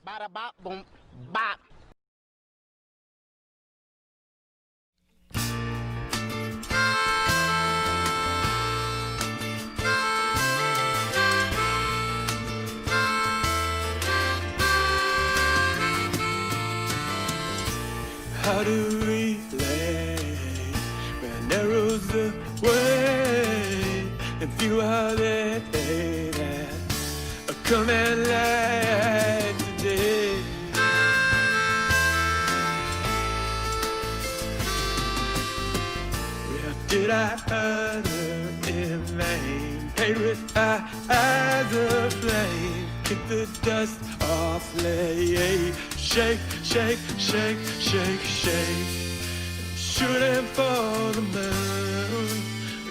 Bada bop boom bop. How to relate when narrows the way and few are they that come and light today. Well, did I utter in vain? Paid with eyes of flame. Kick the dust off, lay. Shake, shake, shake, shake, shake. Shooting for the moon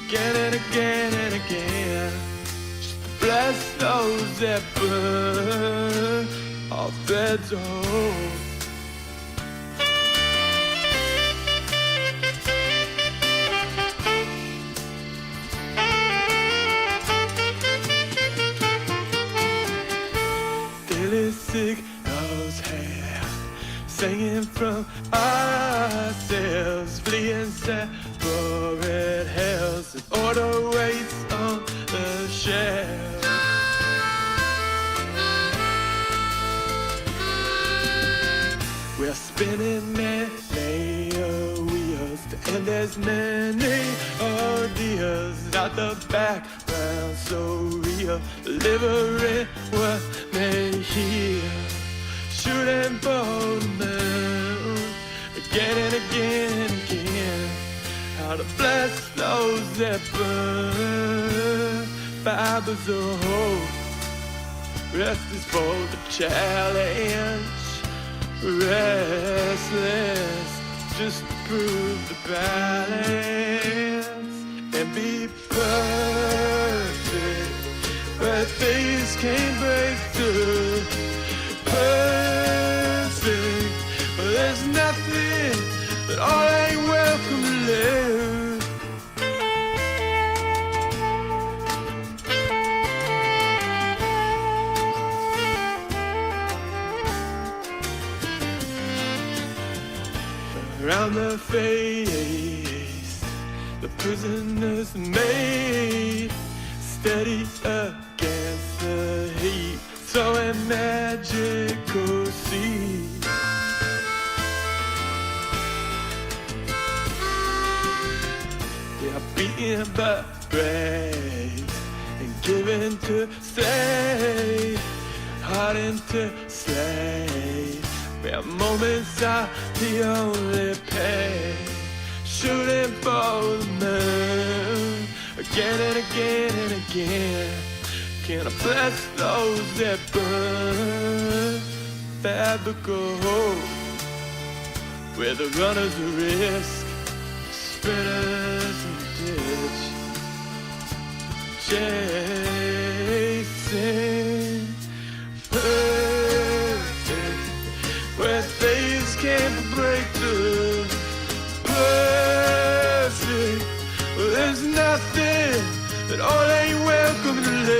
again and again and again. Just to bless those that burn. All threads are whole. Daily signals have singing from ourselves, fleeing separate hells, and order waits on the shelf. We're spinning many wheels to end as many ordeals, not the background so real, delivering what may heal. Shooting for the moon again and again and again. How to bless those that burn. Fibers of hope. Rest is for the challenge. Restless just to prove the balance and be perfect, but things can't break through. Perfect, but there's nothing that all ain't welcome to live. Around the face, the prisoners made, steady against the heat, sowing magical seeds. They are beaten but brave and given to slay, hardened to slay. Where moments are the only pay. Shooting for the moon again and again and again. Can I bless those that burn? Fabric of hope, where the runners risk, sprinters in the ditch, chasing perfect, where things can't break through. Perfect, well, there's nothing that all ain't welcome to live.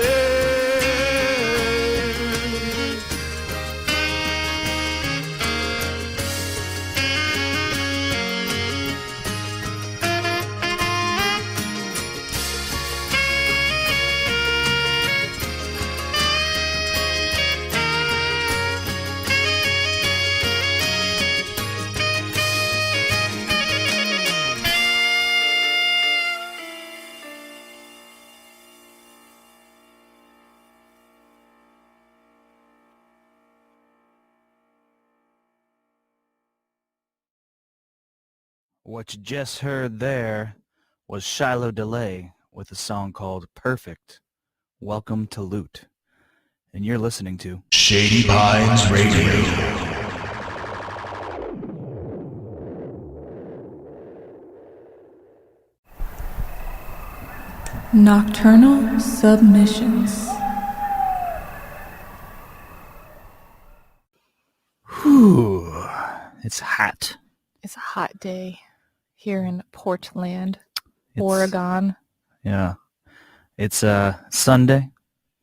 What you just heard there was Shiloh Delay with a song called Perfect. Welcome to Loot. And you're listening to Shady Pines Radio. Nocturnal Submissions. Whew, it's hot. It's a hot day here in Portland, Oregon. Yeah. It's Sunday.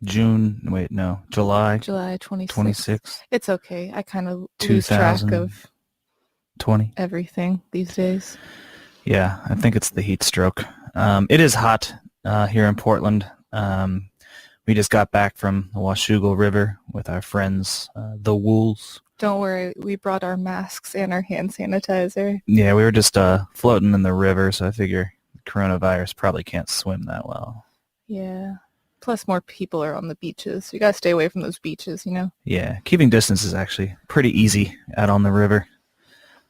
July July 26th. 26th, It's okay. I kind of lose track of 2020. everything these days. Yeah, I think it's the heat stroke. It is hot here in Portland. We just got back from the Washougal River with our friends, the Wolves. Don't worry, we brought our masks and our hand sanitizer. Yeah, we were just floating in the river, so I figure coronavirus probably can't swim that well. Yeah. Plus, more people are on the beaches. You gotta stay away from those beaches, you know? Yeah, keeping distance is actually pretty easy out on the river.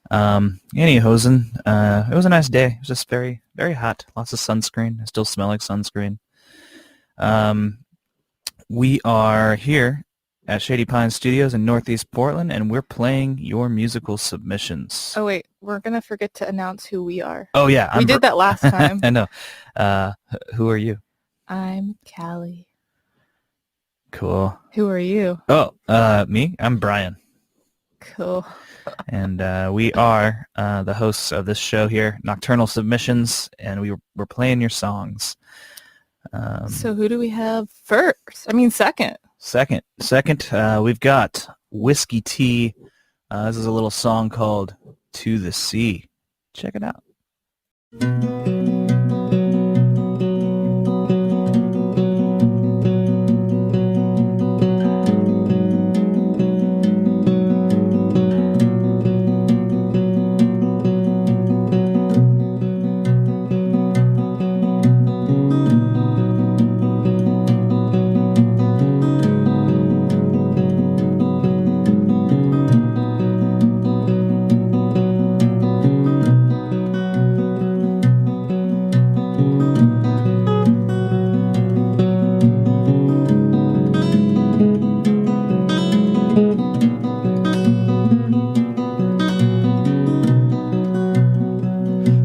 Anyhosen, it was a nice day. It was just very, very hot. Lots of sunscreen. I still smell like sunscreen. We are here at Shady Pine Studios in Northeast Portland, and we're playing your musical submissions. Oh, wait. We're gonna forget to announce who we are. Oh, yeah. We did that last time. I know. Who are you? I'm Callie. Cool. Who are you? Oh, me? I'm Brian. Cool. And we are the hosts of this show here, Nocturnal Submissions, and we're playing your songs. So who do we have first? I mean, second. Second, we've got Whiskey Tea. This is a little song called To the Sea. Check it out.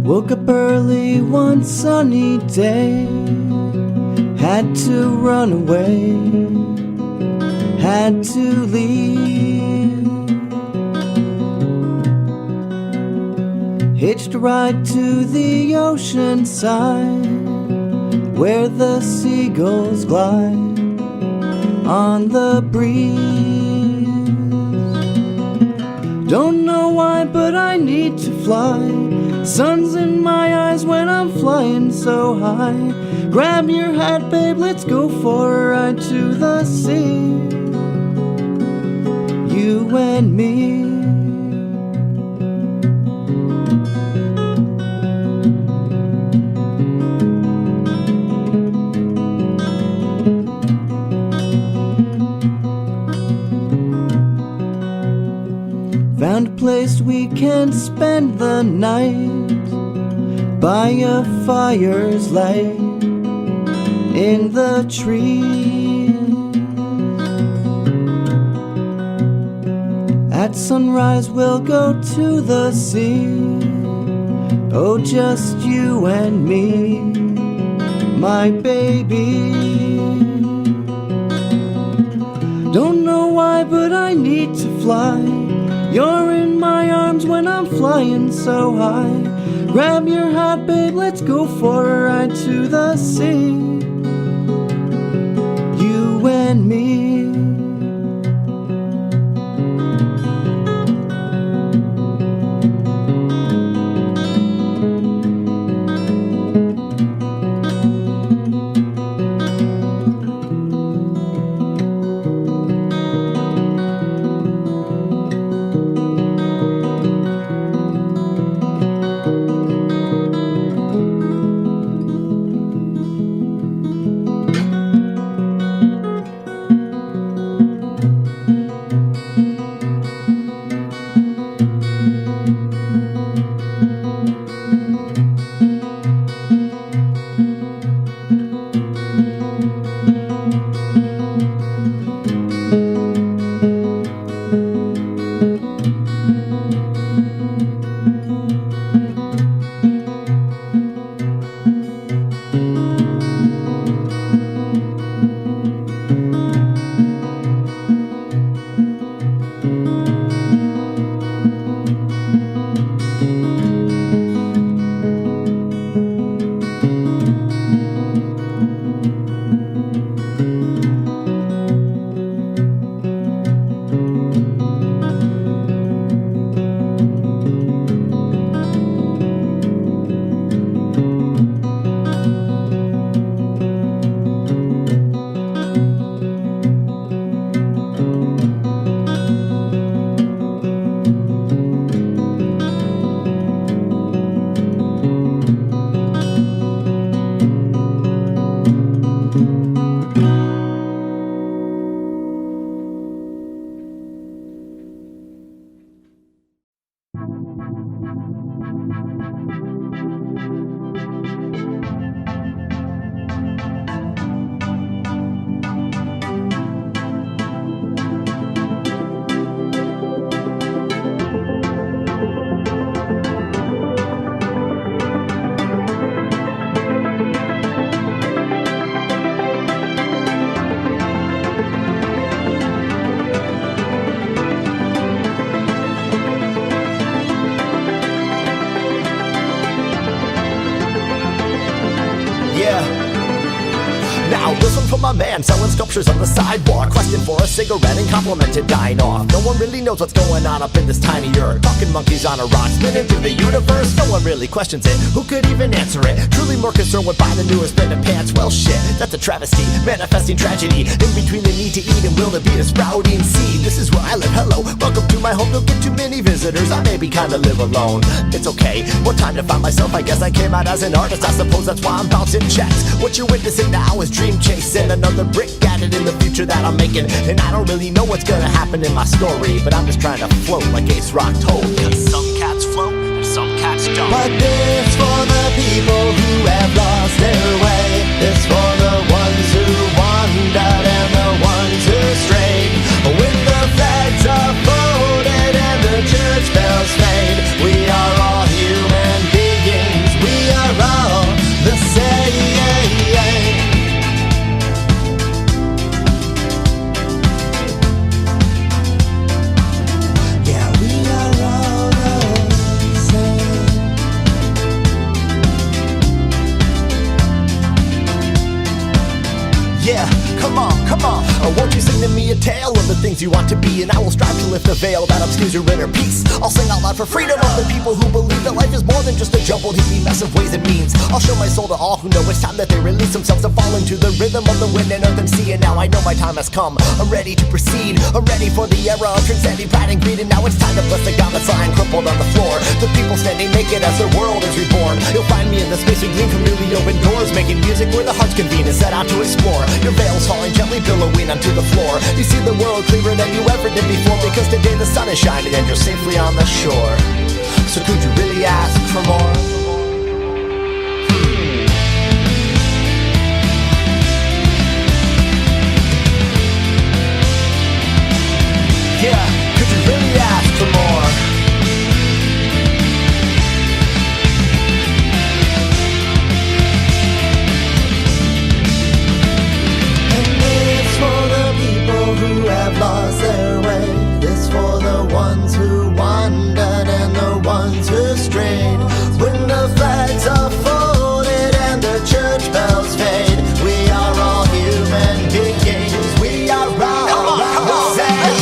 Woke up early one sunny day, had to run away, had to leave. Hitched a ride to the ocean side, where the seagulls glide on the breeze. Don't know why, but I need to fly. Sun's in my eyes when I'm flying so high. Grab your hat, babe, let's go for a ride to the sea. You and me. Found a place we can spend the night by a fire's light in the trees. At sunrise we'll go to the sea. Oh, just you and me, my baby. Don't know why, but I need to fly. You're in my arms when I'm flying so high. Grab your hat, babe, let's go for a ride to the sea. You and me. sculptures on the sidewalk, questing for a cigarette and complimented dine off. No one really knows what's going on up in this tiny earth. Talking monkeys on a rock, spinning through the universe. No one really questions it, who could even answer it? Truly more concerned with buying the newest brand of pants. Well shit, that's a travesty, manifesting tragedy. In between the need to eat and will to be a sprouting seed. This is where I live, hello, welcome to my home. Don't get too many visitors, I maybe kinda live alone. It's okay, more time to find myself. I guess I came out as an artist, I suppose that's why I'm bouncing checks. What you're witnessing now is dream chasing, another brick added in the future that I'm making. And I don't really know what's gonna happen in my story, but I'm just trying to float like Ace Rock told. Cause some cats float and some cats don't. But this for the people who have lost their way. This for the ones who wandered and the ones who strayed. When the flags are folded and the church bells fade, we are all human beings, we are all the same. Yeah, come on, won't you sing to me a tale of the things you want to be? And I will strive to lift the veil that obscures your inner peace. I'll sing out loud for freedom of the people who believe that life is more than just a jumbled hippie mess of ways and means. I'll show my soul to all who know it's time that they release themselves to fall into the rhythm of the wind and earth and sea. And now I know my time has come, I'm ready to proceed. I'm ready for the era of transcending pride and greed. And now it's time to bless the God that's lying crumpled on the floor. The people standing naked as their world is reborn. You'll find me in the space we gleam from newly open doors, making music where the hearts convene and set out to explore. Your veil's falling gently billowing onto the floor. You see the world clearer than you ever did before, because today the sun is shining and you're safely on the shore. So could you really ask for more? Yeah, could you really ask for more? Who have lost their way. This for the ones who wandered and the ones who strayed. When the flags are folded and the church bells fade, we are all human beings, we are all the same.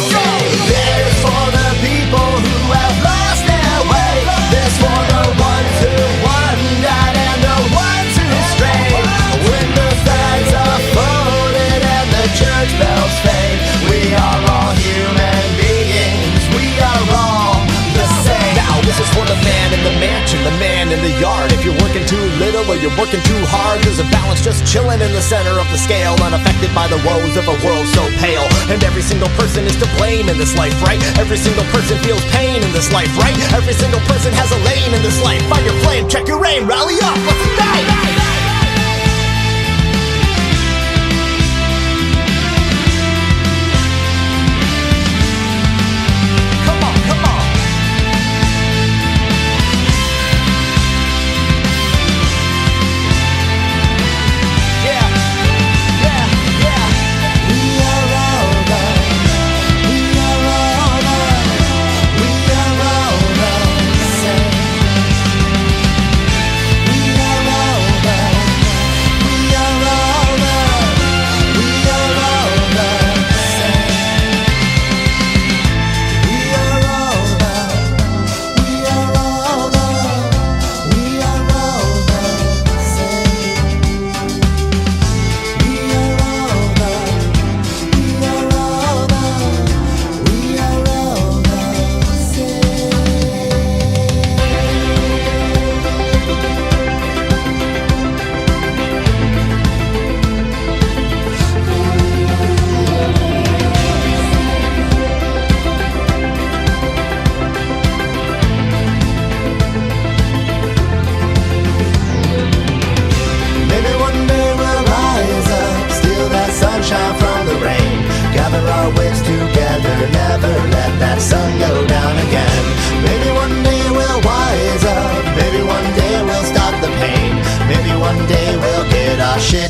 There's for the people who have lost their way. There's for the ones who wandered and the ones who strayed. When the flags are folded and the church bells fade, we are all human beings, we are all the same. Now this is for the man in the mansion, the man in the yard. If you're working too little or you're working too hard, there's a balance just chilling in the center of the scale, unaffected by the woes of a world so pale. And every single person is to blame in this life, right? Every single person feels pain in this life, right? Every single person has a lane in this life. Find your flame, check your aim, rally up, let's ignite!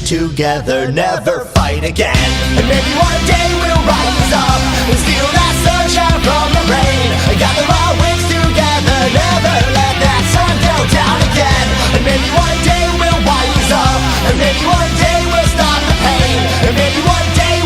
Together, never fight again. And maybe one day we'll rise up and steal that sunshine from the rain. Gather our wings together, never let that sun go down again. And maybe one day we'll rise up, and maybe one day we'll stop the pain. And maybe one day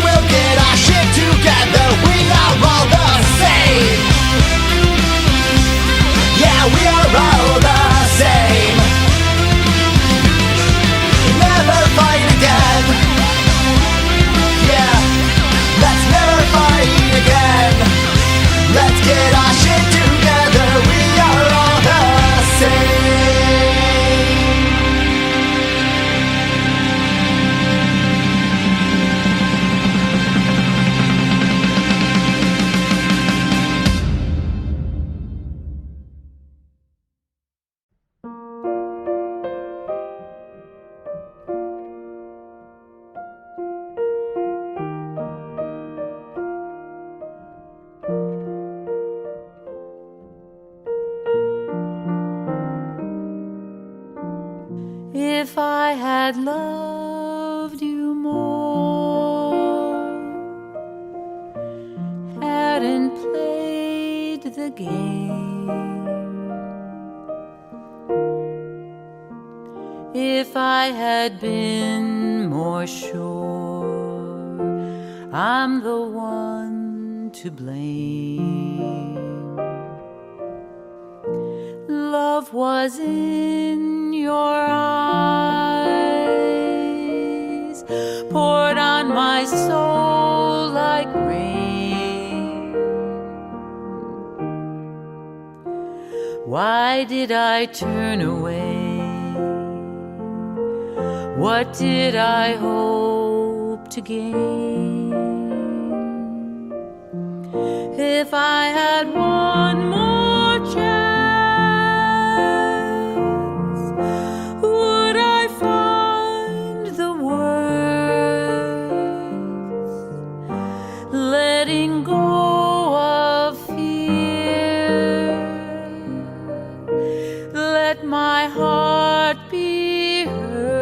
had loved you more, hadn't played the game, if I had been more sure I'm the one to blame. Love was in your eyes, poured on my soul like rain. Why did I turn away? What did I hope to gain? If I had one more chance, would I find the words, letting go of fear, let my heart be heard.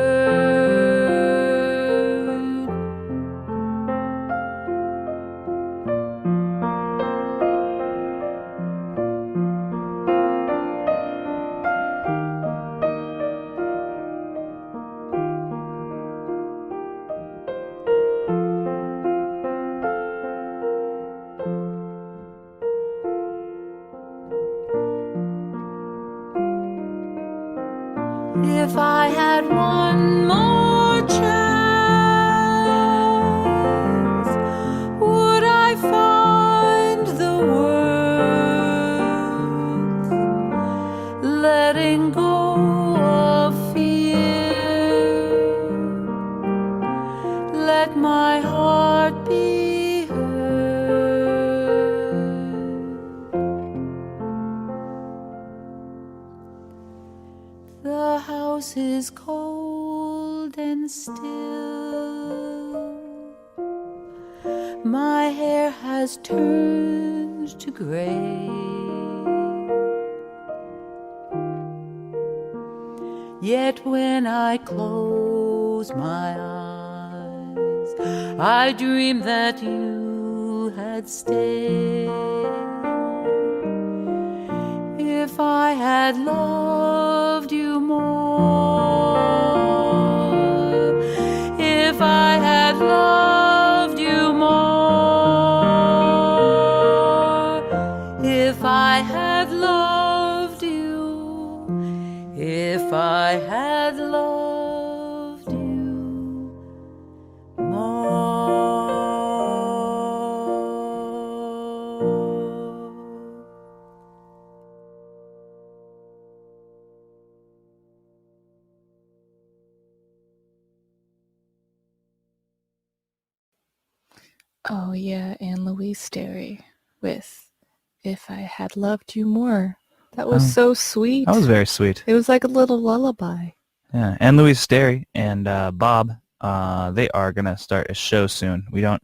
If I had one more chance, would I find the words, letting go of fear, let my heart be heard. The house is cold and still, my hair has turned to gray, yet when I close my eyes, I dream that you had stayed. If I had loved you more, if I had loved you more, if I had loved you, if I had loved you more. Oh yeah, Anne Louise Sterry with If I Had Loved You More. That was so sweet. That was very sweet. It was like a little lullaby. Yeah, and Louise Sterry and Bob, they are going to start a show soon. We don't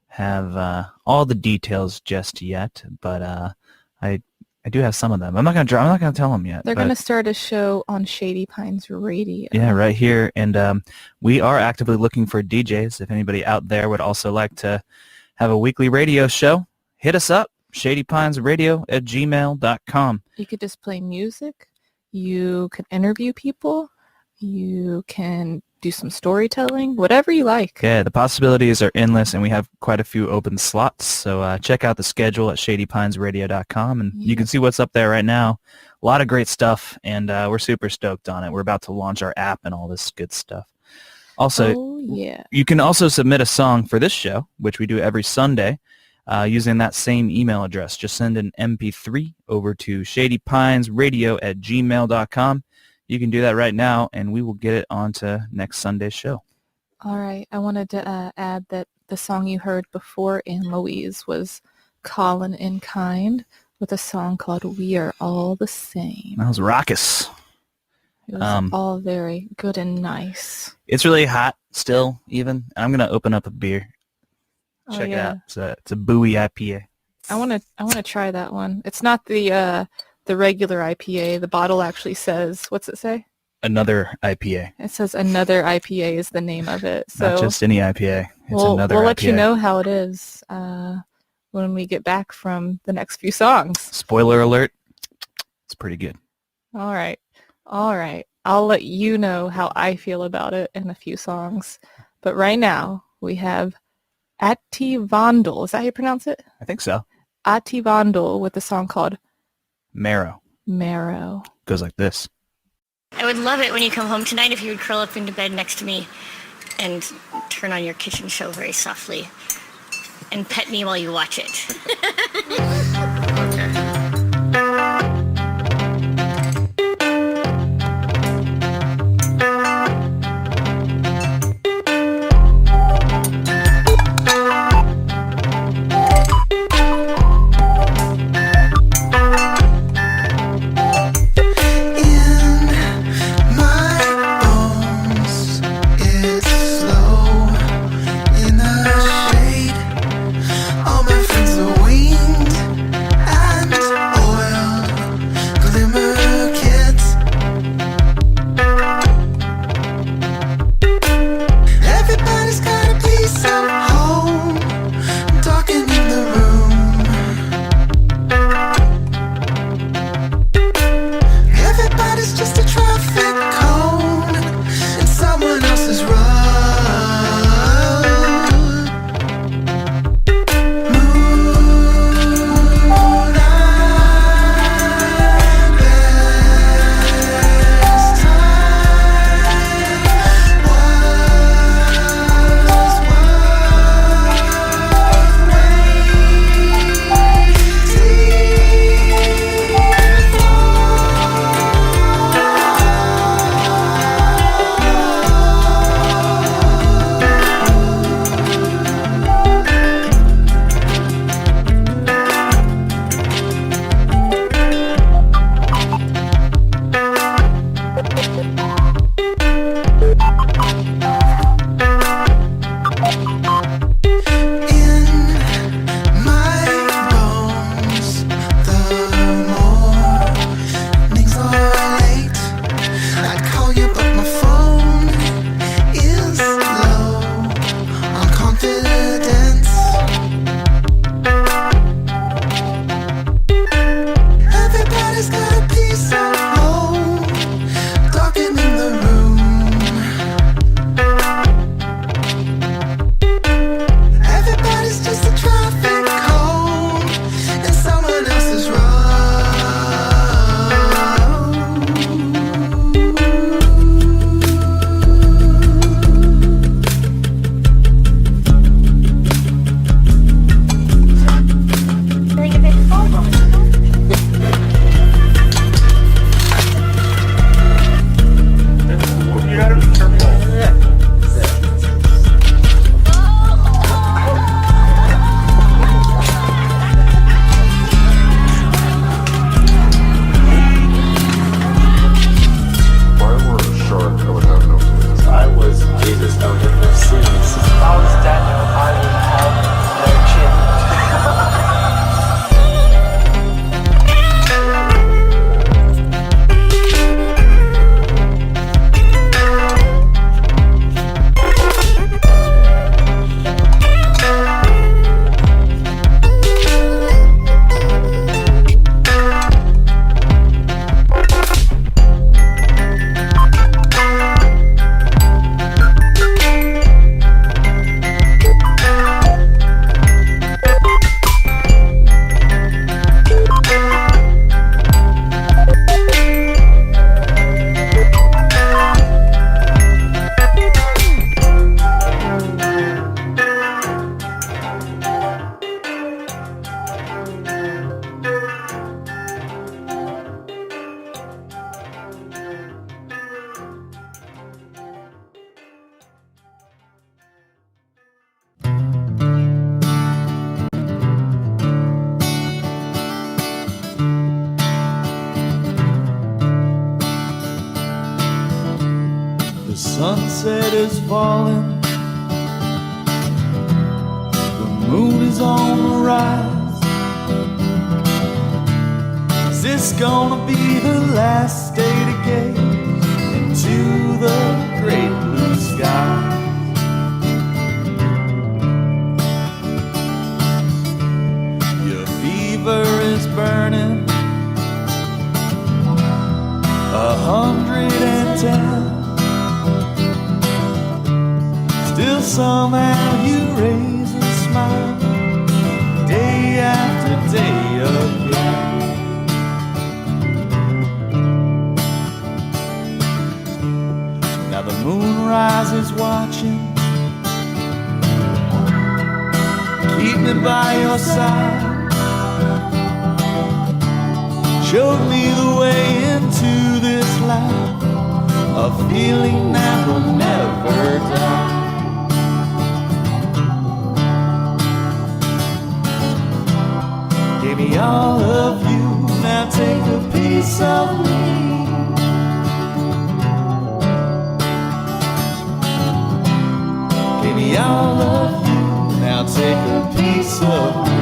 have all the details just yet, but I do have some of them. I'm not going to tell them yet. They're going to start a show on Shady Pines Radio. Yeah, right here. And we are actively looking for DJs. If anybody out there would also like to have a weekly radio show, hit us up, shadypinesradio@gmail.com. You could just play music. You can interview people. You can do some storytelling, whatever you like. Yeah, the possibilities are endless, and we have quite a few open slots. So check out the schedule at shadypinesradio.com, and you can see what's up there right now. A lot of great stuff, and we're super stoked on it. We're about to launch our app and all this good stuff. Also, you can also submit a song for this show, which we do every Sunday, using that same email address. Just send an MP3 over to shadypinesradio@gmail.com. You can do that right now, and we will get it onto next Sunday's show. All right. I wanted to add that the song you heard before Anne Louise was Colin in Kind with a song called We Are All the Same. That was raucous. It was all very good and nice. It's really hot still, even. I'm going to open up a beer. Check it out. It's a Bowie IPA. I want to try that one. It's not the regular IPA. The bottle actually says, what's it say? Another IPA. It says Another IPA is the name of it. So Not just any IPA. It's another we'll IPA. let you know how it is when we get back from the next few songs. Spoiler alert. It's pretty good. All right. I'll let you know how I feel about it in a few songs. But right now, we have Ati Vandal. Is that how you pronounce it? I think so. Ati Vandal with a song called Marrow. Goes like this. I would love it when you come home tonight if you would curl up into bed next to me and turn on your kitchen show very softly and pet me while you watch it. Okay. sunset is falling, the moon is on the rise. Is this gonna be the last day to gaze the great blue sky. Your fever is burning 110. Still somehow you raise a smile day after day again. Now the moonrise is watching, keep me by your side. Showed me the way into this life, a feeling that will never die. Gave me all of you, now take a piece of me. Gave me all of you, now take a piece of me.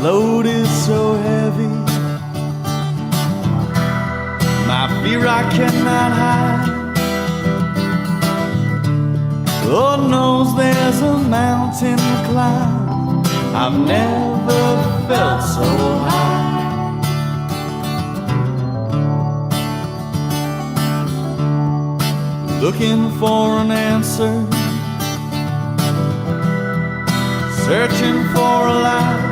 Load is so heavy, my fear I cannot hide. Lord knows there's a mountain to climb. I've never felt so high. Looking for an answer, searching for a light.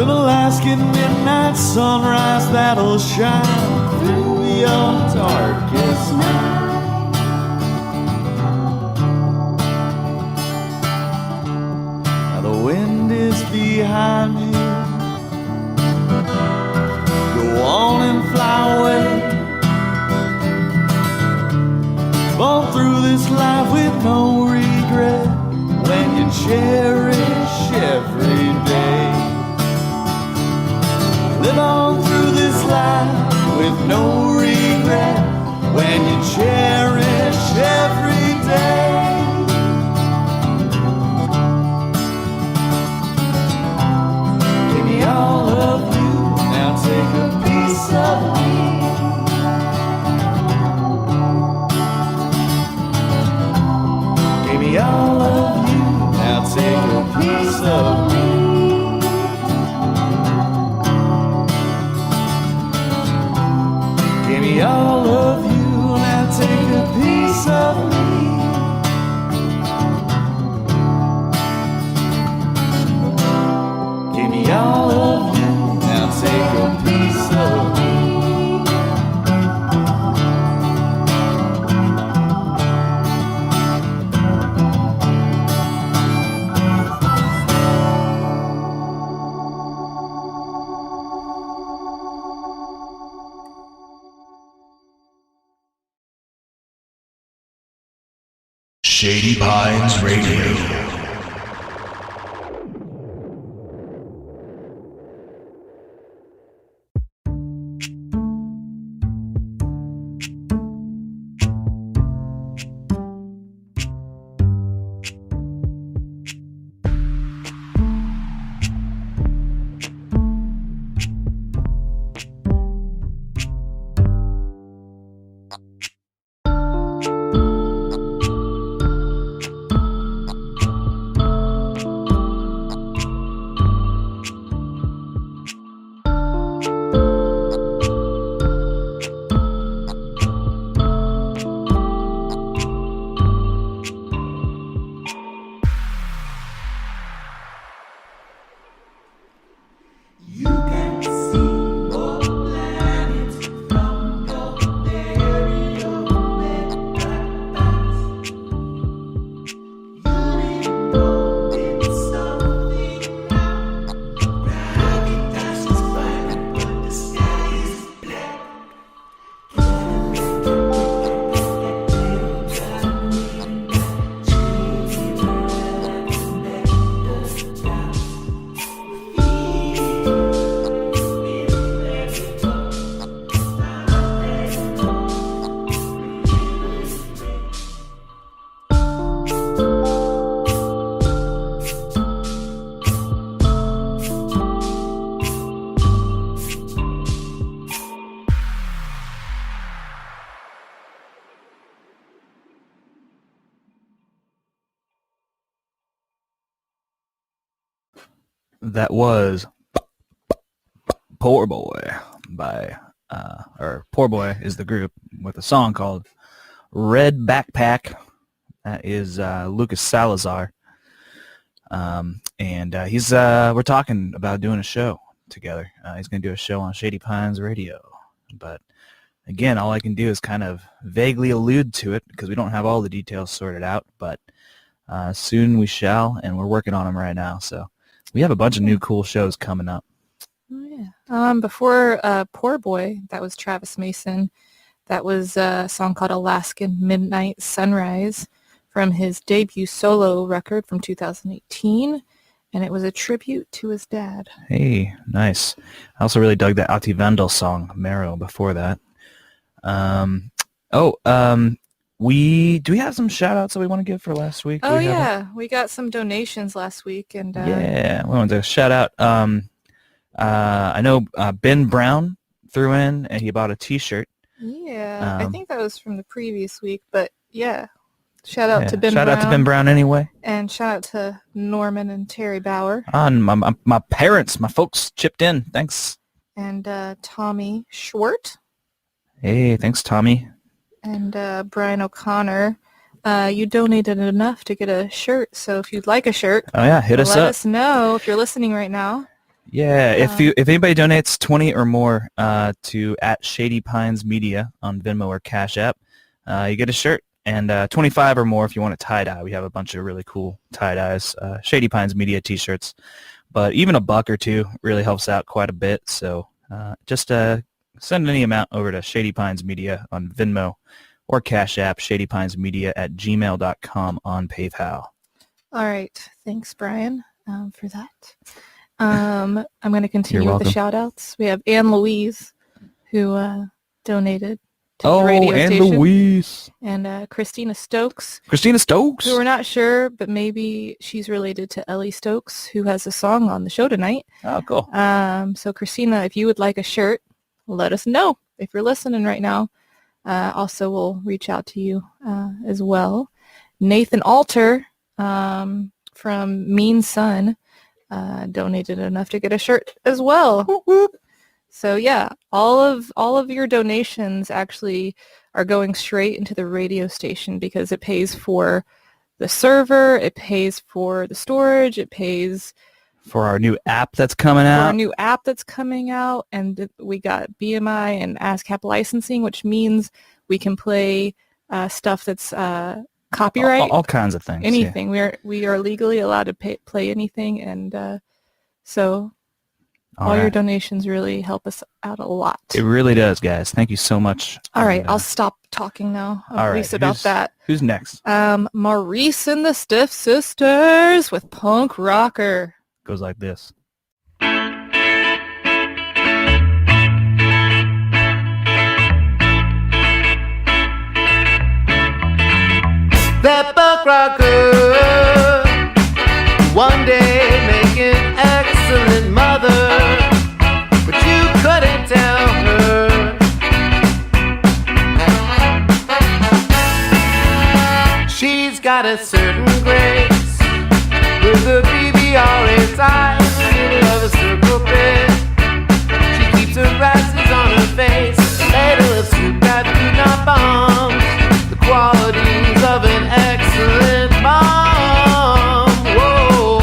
An Alaskan midnight sunrise that'll shine through your darkest night. Now the wind is behind you, go on and fly away. Fall through this life with no regret when you cherish every day. Live on through this life with no regret when you cherish every day. Give me all of you, now take a piece of me. Give me all of you, now take a piece of me. Give me all of you, now take a piece of me. Give me all of you, now take a piece of me. Shady Pines Radio. That was Poor Boy by, or Poor Boy is the group with a song called Red Backpack. That is Lucas Salazar. And we're talking about doing a show together. He's going to do a show on Shady Pines Radio. But again, all I can do is kind of vaguely allude to it because we don't have all the details sorted out. But soon we shall, and we're working on them right now. So we have a bunch of new cool shows coming up. Oh, yeah. Before Poor Boy, that was Travis Mason. That was a song called Alaskan Midnight Sunrise from his debut solo record from 2018. And it was a tribute to his dad. Hey, nice. I also really dug that Ati Vandal song, Marrow, before that. Do we have some shout-outs that we want to give for last week? Oh, yeah. We got some donations last week. And yeah, we wanted to shout out. I know Ben Brown threw in, and he bought a T-shirt. Yeah, I think that was from the previous week. But, yeah, shout out to Ben Brown. Shout out to Ben Brown anyway. And shout out to Norman and Terry Bauer. And my parents, my folks chipped in. Thanks. And Tommy Schwart. Hey, thanks, Tommy. And Brian O'Connor. You donated enough to get a shirt, so if you'd like a shirt, hit us up. Let us know if you're listening right now. Yeah, if anybody donates 20 or more to @ShadyPinesMedia on Venmo or Cash App, you get a shirt. And 25 or more if you want a tie-dye. We have a bunch of really cool tie-dyes, Shady Pines Media T-shirts. But even $1 or $2 really helps out quite a bit. So just send any amount over to Shady Pines Media on Venmo or Cash App, shadypinesmedia@gmail.com on PayPal. All right. Thanks, Brian, for that. I'm going to continue with the shout-outs. We have Anne Louise, who donated to the radio station. Louise. And Christina Stokes. Christina Stokes. Who we're not sure, but maybe she's related to Ellie Stokes, who has a song on the show tonight. Oh, cool. So, Christina, if you would like a shirt, let us know if you're listening right now. Also, we'll reach out to you as well. Nathan Alter from Mean Sun donated enough to get a shirt as well. Whoop, whoop. So yeah, all of your donations actually are going straight into the radio station because it pays for the server, it pays for the storage, it pays for our new app that's coming out. And we got BMI and ASCAP licensing, which means we can play stuff that's copyright. All kinds of things. Anything. Yeah. We are legally allowed to play anything, and so all your donations really help us out a lot. It really does, guys. Thank you so much. All right, I'll stop talking now, Maurice, about that. Who's next? Maurice and the Stiff Sisters with Punk Rocker. Goes like this. That punk rocker, one day make an excellent mother, but you couldn't tell her. She's got a certain grace with a BBR's eyes in the middle of a circle pit. She keeps her glasses on her face, ladle of soup that do not bombs. The qualities of an excellent mom. Whoa.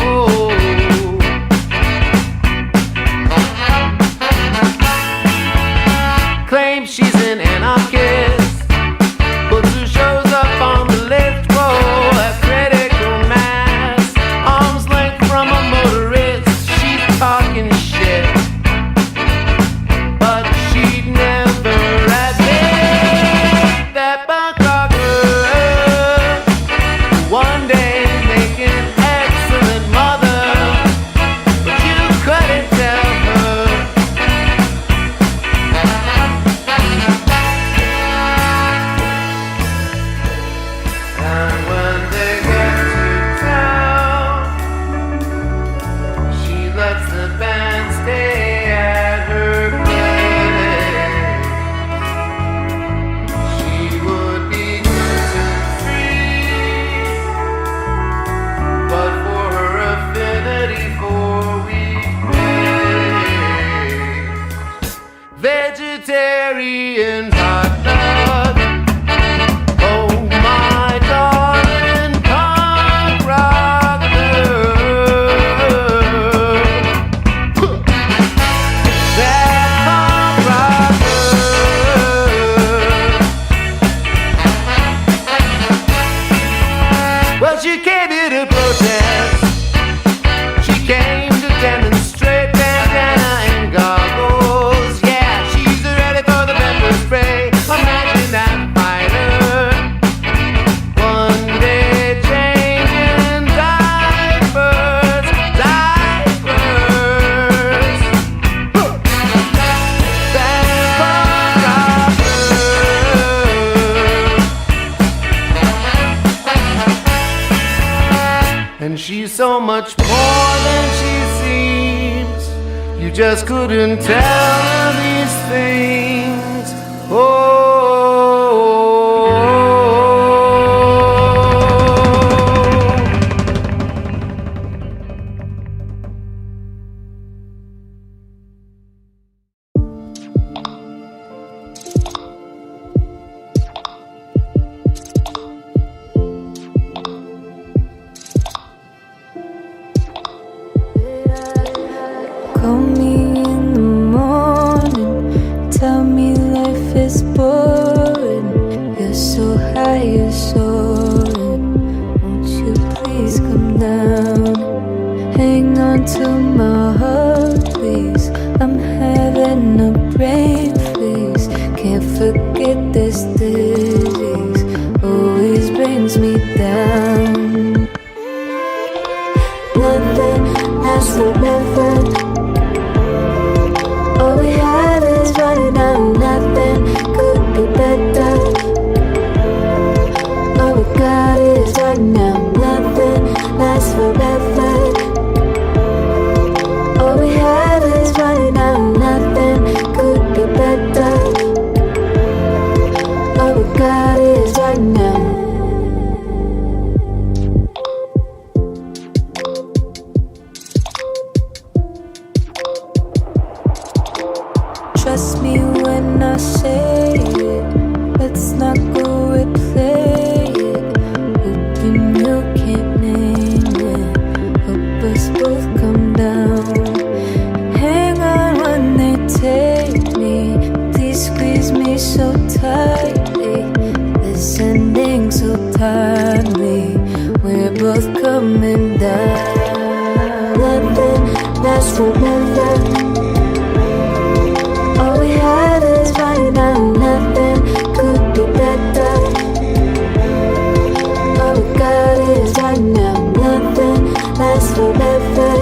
Claims she's an anarchist, puts her shows up on the list. Whoa, at critical mass, arm's length from a motorist. She's talking shit, but she'd never admit that punk rocker one day make an excellent mother, but you couldn't tell her. European hot dog. Oh, my darling cock rocker. That cock rocker. Well, she came here to protest. She came to demonstrate bandana and goggles. Yeah, she's ready for the pepper spray. Imagine that fighter. One day changing diapers, diapers. That rocker. And she's so much more than she seems. You just couldn't tell her these things. Oh. Call me in the morning, tell me life is boring. You're so high, you're soaring. Won't you please come down? Hang on to my heart, please. I'm having a brain freeze. Can't forget this disease. Always brings me down. Nothing lasts forever. All we have is right now. Nothing could be better. All we got is right now. Nothing lasts forever. All we have is right now. Nothing could be better. All we got is right now. Trust me when I say it. Let's not go replay it. Hoping you can't name it. Help us both come down. Hang on when they take me. Please squeeze me so tightly. This ending so timely. We're both coming down. Nothing lasts forever. All we have is right now. Nothing could be better. All we got is right now. Nothing lasts forever.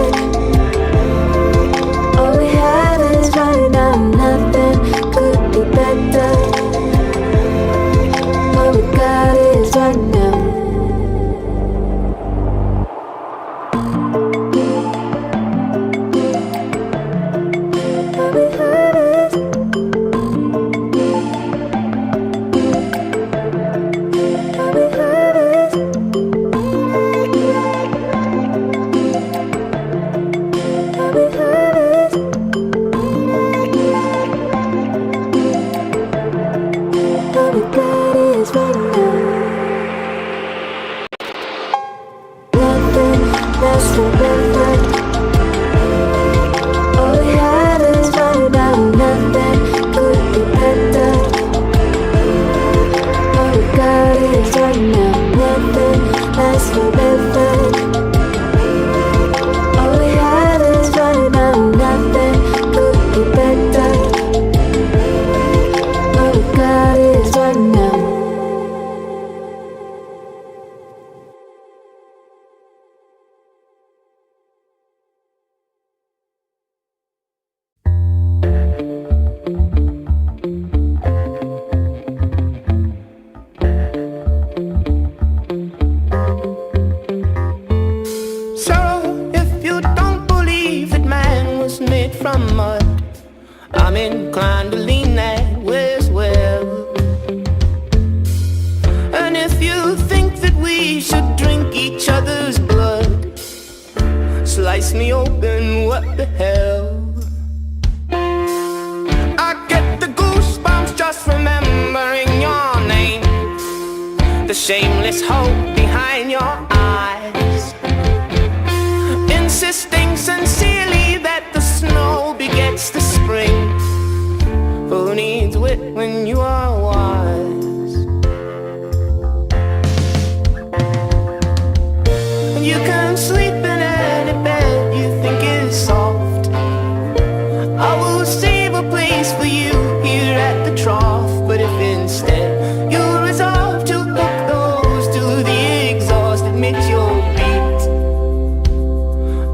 All we have is right now. Nothing could be better. All we got is right now. All we got is right now. Nothing lasts forever. All we have is right now. Nothing could be better. All we got is right now. Nothing lasts forever. All we have is right now. Nothing could be better. All we got is right now. shameless hope behind your eyes, insisting sincerely that the snow begets the spring. But who needs wit when you are wise? You can sleep in any bed you think is soft. I will save a place for you here at the trough. But if instead you resolve to hook those to the exhaust, admit your beat,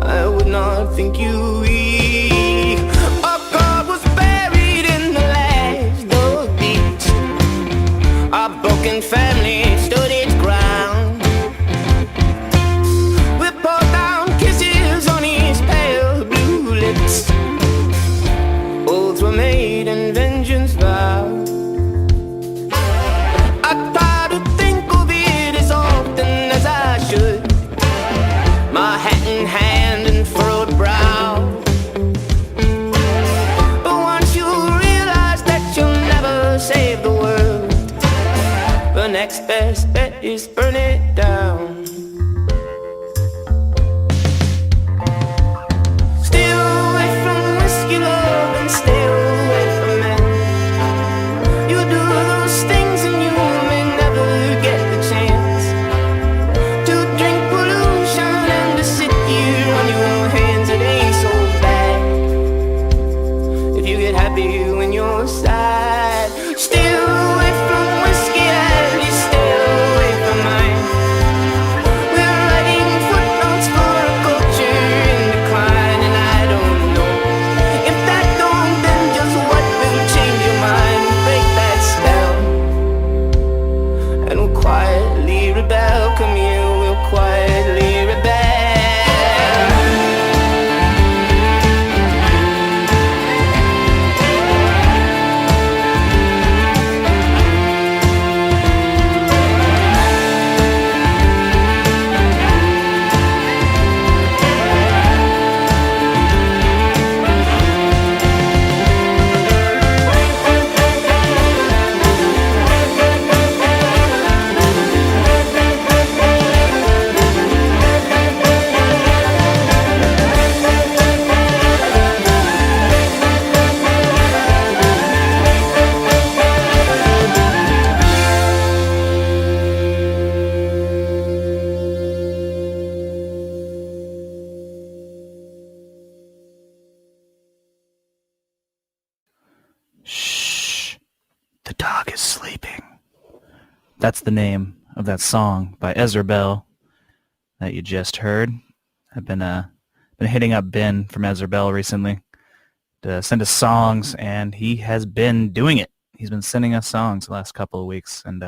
I would not think you weak. A God was buried in the last of beach. Our broken family stood its ground. We poured down kisses on his pale blue lips. Oaths were made and vengeance vowed. I try to think of it as often as I should, my hat in hand and furrowed brow. But once you realize that you'll never save the world, the next best bet is burn it down. Stay away from whiskey, love, and stay away from men. You do those things and you may never get the chance to drink pollution and to sit here on your hands. It ain't so bad if you get happy when you're sad. Stay away from whiskey and you stay away from mine. We're writing footnotes for a culture in decline, and I don't know if that don't, then just what will change your mind? Break that spell and we'll quietly rebel. Come here, we'll quietly rebel. Shh. The dog is sleeping. That's the name of that song by Ezra Bell that you just heard. I've been hitting up Ben from Ezra Bell recently to send us songs, and he has been doing it. He's been sending us songs the last couple of weeks, and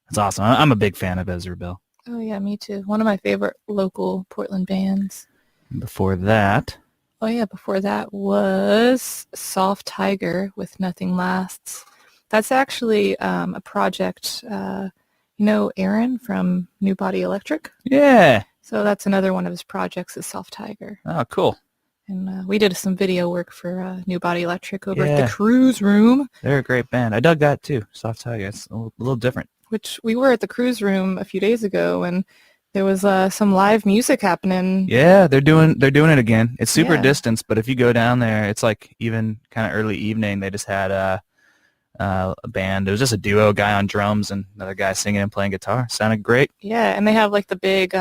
it's awesome. I'm a big fan of Ezra Bell. Oh yeah, me too. One of my favorite local Portland bands. And before that, was Soft Tiger with Nothing Lasts. That's actually a project, you know Aaron from New Body Electric? yeah. So that's another one of his projects is Soft Tiger. Oh, cool. And we did some video work for New Body Electric over at Yeah. the Cruise Room, They're a great band. I dug that too. Soft Tiger. It's a little different. which we were at the Cruise Room a few days ago, and there was some live music happening. Yeah, they're doing it again. It's super Yeah. distance, but if you go down there, it's like even kind of early evening. They just had a band. It was just a duo, guy on drums and another guy singing and playing guitar. Sounded great. Yeah, and they have like the big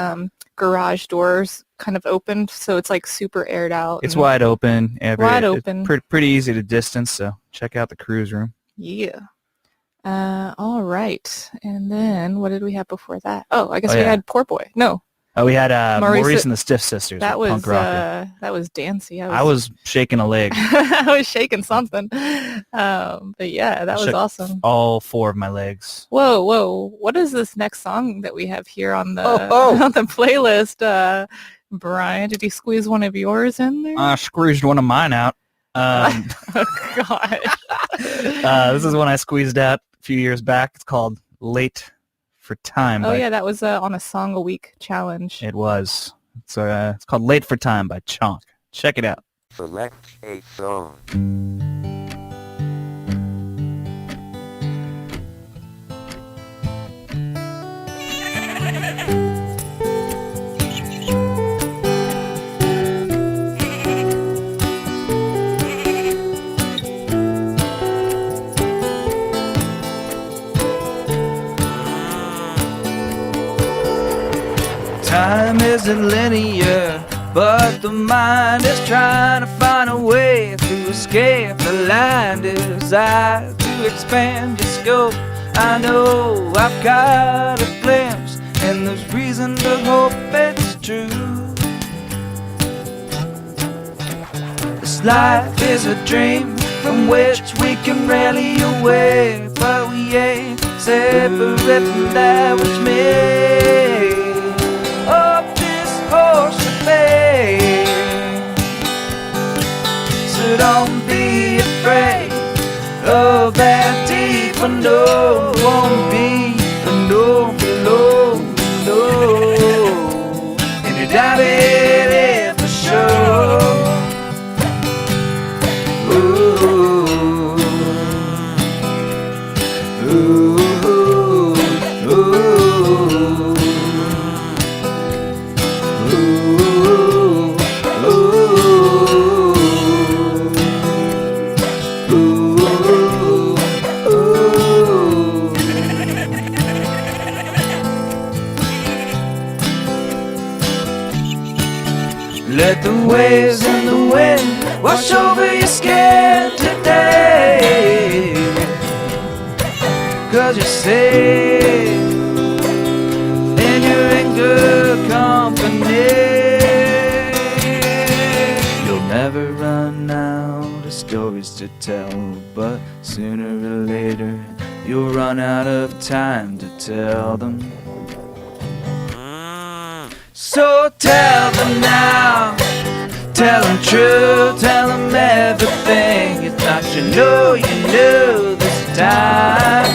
garage doors kind of opened, so it's like super aired out. It's and- wide open. Wide open. Pretty easy to distance, so check out the Cruise Room. Yeah. All right. And then what did we have before that? Oh, I guess we yeah. had Poor Boy. No, Oh, we had Maurice- Maurice and the Stiff Sisters. that with was Punk Rocker. that was dancey. I was shaking a leg. I was shaking something. But yeah, that was Shook awesome. All four of my legs. Whoa. What is this next song that we have here on the Oh. on the playlist? Brian, did you squeeze one of yours in there? I squeezed one of mine out. Oh God. This is one I squeezed out a few years back. It's called Late for Time. Oh yeah, that was on a song a week challenge. It was. It's called Late for Time by Chonk. Check it out. Select a song. Time isn't linear, but the mind is trying to find a way to escape the line. Desire to expand your scope. I know I've got a glimpse, and there's reason to hope it's true. This life is a dream from which we can rarely awake, but we ain't separate from that which made up this horse of fate. So don't be afraid of that deep unknown. Won't be unknown below, no. And you dive it in for sure. Ooh, ooh, ooh. Let the waves and the wind wash over your skin today, 'cause you're safe and you're in good company. You'll never run out of stories to tell, but sooner or later you'll run out of time to tell them. So tell them now, tell them true, tell them everything you thought you knew this time.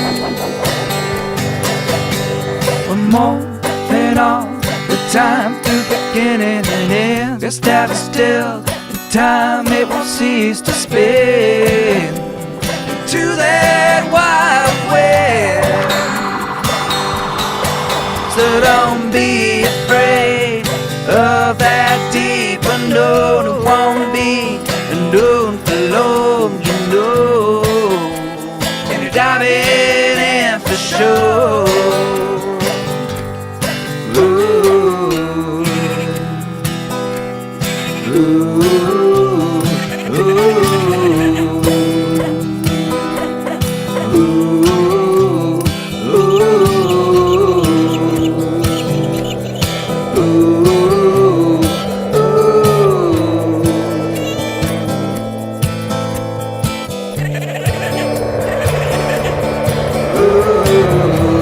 We're more than all the time through beginning and end. Just have still in time, it won't cease to spin to that wild west. So don't be afraid of that deep unknown. It won't be unknown for long, you know. And you're diving in for sure. Ooh, ooh, ooh. Ooh.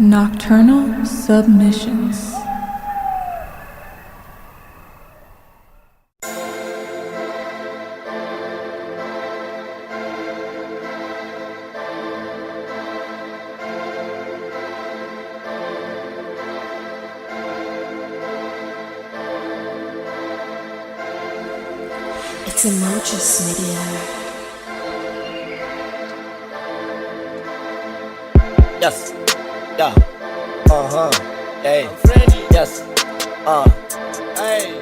Nocturnal Submissions. It's Emojis Media. Yes. Yeah. Hey. Yes. Hey.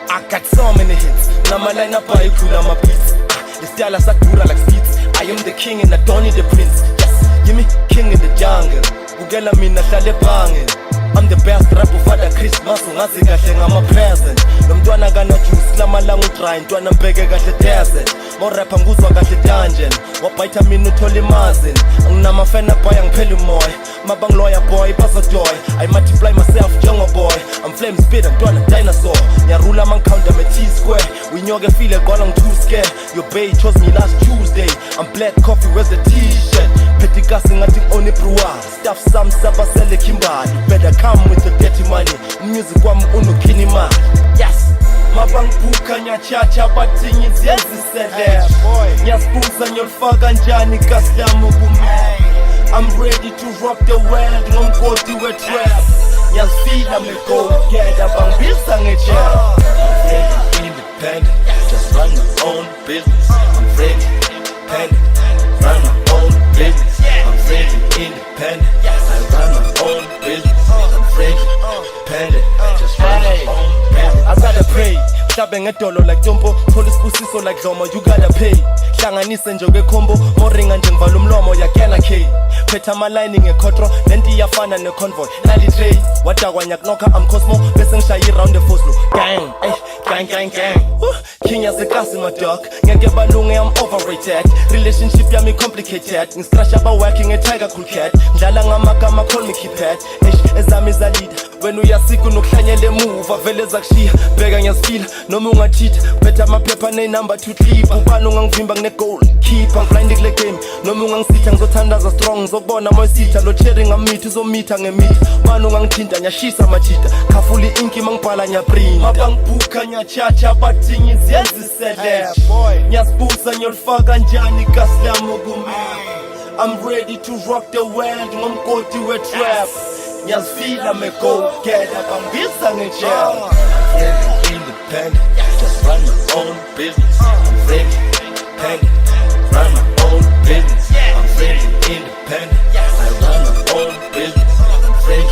I got so many hits. Now my line up I cool on my beats. The style is sakura like speeds. I am the king and I don't need the prince. Yes. Give me king in the jungle. Ugela mina hlale bangin'. I'm the best rapper for the Christmas. Ungazi kahle ngama present. Lo mntwana kana juice lamalanga udry ntwana mbeke kahle desert. Mo rapper nguzwa kahle dungeon. Wabhayitha mina uthola imazini. Anginama fan boy angiphela umoya. Mabangloya boy bazojoy. I multiply myself jungle boy. I'm flame speed ntwana dinosaur. Nyarula man counter me T-square. Winyoke feel gola I'm too scared. Your bae chose me last Tuesday. I'm black coffee, where's the t-shirt? Petty gas ngathi only brewer. Stuff some sabasele Kimbali. Better come with the dirty money. Music wami unukini man. Yes. Mabangbuka nyachacha batinyi ziyazisele. Nyasbuza nyolfaka njani kaslamu kumai. I'm ready to rock the world. Ngomkoti we trap. Nyasfila me go together. Bangbilsa ngecha. I'm ready, independent. Just run my own business. I'm ready, independent. Run my own business. I'm ready, independent. I run my own business. I'm ready, independent. Just run my own business. I gotta pay. Hlabe ngedolo like Tombo. Thola isibusiso like Zomo. You gotta pay. Hlanganise njoke combo. Moringa nje ngivala umlomo yakena K. Phetha amaline ngekhotro. Lento iyafana neconvoy. Lali tray. Wadakwa nyaknoka I'm Cosmo. Bese ngishaye round the Foslo. Gang, gang. King yasekasi my dog. Ngeke balunge I'm overrated. Relationship yami complicated. Ngistrasha aba working a tiger cool cat. Ngidlala ngamagama call me keypad. Ezami zalida. Wena uyasika unokuhlanyela emuva vele zakushiya. Bheka ngiyasifila noma ungathitha. Phetha amaphepha nenumber 2 clip. Ubani ungangivimba ngine goal keeper. Blind kule game. Noma ungangisitha ngizothandaza strong. Ngizokubona moyisitha lo cherry ngamithi uzomitha ngemitha. Ubani ungangithinta nyashisa amajita. Khafuli inki mangibhala nyaprint. Mabangbuka nyachacha batinyi ziyazisele. Nyasbuza nyolfaka njani kaslamu kumai. I'm ready to rock the world. Ngomkoti we trap. Nyasfila me go together. Bangbilsa ngecha. I'm ready, independent. Just run my own business. I'm ready, independent. Run my own business. I'm ready, independent. I run my own business. I'm ready,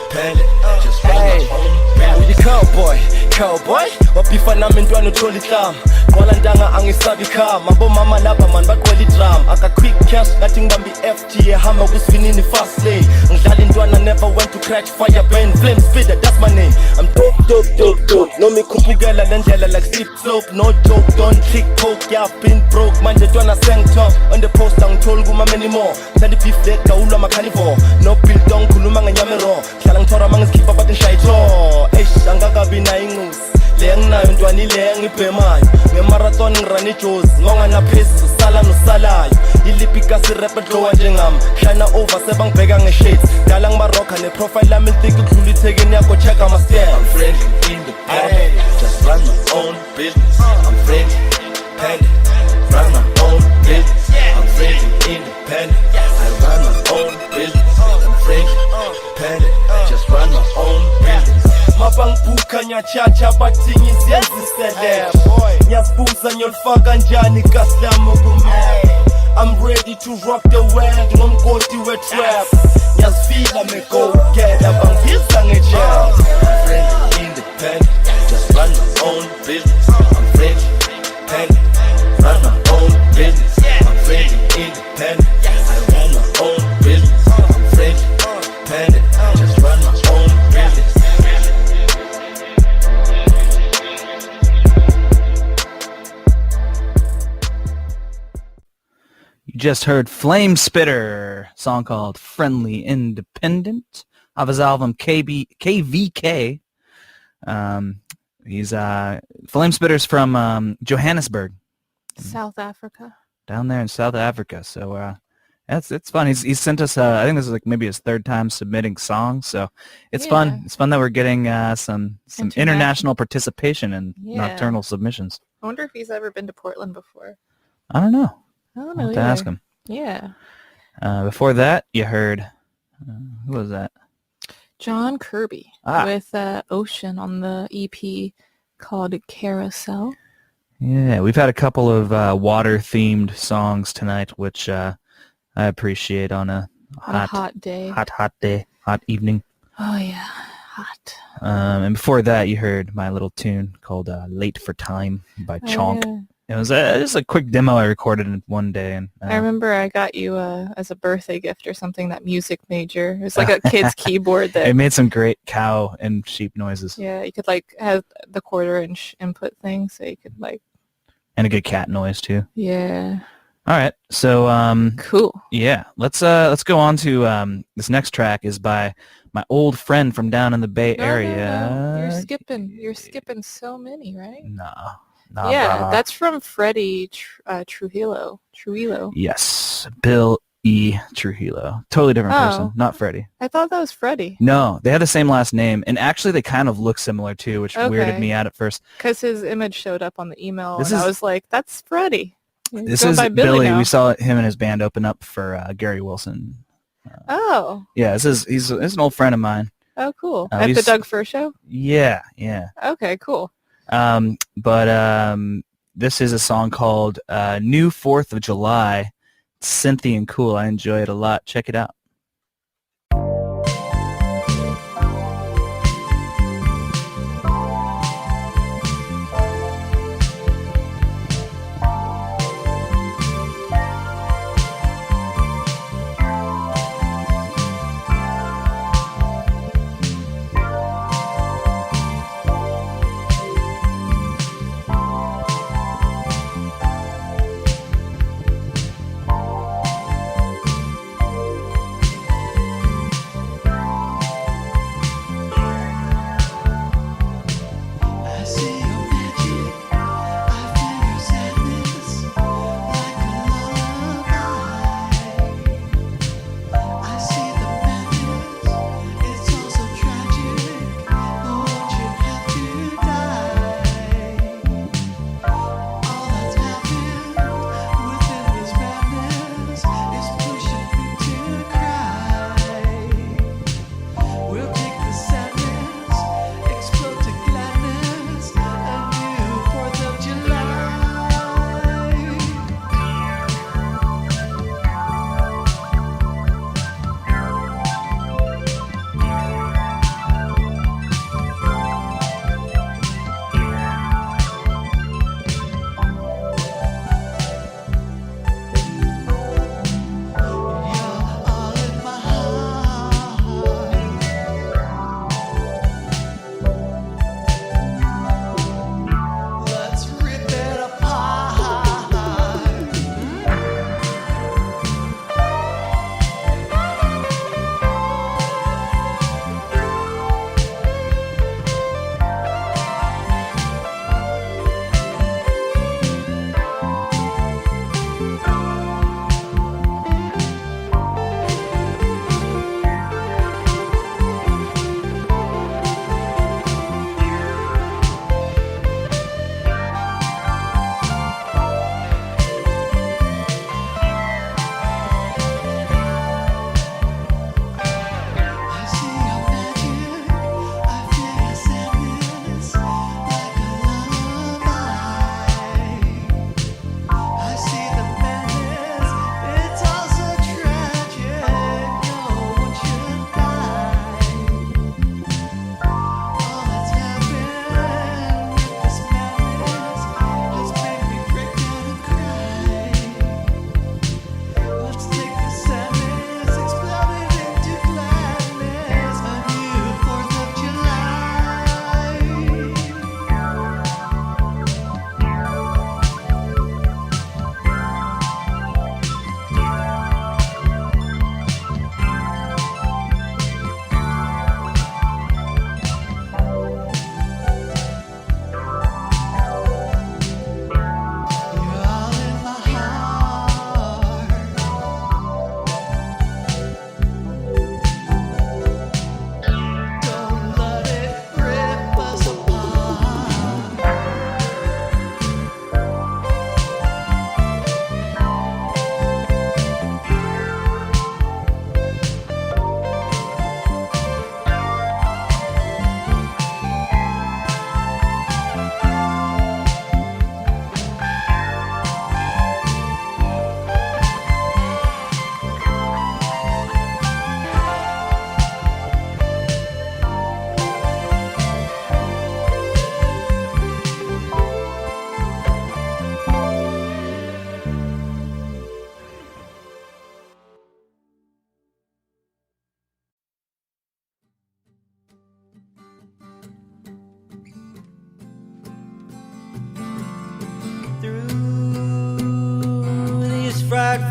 independent. Just run my own business. You cowboy. Wapifa nami ntwana uthola ihlama. Qola ntanga angisabi khama. Abo mama laba man baqwela idrum. Aka quick cash ngathi ngibambi FT ehamba kusivinini fast lane. Ngidlala intwana never went to catch fire burn flame speeder that's my name. I'm dope. No me kumbukela lendlela like slip slope. No joke, don't trick poke. Yeah, I've been broke. Manje ntwana sang top. On the post angitholi kuma many more. Thandi beef leg gawulwa ama carnivore. No bill dong khuluma ngenyama raw. Hlala ngithora mangizikhipha bathi ngishayitho. Angakabi na ingusi. Le nginayo ntwana ile ngibhemayo. Ngemarathon ngirun ijozi. Ngonga naphezulu sala nosalayo. Ilipika sirapper glowa njengami. Shine over sebangibheka ngeshades. Dala ngibarocka neprofile lami thick ukudlula ithekeni yakho check ama stairs. I'm friendly independent. Just run my own business. I'm friendly independent. Run my own business. I'm friendly independent. I run my own business. I'm friendly independent. Just run my own business. Mabangbuka nyachacha batinyi ziyazisele. Nyasbuza nyolfaka njani kaslamu kumai. I'm ready to rock the world. Ngomkoti we trap. Nyasfila me go together. Bangbilsa ngecha. I'm ready, independent. Just run my own business. I'm ready, independent. Run my own business. I'm ready, independent. I run my own business. I'm ready, independent. Just run my own business. You just heard Flame Spitter, song called Friendly Independent, off his album KVK. He's Flame Spitter's from Johannesburg, South Africa. down there in South Africa. So It's fun. He's sent us. I think this is like maybe his third time submitting songs, so it's fun. Yeah. It's fun that we're getting some international participation in Yeah. Nocturnal Submissions. I wonder if he's ever been to Portland before. I don't know. I don't I'll know have to ask either. him. Yeah. Before that, you heard who was that? John Kirby with Ocean on the EP called Carousel. Yeah, we've had a couple of water-themed songs tonight, which I appreciate on a hot day. Hot evening. Oh yeah, hot. And before that, you heard my little tune called "Late for Time" by Chonk. Yeah. It was just a quick demo I recorded in one day, and I remember I got you as a birthday gift or something that Music Major. It was like a kid's keyboard that it made some great cow and sheep noises. Yeah, you could like have the quarter-inch input thing, so you could like. And a good cat noise too. Yeah. All right, so cool. Yeah, let's go on to this next track is by my old friend from down in the Bay Area. No. You're skipping so many, right? Nah, yeah, brah. that's from Freddie Trujillo. Yes, Bill E. Trujillo. Totally different person, not Freddie. I thought that was Freddie. No, they had the same last name, and actually they kind of look similar too, which weirded me out at first. Because his image showed up on the email, I was like, that's Freddie. This is Billy. We saw him and his band open up for Gary Wilson. Yeah, he's an old friend of mine. Oh, cool. At the Doug Fur show? Yeah. Okay, cool. But this is a song called New 4th of July. It's synthy and cool. I enjoy it a lot. Check it out.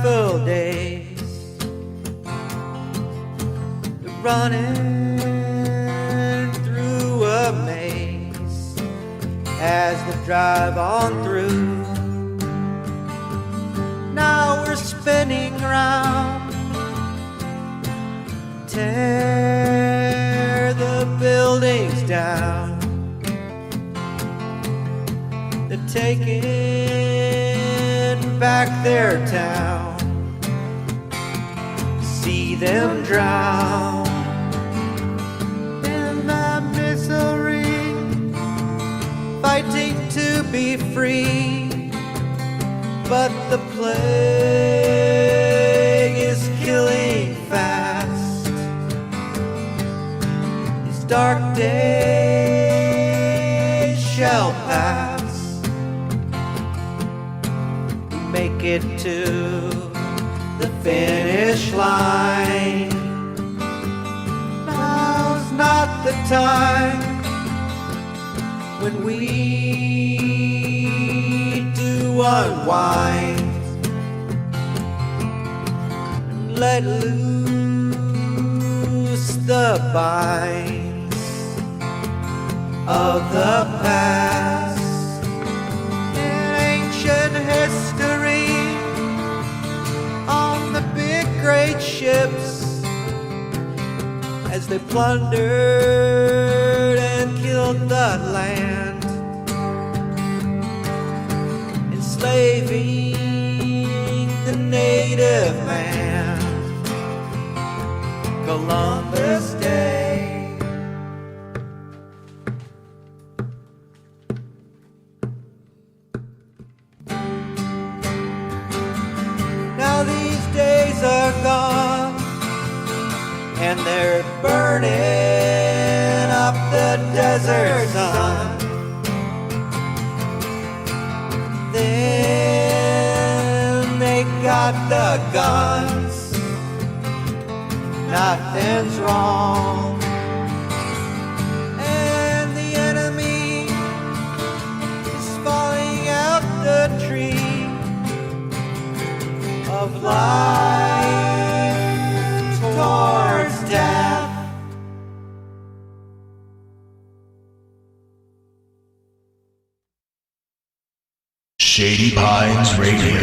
full days, running through a maze as we drive on through. Now we're spinning round, tear the buildings down. They're taking back their town, see them drown in the misery, fighting to be free. But the plague is killing fast. These dark days shall pass. We make it to the finish line. Now's not the time when we do unwind and let loose the binds of the past. In ancient history, on the big great ships, as they plundered and killed the land, enslaving the native man. Columbus Day. Now these days are gone, and they're burning up the desert sun. Then they got the guns, nothing's wrong, and the enemy is falling out the tree of life towards death. Shady Pines Radio.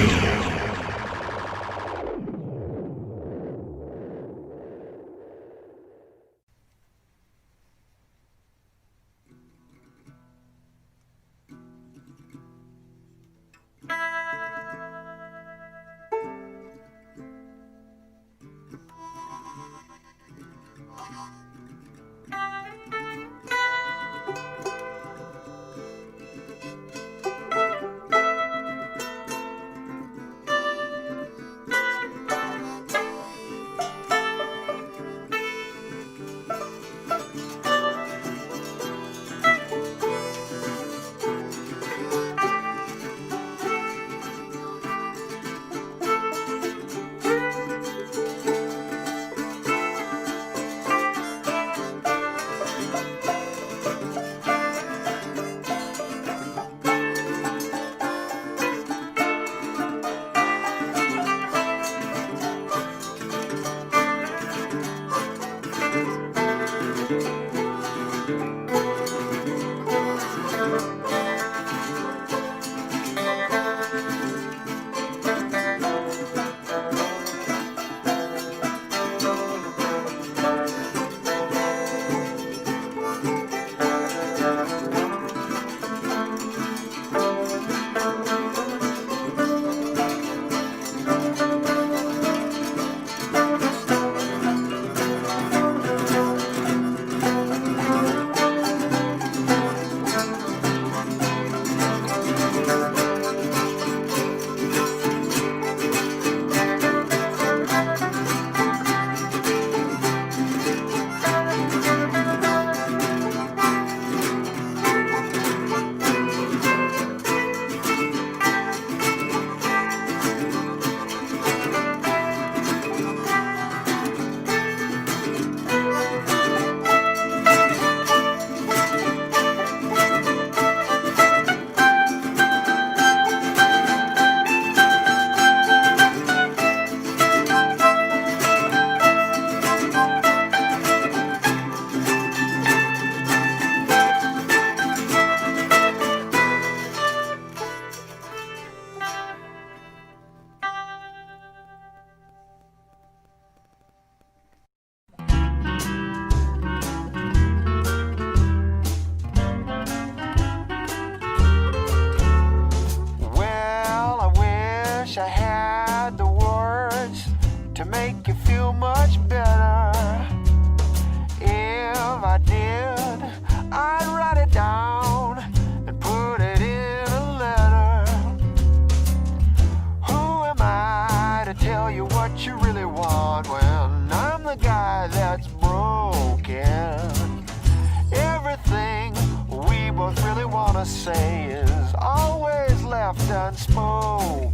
say is always left unspoken.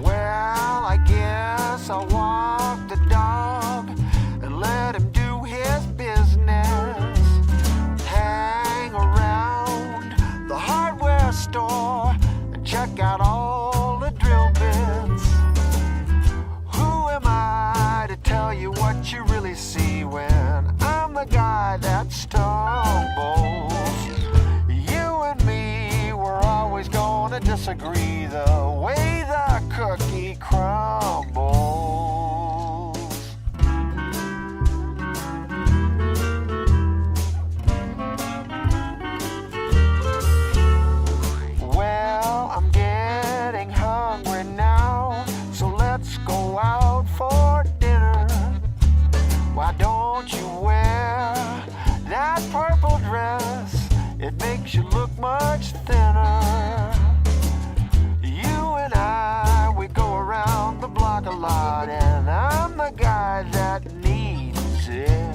Well, I guess I'll walk the dog and let him do his business. Hang around the hardware store and check out all the drill bits. Who am I to tell you what you really see when I'm the guy that stumbles? You and me, we're always gonna disagree the way the cookie crumbles. Well, I'm getting hungry now, so let's go out for dinner. Why don't you wear that purple dress? It makes you look much thinner. You and I, we go around the block a lot, and I'm the guy that needs it.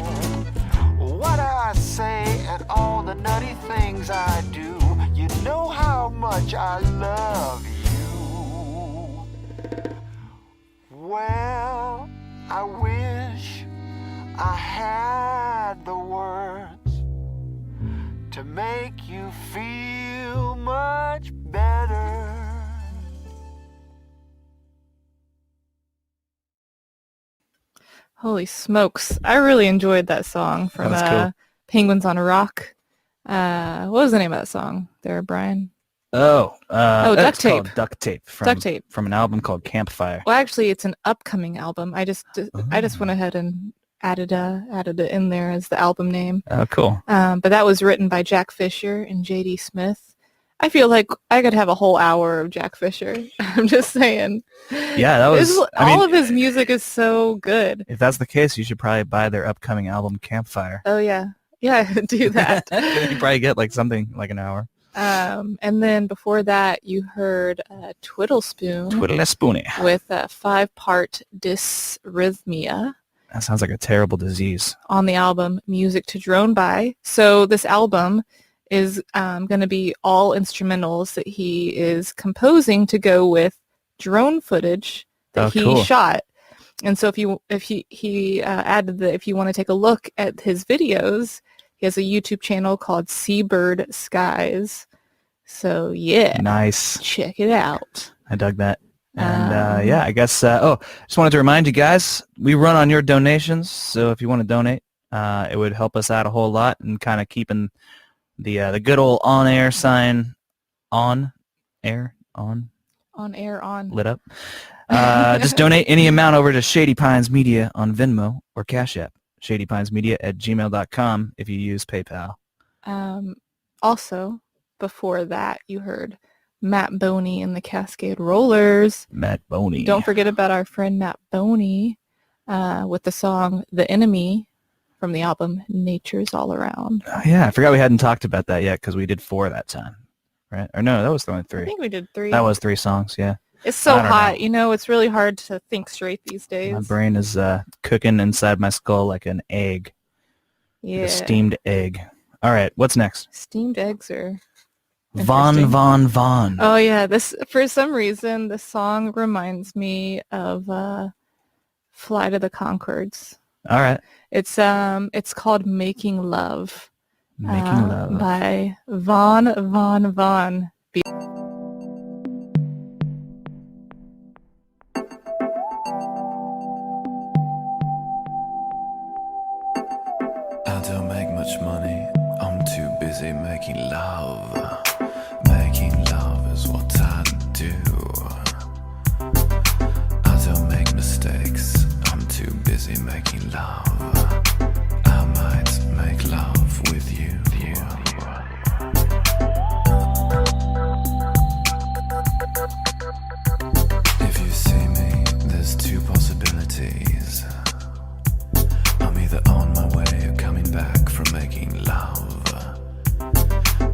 What I say and all the nutty things I do, you know how much I love you. Well, I wish I had the words to make you feel much better. Holy smokes. I really enjoyed that song from That was cool. Penguins on a Rock. What was the name of that song there, Brian? Duct Duct Tape. Duct Tape. Duct Tape. From an album called Campfire. Well, actually, it's an upcoming album. I just went ahead and added it in there as the album name. Oh, cool. But that was written by Jack Fisher and J.D. Smith. I feel like I could have a whole hour of Jack Fisher. I'm just saying. Yeah, that was... all of his music is so good. If that's the case, you should probably buy their upcoming album, Campfire. Oh, yeah. Yeah, do that. You probably get like something like an hour. And then before that, you heard Twiddle Spoon. Twiddle Spoony. With 5-part dysrhythmia. That sounds like a terrible disease. On the album Music to Drone By. So this album is going to be all instrumentals that he is composing to go with drone footage that he shot. And so if you added if you want to take a look at his videos, he has a YouTube channel called Seabird Skies. So yeah, nice. Check it out. I dug that. And I guess just wanted to remind you guys, we run on your donations. So if you want to donate, it would help us out a whole lot and kind of keeping the good old on-air sign on lit up. Just donate any amount over to Shady Pines Media on Venmo or Cash App, shadypinesmedia@gmail.com if you use PayPal. Also, before that, you heard Matt Boney and the Cascade Rollers. Matt Boney. Don't forget about our friend Matt Boney with the song The Enemy from the album Nature's All Around. Yeah, I forgot we hadn't talked about that yet because we did 4 that time, right? Or no, that was only 3. I think we did 3. That was 3 songs, yeah. It's so hot. It's really hard to think straight these days. My brain is cooking inside my skull like an egg. Yeah. Like a steamed egg. All right, what's next? Steamed eggs are Von. Oh, yeah. This, for some reason, the song reminds me of Flight of the Conchords. All right. It's called Making Love. Making Love. By Von. I don't make much money, I'm too busy making love. Making love is what I do. I don't make mistakes, I'm too busy making love. I might make love with you. If you see me, there's 2 possibilities. I'm either on my way or coming back from making love.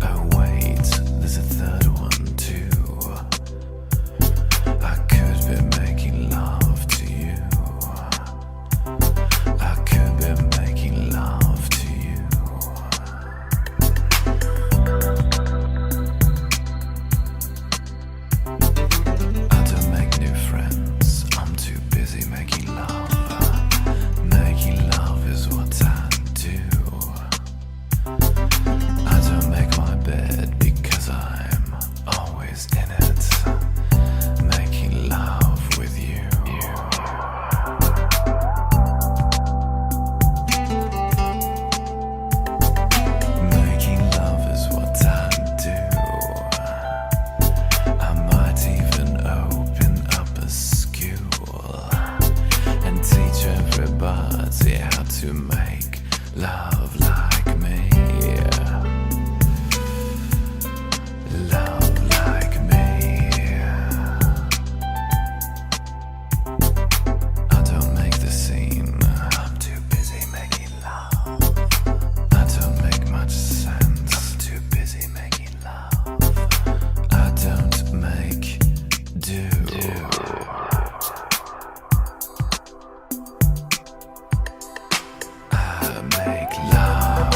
Oh wait, there's a 3rd one too. I could be making love to you. I could be making love to you. personality, how to make love like me. Love like me. I don't make the scene, I'm too busy making love. I don't make much sense, I'm too busy making love. I don't make do. I make love.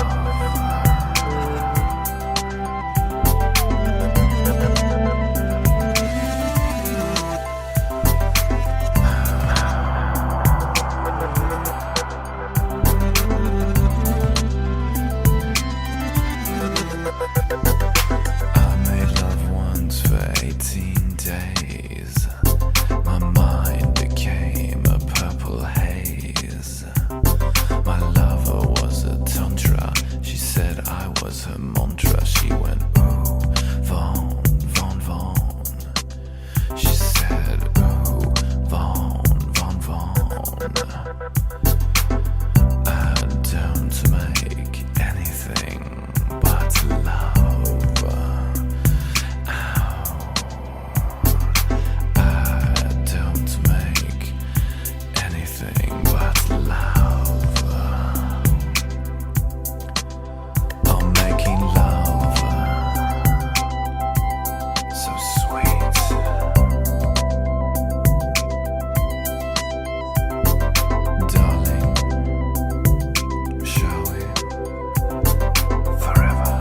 I made love once for 18 days. My mind became a purple haze. My lover was a tundra. She said I was her mantra. She went ooh, Vaughn, Vaughn, Vaughn. She said ooh, Vaughn, Vaughn, Vaughn. I don't make anything but love. I don't make anything but love. I'm making love so sweet. Darling, shall we forever?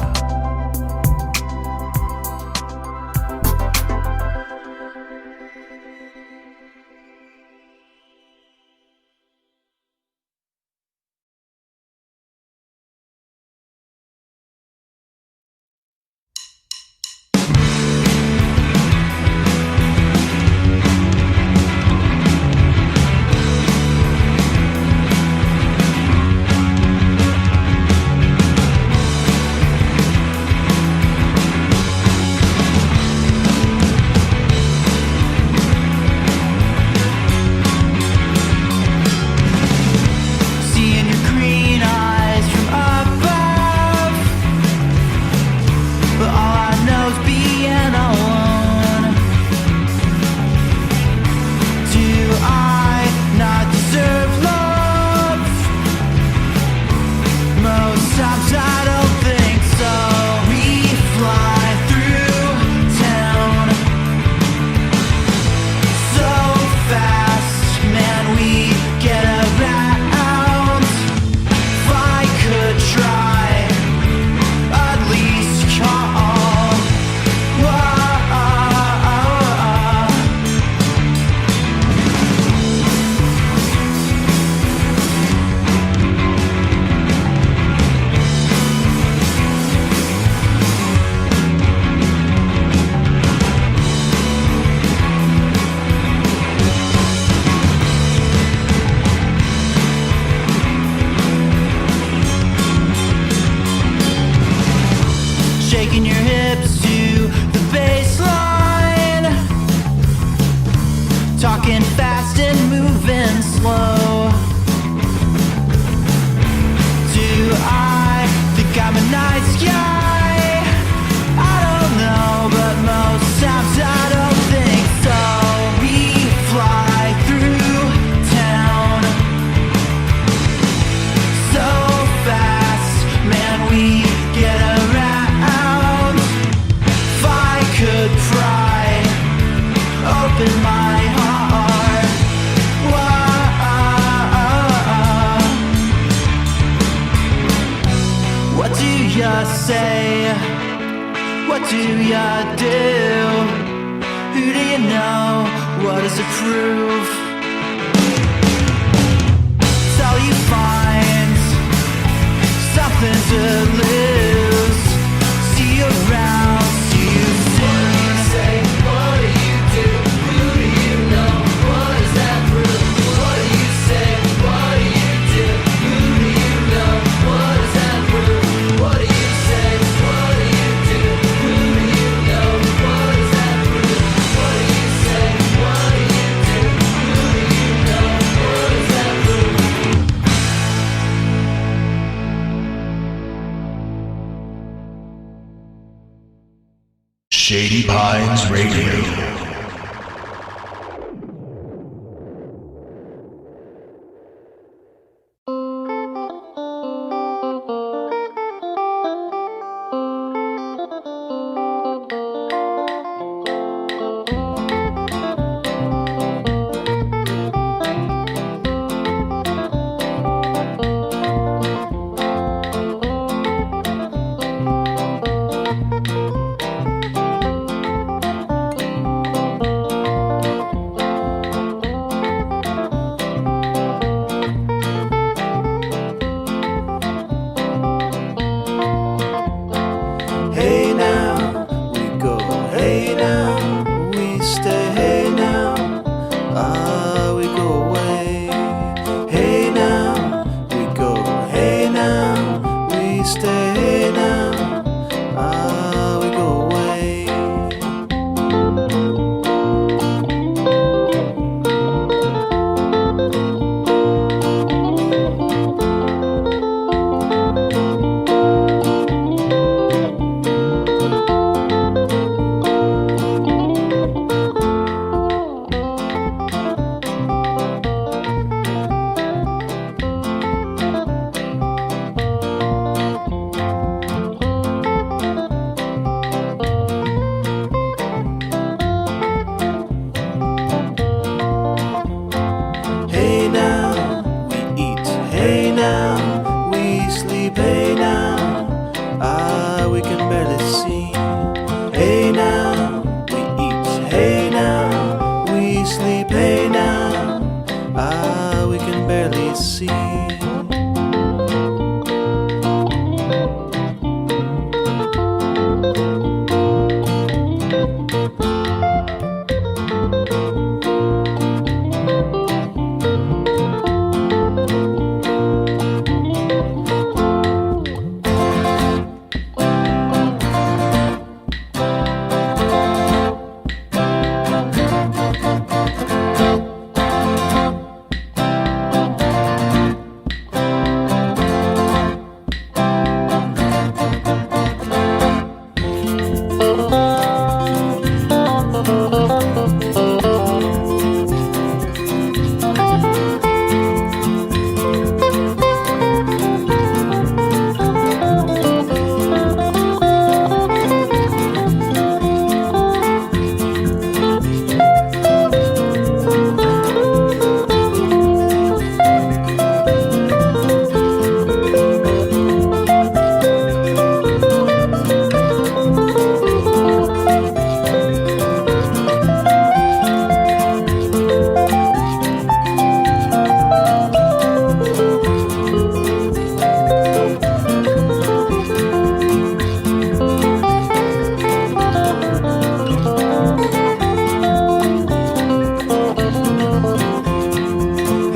Seeing your green eyes from above, but all I know's being alone. Do I not deserve love? Most times I don't think so. We fly through town so fast, man, we get around. If I could try, at least call. Shaking your hips to the baseline, talking fast and moving slow. Do I think I'm a nice guy? I don't know, but most times I don't think so. We fly through town so fast, man, we get around. If I could pry open my heart, what do ya say? What do ya do? Who do you know? What does it prove? Till you find something to lose. See you around, see you soon. What do you say? What do you do? Who do you know? What does that prove? What do you say? What do you do? Who do you know? What does that prove? What do you say? What do you do? Who do you know? What does that prove? What do you say? What do you do? Who Shady Pines Radio. Hey now, we go. Hey now, we stay. Hey now, we go away. Hey now, we go. Hey now, we stay. Hey now, we go away. Hey now, we eat. Hey now, we sleep. Hey now, we can barely see. Hey now, we eat. Hey now, we sleep. Hey now, we can barely see.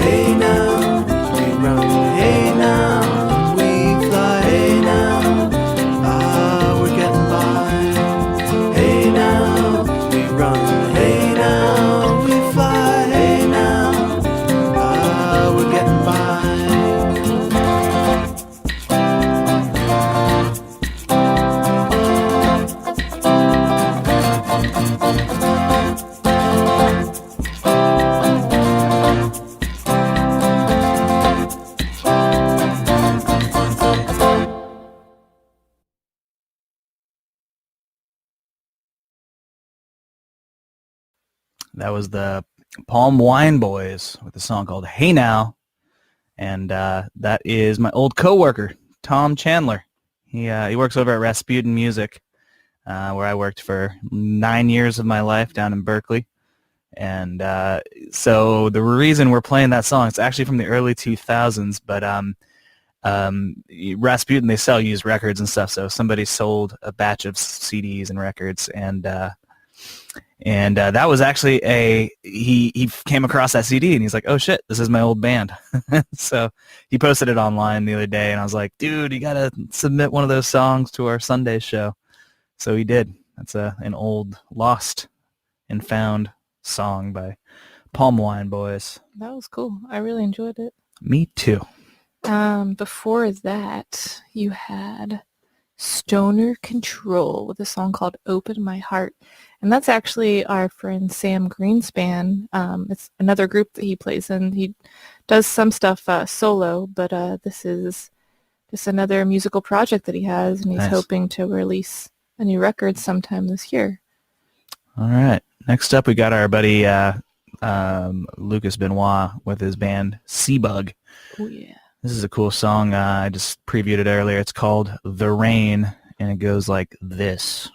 Hey now, we run. Hey now, we fly. Hey now, we're getting by. Hey now, we run. Hey now, we fly. Hey now, we're getting by. That was the Palm Wine Boys with a song called Hey Now. And that is my old coworker, Tom Chandler. He works over at Rasputin Music, where I worked for 9 years of my life down in Berkeley. And so the reason we're playing that song, it's actually from the early 2000s, but Rasputin, they sell used records and stuff, so somebody sold a batch of CDs and records, and that was actually he came across that CD, and he's like, oh shit, this is my old band. So he posted it online the other day, and I was like, dude, you gotta submit one of those songs to our Sunday show. So he did. That's an old lost and found song by Palm Wine Boys. That was cool. I really enjoyed it. Me too. Before that, you had Stoner Control with a song called Open My Heart. And that's actually our friend Sam Greenspan. It's another group that he plays in. He does some stuff solo, but this is just another musical project that he has, and he's Nice. hoping to release a new record sometime this year. All right. Next up, we got our buddy Lucas Benoit with his band Seabug. Oh, yeah. This is a cool song. I just previewed it earlier. It's called The Rain, and it goes like this.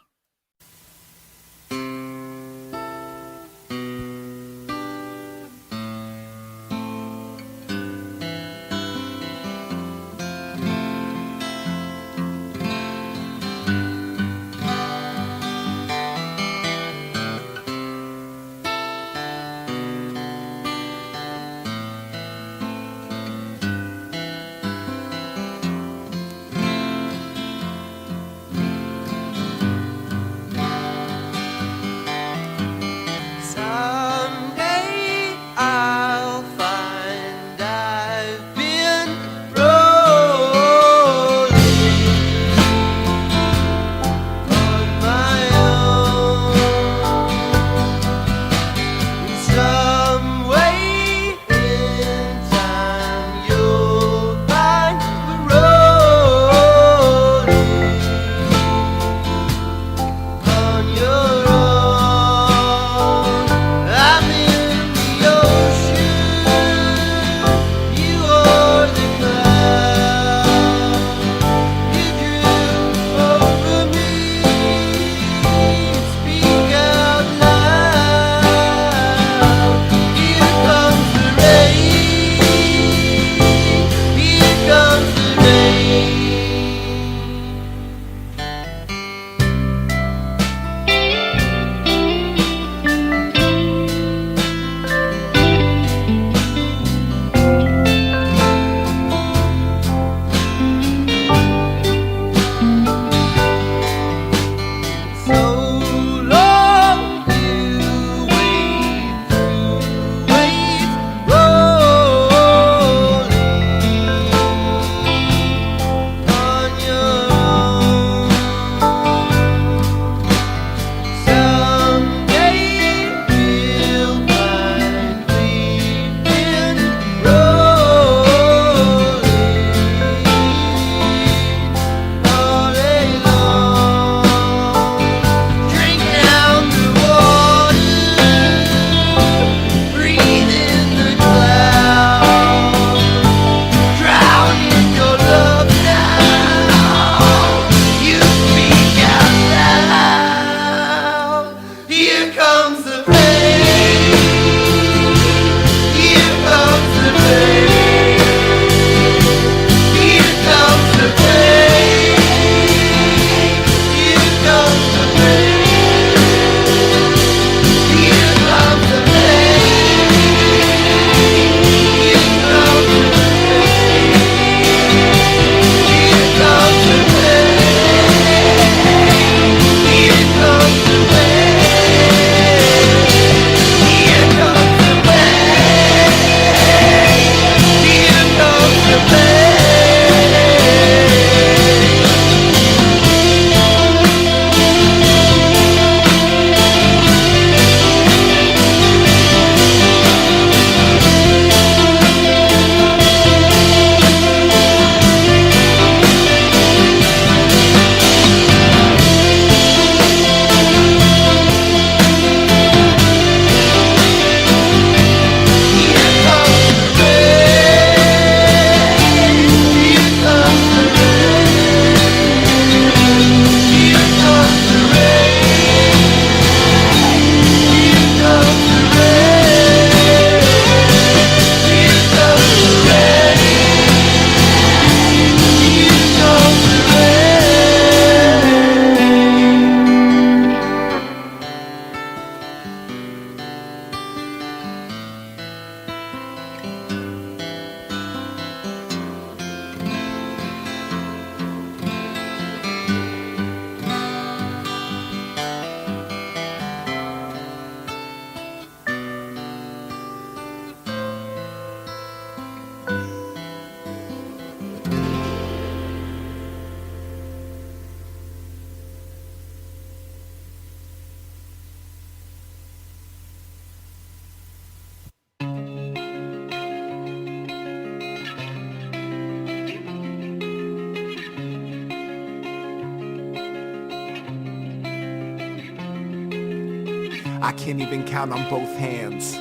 I can't even count on both hands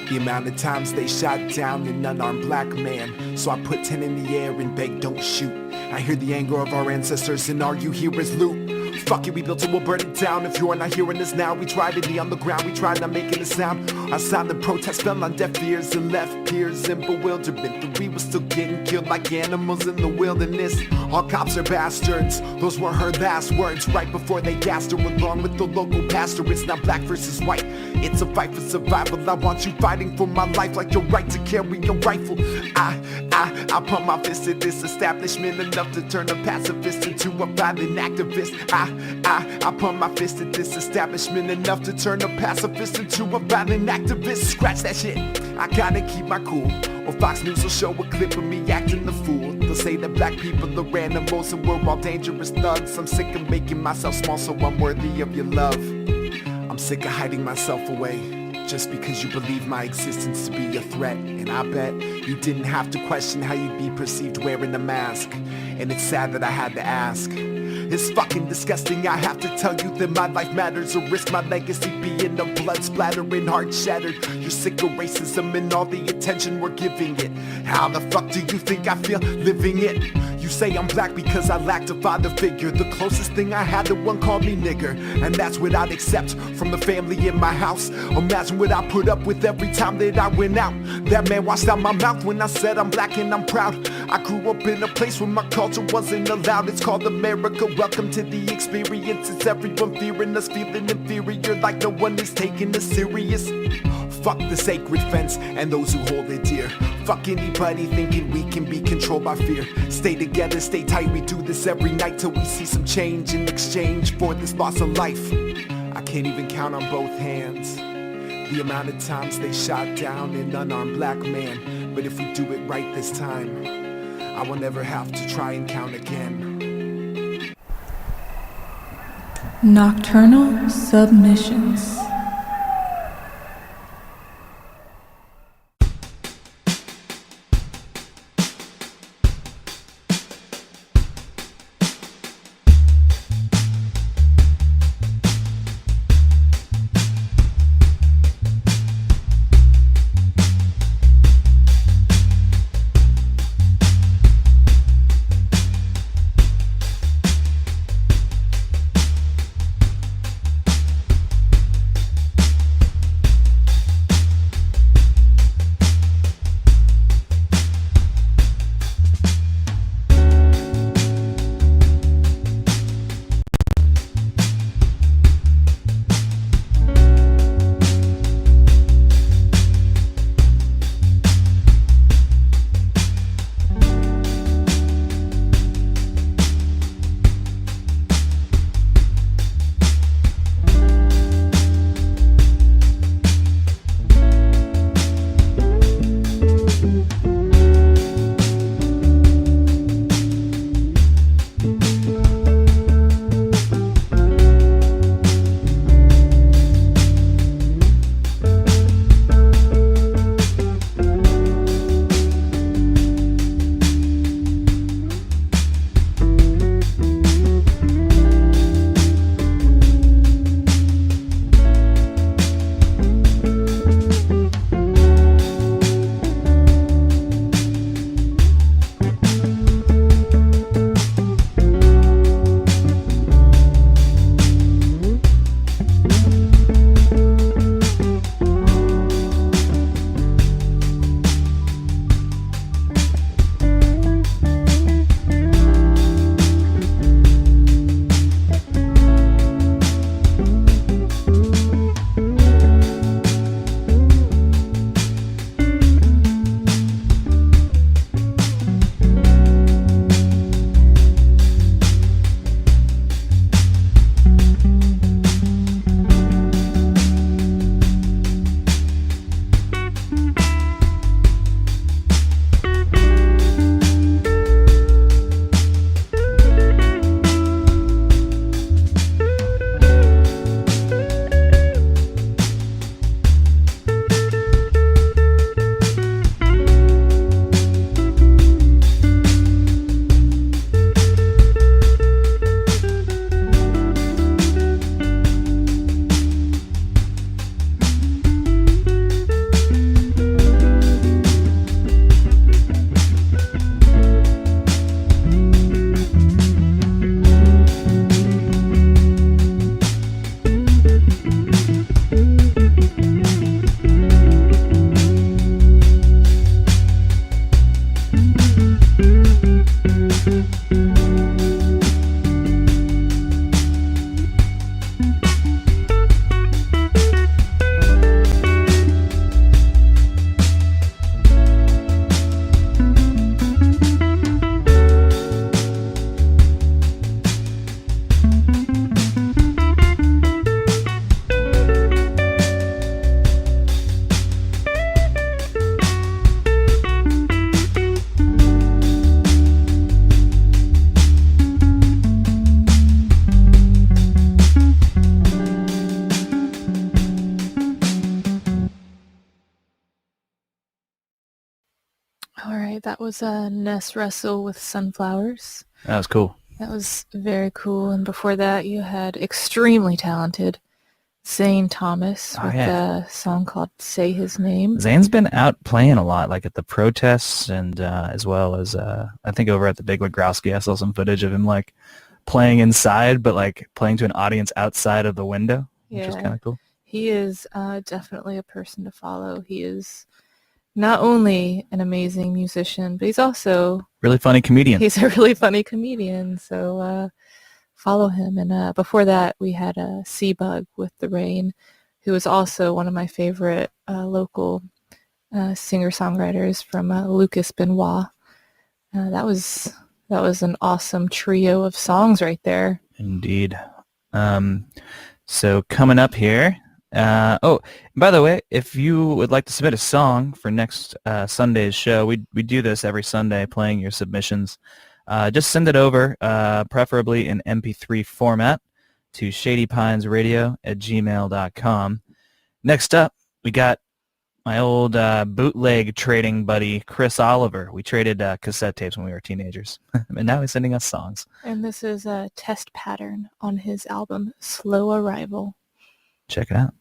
the amount of times they shot down an unarmed black man. So I put 10 in the air and beg, don't shoot. I hear the anger of our ancestors and all you hear is loot. Fuck it, we built it, we'll burn it down. If you're not hearing us now, we tried to be on the ground, we tried not making a sound. Our silent protest fell on deaf ears and left peers in bewilderment that we were still getting killed like animals in the wilderness. All cops are bastards, those were her last words right before they gassed her along with the local pastor. It's not black versus white, it's a fight for survival. I want you fighting for my life like your right to carry a rifle. I pump my fist at this establishment enough to turn a pacifist into a violent activist. I pump my fist at this establishment enough to turn a pacifist into a violent activist. Scratch that shit, I gotta keep my cool, or Fox News will show a clip of me acting the fool. They'll say that black people are animals and we're all dangerous thugs. I'm sick of making myself small so I'm worthy of your love. I'm sick of hiding myself away just because you believe my existence to be a threat. And I bet you didn't have to question how you'd be perceived wearing a mask. And it's sad that I had to ask. It's fucking disgusting, I have to tell you that my life matters, or risk my legacy being a blood splatter and heart shattered. You're sick of racism and all the attention we're giving it. How the fuck do you think I feel living it? You say I'm black because I lacked a father figure. The closest thing I had to one called me nigger, and that's what I'd accept from the family in my house. Imagine what I put up with every time that I went out. That man washed out my mouth when I said I'm black and I'm proud. I grew up in a place where my culture wasn't allowed. It's called America, welcome to the experience. It's everyone fearing us, feeling inferior, like no one is taking us serious. Fuck the sacred fence and those who hold it dear. Fuck anybody thinking we can be controlled by fear. Stay together, stay tight, we do this every night till we see some change in exchange for this loss of life. I can't even count on both hands the amount of times they shot down an unarmed black man. But if we do it right this time, I will never have to try and count again. Nocturnal Submissions. All right, that was Ness Russell with Sunflowers. That was cool. That was very cool. And before that, you had extremely talented Zane Thomas with a song called Say His Name. Zane's been out playing a lot, like at the protests and as well as I think over at the Big Legrowski, I saw some footage of him like playing inside, but like playing to an audience outside of the window, which is kind of cool. He is definitely a person to follow. He is not only an amazing musician, but he's also really funny comedian. He's a really funny comedian, so follow him. And before that, we had Seabug with The Rain, who is also one of my favorite local singer-songwriters from Lucas Benoit. That was an awesome trio of songs right there. Indeed. So coming up here, by the way, if you would like to submit a song for next Sunday's show, we do this every Sunday, playing your submissions. Just send it over, preferably in MP3 format, to shadypinesradio@gmail.com. Next up, we got my old bootleg trading buddy, Chris Oliver. We traded cassette tapes when we were teenagers, and now he's sending us songs. And this is a Test Pattern on his album, Slow Arrival. Check it out.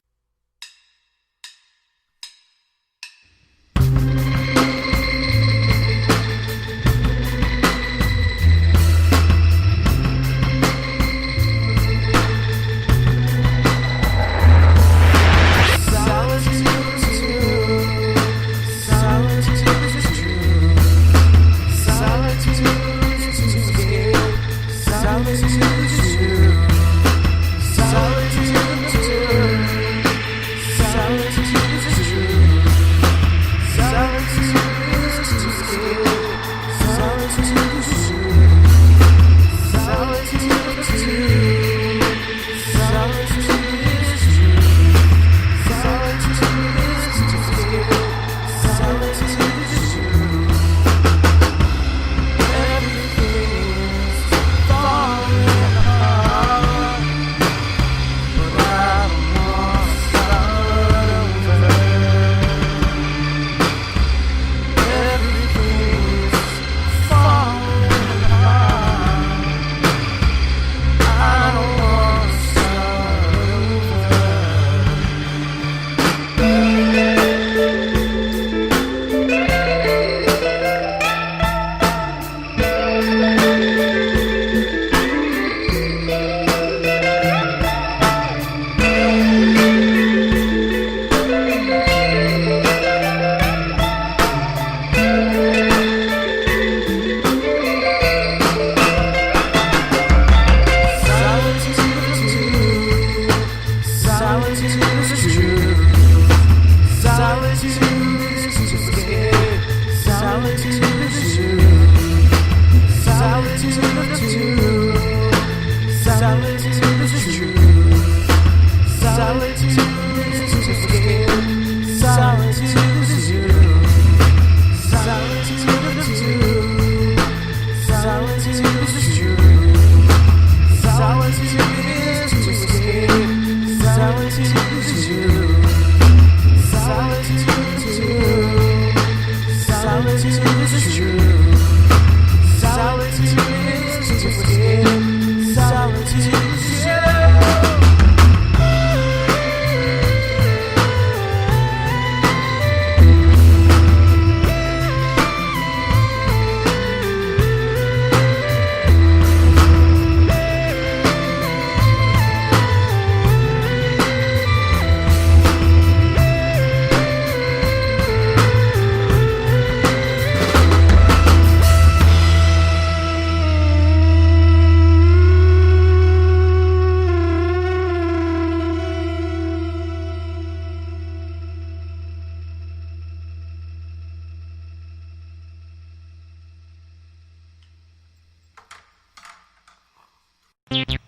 Listen,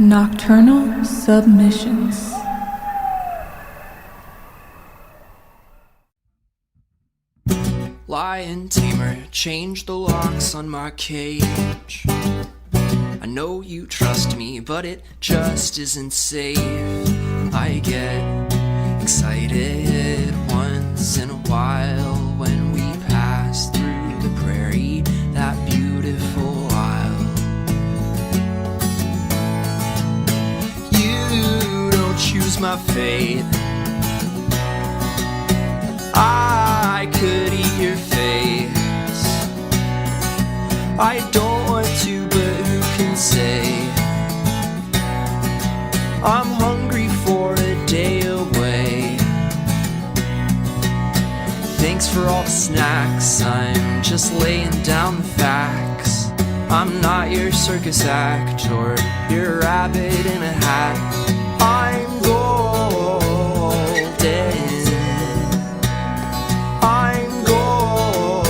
Nocturnal Submissions. Lion tamer, change the locks on my cage. I know you trust me, but it just isn't safe. I get excited once in a while when we pass through the prairie, that beautiful isle. You don't choose my fate. I could eat your face. I don't want to, but who can say? I'm hungry for a day away. Thanks for all the snacks, I'm just laying down the facts. I'm not your circus act or your rabbit in a hat. I'm golden. I'm golden.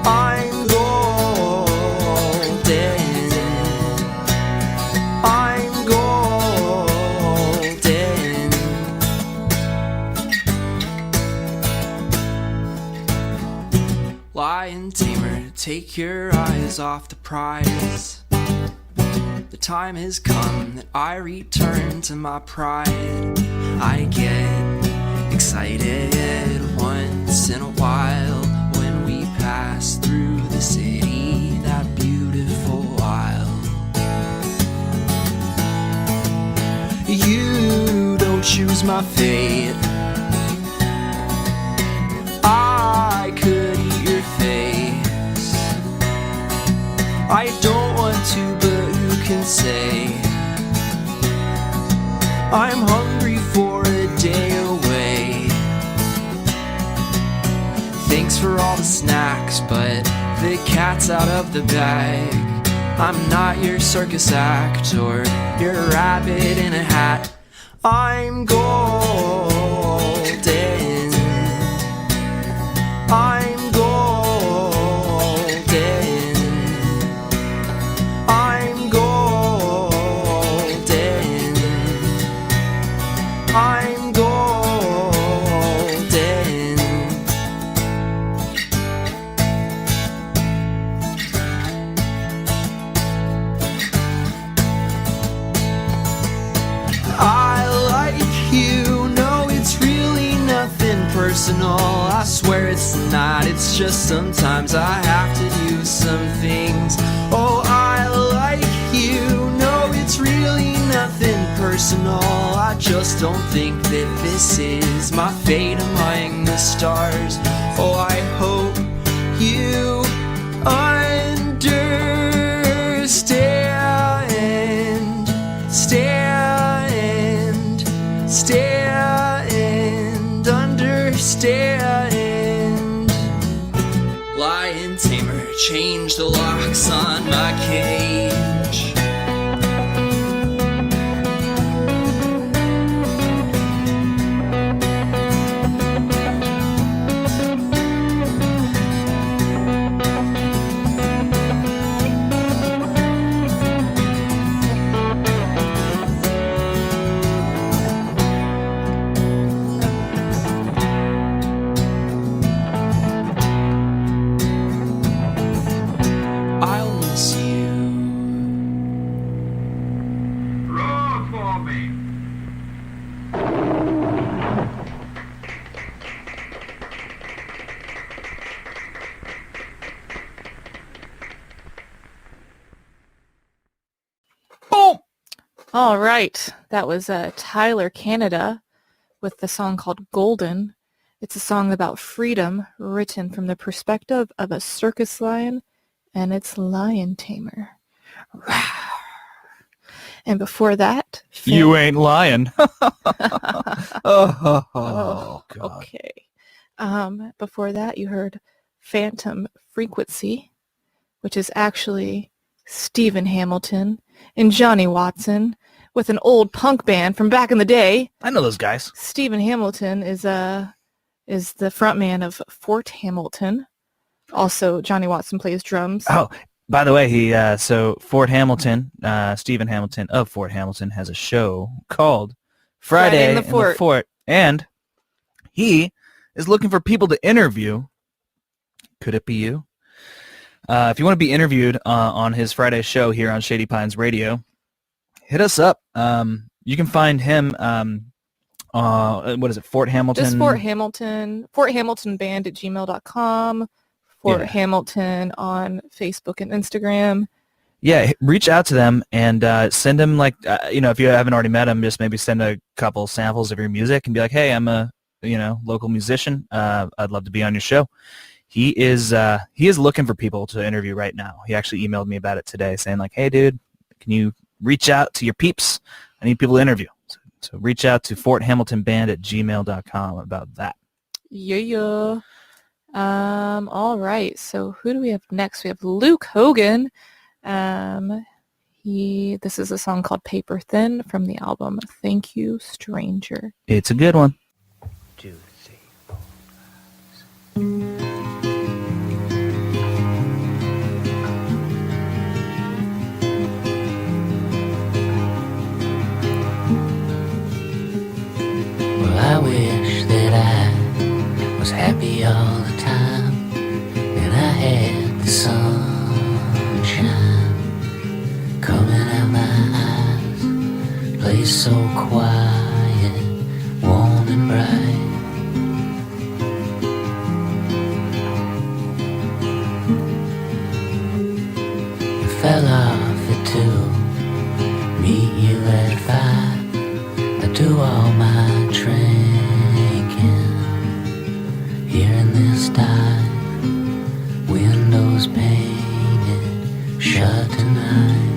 I'm golden. I'm golden. Lion tamer, take your eyes off the prize. The time has come that I return to my pride. I get excited once in a while when we pass through the city, that beautiful isle. You don't choose my fate. I could eat your face. I don't want to, but who can say? I'm hungry for a day away. Thanks for all the snacks, but the cat's out of the bag. I'm not your circus act or your rabbit in a hat. I'm golden. I'm golden. I'm golden. I'm golden. I like you, no, it's really nothing personal. I swear it's not, it's just sometimes I have to do some things. Oh, I like you, no, it's really nothing personal. I just don't think that this is my fate among the stars. Oh, I hope you understand. Stand, understand. Lion tamer, change the locks on my cage. I'll miss you. Roar for me. All right. That was Tyler Canada with the song called Golden. It's a song about freedom written from the perspective of a circus lion and its lion tamer. And before that... You ain't lying. Oh, God. okay. Before that, you heard Phantom Frequency, which is actually Stephen Hamilton and Johnny Watson with an old punk band from back in the day. I know those guys. Stephen Hamilton is the frontman of Fort Hamilton. Also, Johnny Watson plays drums. Oh, By the way, so Fort Hamilton, Stephen Hamilton of Fort Hamilton has a show called Friday in the Fort, and he is looking for people to interview. Could it be you? If you want to be interviewed on his Friday show here on Shady Pines Radio, hit us up. You can find him, what is it, Fort Hamilton? Just Fort Hamilton, forthamiltonband@gmail.com, Fort Hamilton on Facebook and Instagram. Yeah, reach out to them and send them, like, if you haven't already met them, just maybe send a couple samples of your music and be like, hey, I'm a, local musician. I'd love to be on your show. He is looking for people to interview right now. He actually emailed me about it today saying, like, hey, dude, can you reach out to your peeps? I need people to interview. So reach out to forthamiltonband@gmail.com about that. Yeah. All right. So who do we have next? We have Luke Hogan. This is a song called Paper Thin from the album Thank You, Stranger. It's a good one. 2, 3, 4. I wish that I was happy all the time, and I had the sunshine coming out my eyes, place so quiet, warm and bright. I fell off at 2, meet you at 5. I do all my drinking here in this dive, windows painted shut tonight.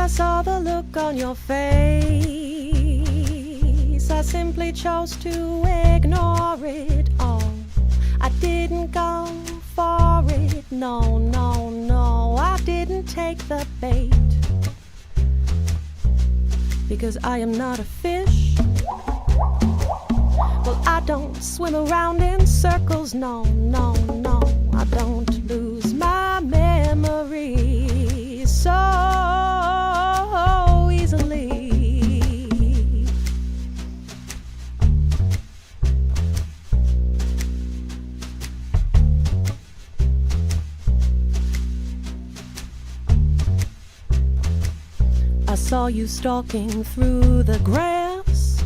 I saw the look on your face, I simply chose to ignore it all. I didn't go for it, no, no, no. I didn't take the bait, because I am not a fish. Well, I don't swim around in circles, no, no, no. I don't lose my memory so easily. I saw you stalking through the grass,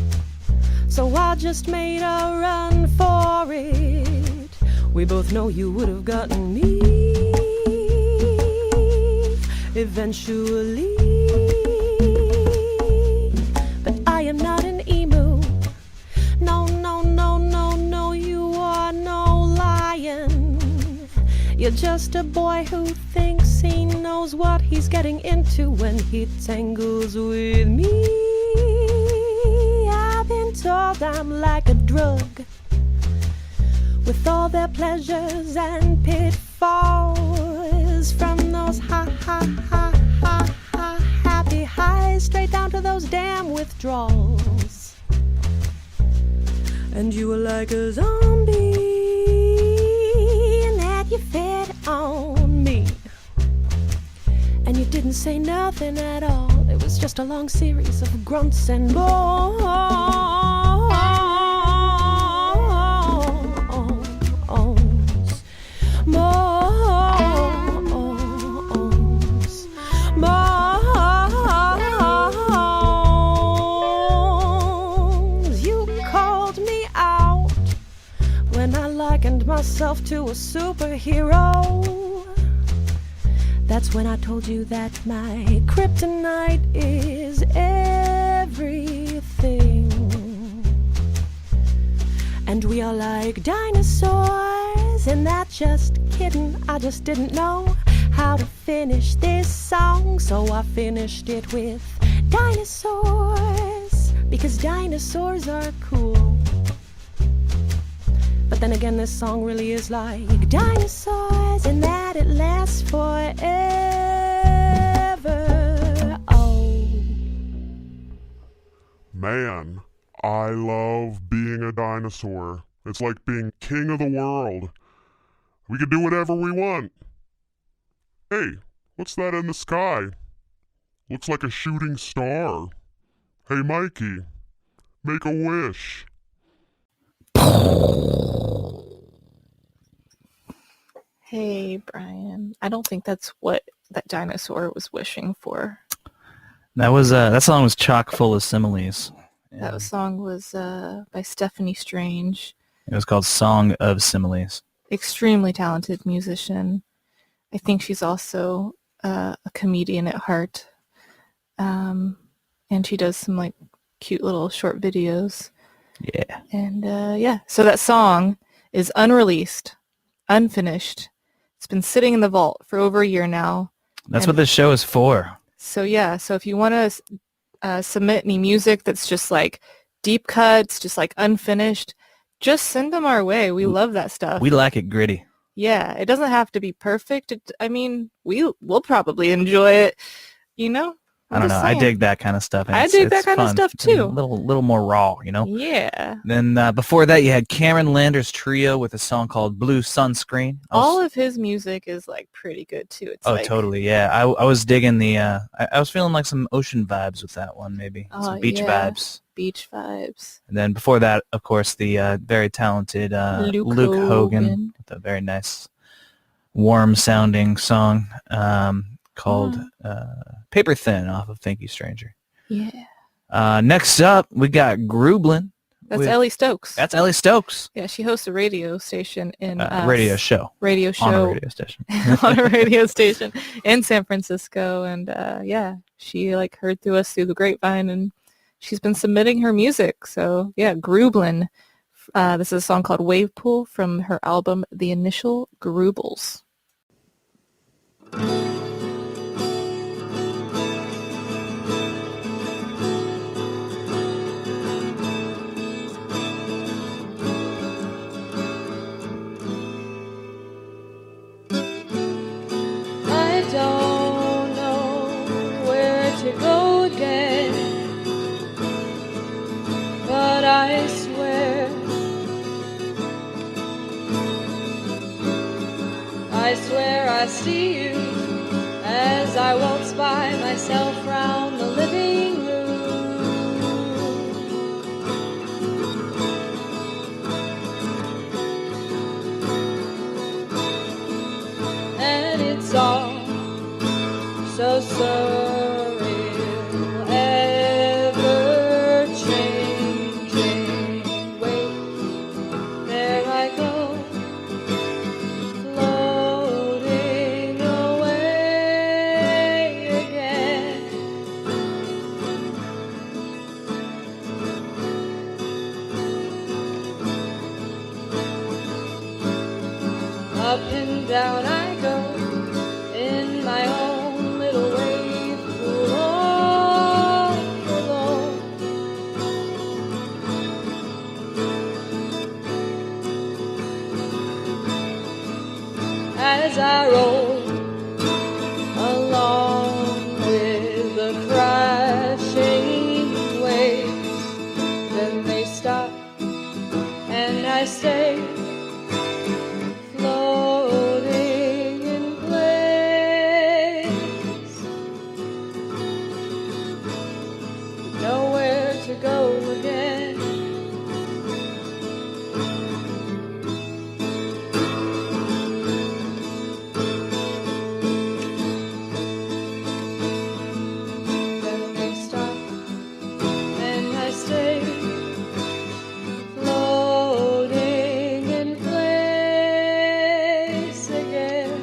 so I just made a run for it. We both know you would have gotten me eventually. But I am not an emu. No, no, no, no, no, you are no lion. You're just a boy who thinks he knows what he's getting into when he tangles with me. I've been told I'm like a drug, with all their pleasures and pitfalls, from those happy highs straight down to those damn withdrawals. And you were like a zombie, and that you fed on me, and you didn't say nothing at all. It was just a long series of grunts and moans. You called me out when I likened myself to a superhero. That's when I told you that my kryptonite is everything. And we are like dinosaurs, and that just kidding. I just didn't know how to finish this song, so I finished it with dinosaurs, because dinosaurs are cool. But then again, this song really is like dinosaurs, and that it lasts forever. Oh. Man, I love being a dinosaur. It's like being king of the world. We can do whatever we want. Hey, what's that in the sky? Looks like a shooting star. Hey, Mikey, make a wish. Hey, Brian. I don't think that's what that dinosaur was wishing for. That song was chock full of similes. That song was by Stephanie Strange. It was called Song of Similes. Extremely talented musician. I think she's also a comedian at heart. And she does some like cute little short videos. Yeah. And yeah, so that song is unreleased, unfinished. It's been sitting in the vault for over a year now. That's what this show is for. So yeah, so if you want to submit any music that's just like deep cuts, just like unfinished, just send them our way. We love that stuff. We like it gritty. Yeah, it doesn't have to be perfect. I mean, we'll probably enjoy it, you know? I don't know. I dig that kind of stuff. I dig that kind of stuff too. A little more raw, you know? Yeah. Then before that, you had Cameron Lander's trio with a song called Blue Sunscreen. All of his music is like pretty good too. It's like, totally. Yeah. I was digging the, I was feeling like some ocean vibes with that one, maybe. Some beach vibes. Beach vibes. And then before that, of course, the very talented Luke Hogan with a very nice, warm-sounding song called Paper Thin off of Thank You, Stranger. Yeah. Next up, we got Grublin. That's Ellie Stokes. That's Ellie Stokes. Yeah, she hosts a radio station in radio show on a radio station on a radio station in San Francisco, and yeah, she like heard through us through the grapevine, and she's been submitting her music. So yeah, Grublin. This is a song called Wave Pool from her album The Initial Grubles. I see you as I waltz by myself round the living room. And it's all so surreal, ever changing. Wait, there I go, floating away again. Up and down I go in my own little wave pool all alone. As I roll along with the crashing waves, then they stop and I stay floating in place, nowhere to go again. Then they stop and I stay floating in place again.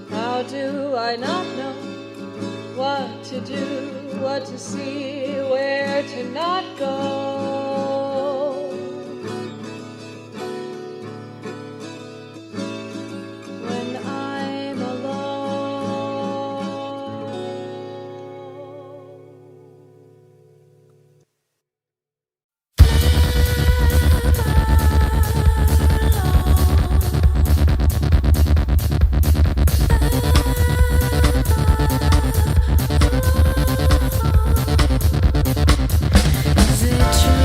How do I not know what to do, what to see, where to not go? When I'm alone. Is it true?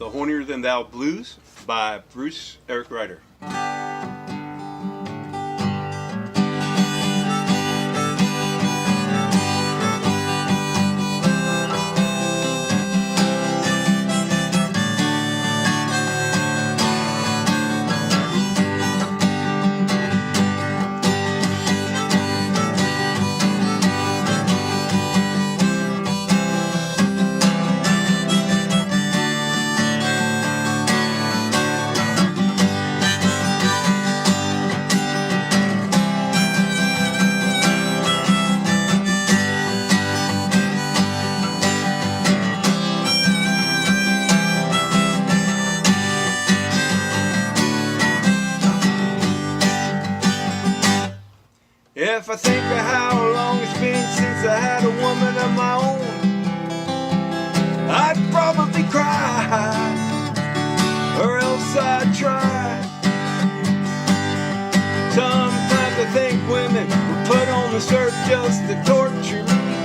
The Hornier Than Thou Blues by Bruce Eric Ryder. If I think of how long it's been since I had a woman of my own, I'd probably cry, or else I'd try. Sometimes I think women were put on this earth just to torture me,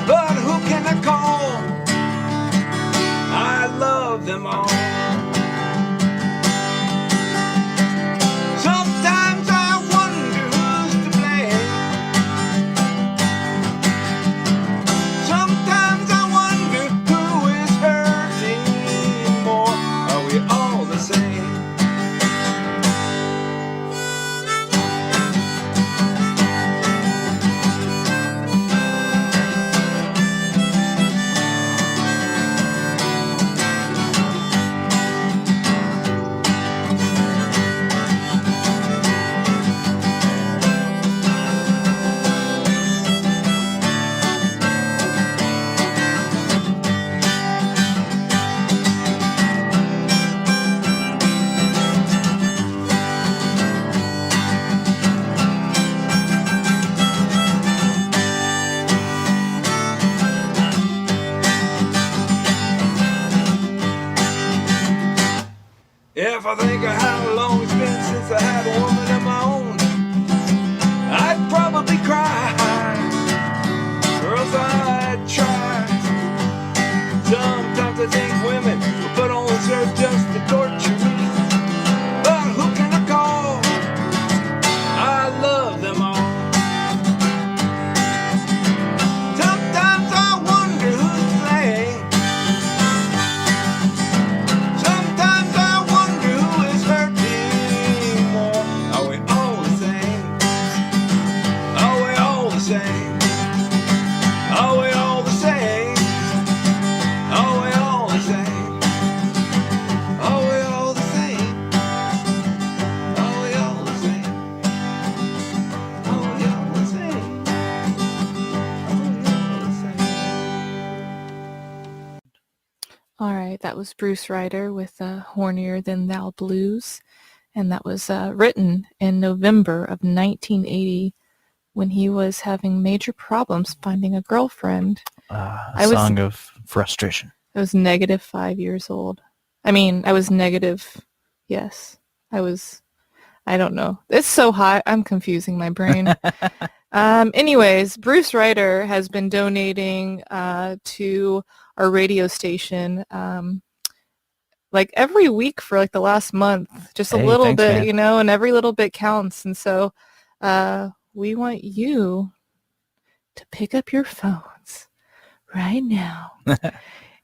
but who can I call? I love them all. Sometimes I wonder who's to blame. Sometimes I wonder who is hurting more. Are we all the same? If I think of how long it's been since I had a woman of my own, I'd probably cry, or else I'd try. Sometimes I think women were put on this earth just to torture me, but who can I call? I love them all. Sometimes I wonder who's to blame. Sometimes I wonder who is hurting more. Are we all the same? Are we all the same? Are we all the same? Are we all the same? Are we all the same? Are we all the same? Are we all the same? All right, that was Bruce Ryder with Hornier Than Thou Blues, and that was written in November of 1980 when he was having major problems finding a girlfriend. A song of frustration. I was negative 5 years old. I mean, I was negative, yes. I don't know. It's so hot, I'm confusing my brain. Anyways, Bruce Ryder has been donating to our radio station like every week for like the last month, just a little thanks, bit, man. you know, and every little bit counts. And so we want you to pick up your phones right now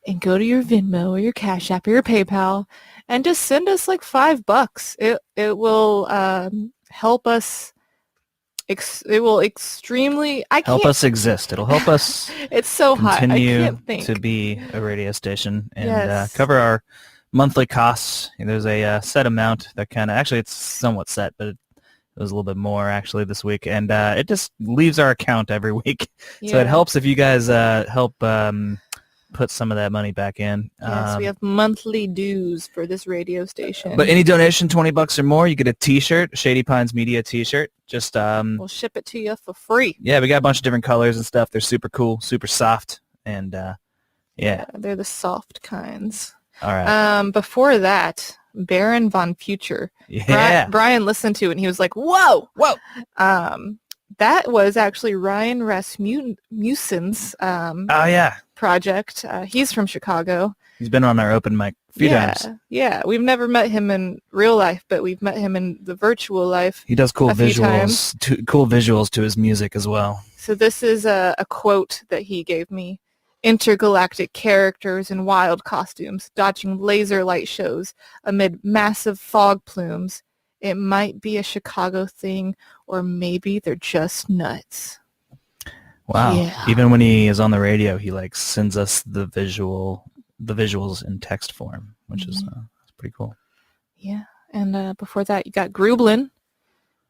and go to your Venmo or your Cash App or your PayPal and just send us like $5. It will help us. It will extremely. Help us exist. It'll help us. It's so hot. I continue can't think. to be a radio station and Yes. cover our monthly costs. There's a set amount that kind of actually it's somewhat set, but it was a little bit more actually this week, and it just leaves our account every week. So Yeah. it helps if you guys help put some of that money back in. Yes, we have monthly dues for this radio station. But any donation, $20 or more, you get a T-shirt, Shady Pines Media T-shirt. Just we'll ship it to you for free. yeah, we got a bunch of different colors and stuff. They're super cool, super soft, and yeah. They're the soft kinds. All right. Before that, Baron von Future. Yeah. Brian listened to it and he was like, "Whoa, whoa!" That was actually Ryan Rasmussen's Oh yeah. project. He's from Chicago. He's been on our open mic a few times. Yeah, we've never met him in real life, but we've met him in the virtual life. He does cool a few times. cool visuals to his music as well. So this is a quote that he gave me. Intergalactic characters in wild costumes, dodging laser light shows amid massive fog plumes. It might be a Chicago thing, or maybe they're just nuts. Wow. Yeah. Even when he is on the radio, he like sends us the visuals in text form, which is that's pretty cool. Yeah. And before that, you got Grublin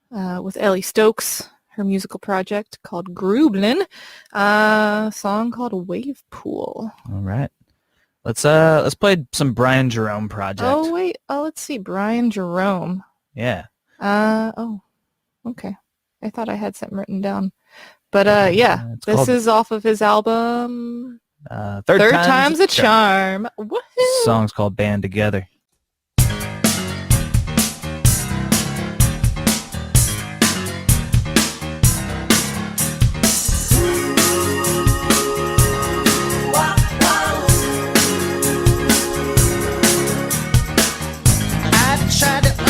with Ellie Stokes, her musical project called Grublin, a song called Wave Pool. All right. Let's play some Brian Jerome Project. Oh, wait. Oh, let's see. Brian Jerome. Yeah. Okay. I thought I had something written down. But yeah, this is off of his album Third Time's a Charm. Woohoo! Song's called Band Together.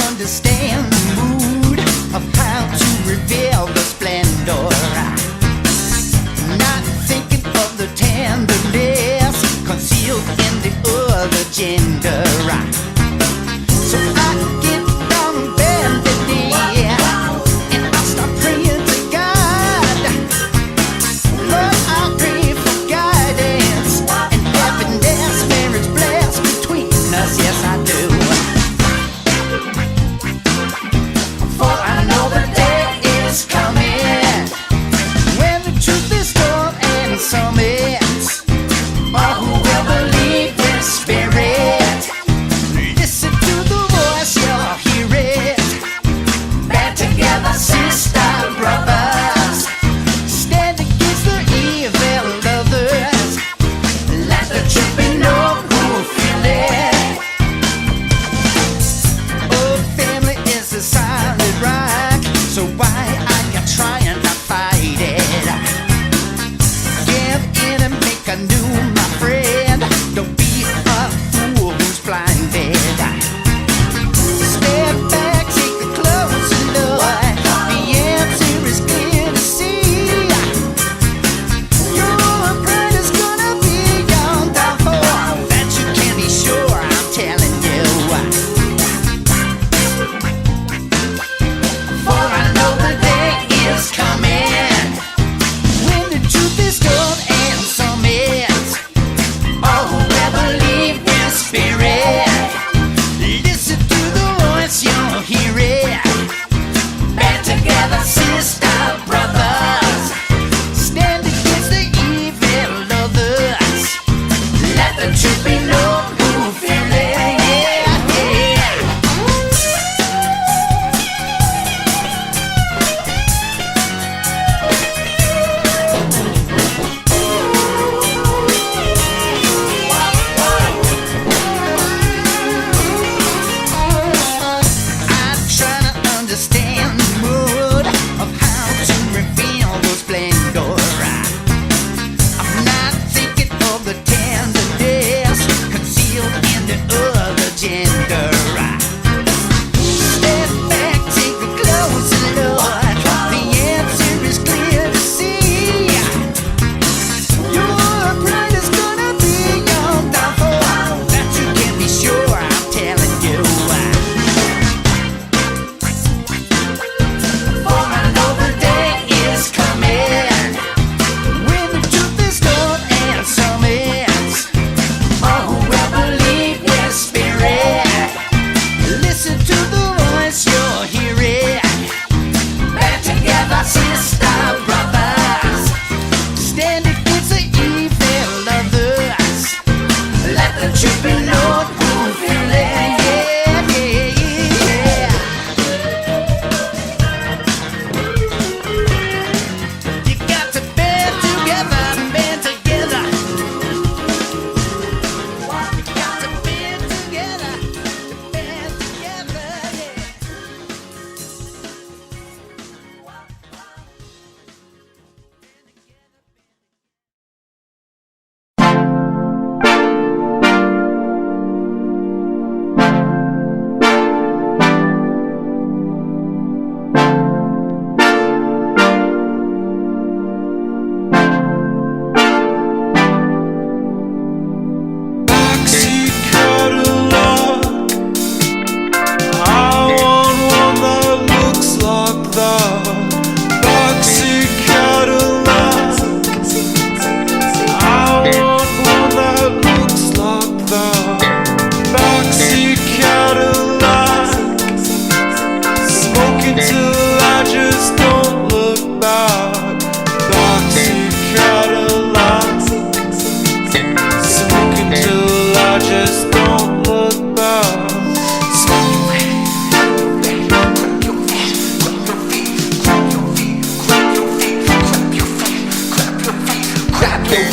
Understand the mood of how to reveal the splendor. Not thinking of the tenderness concealed in the other gender. So I get down and bend the knee, and I start praying to God. Lord, I pray for guidance and happiness, marriage blessed between us. Yes, I do. Coming when the truth is told and summits, or who will believe this spirit? Listen to the voice, you'll hear it. Band together, sister, brothers, stand against the evil others. Let the truth be known who feel it. Oh, family is a solid rock, so why trying to fight it? Give in and make a new, my friend. Don't be a fool who's blinded. Step back, take a closer look. The answer is clear to see. Your pride is gonna be your downfall. That you can be sure, I'm telling you. For I know the day is coming when the truth is told and summits, or who will believe this spirit? Listen to the voice, you'll hear it. Band together, sister, brothers, stand against the evil others. Let the truth be known who feel it. Understand the mood of how to reveal the splendor. I'm not thinking of the tenderness concealed in the other gender. Step back, take a closer look. The answer is clear to see. Your pride is gonna be your downfall. That you can be sure, I'm telling you. Coming when the truth is told and summits, or who will believe this spirit? Listen to the voice, you'll hear it. Band together, sister, brothers, stand against the evil others. Let the truth be known who feel it.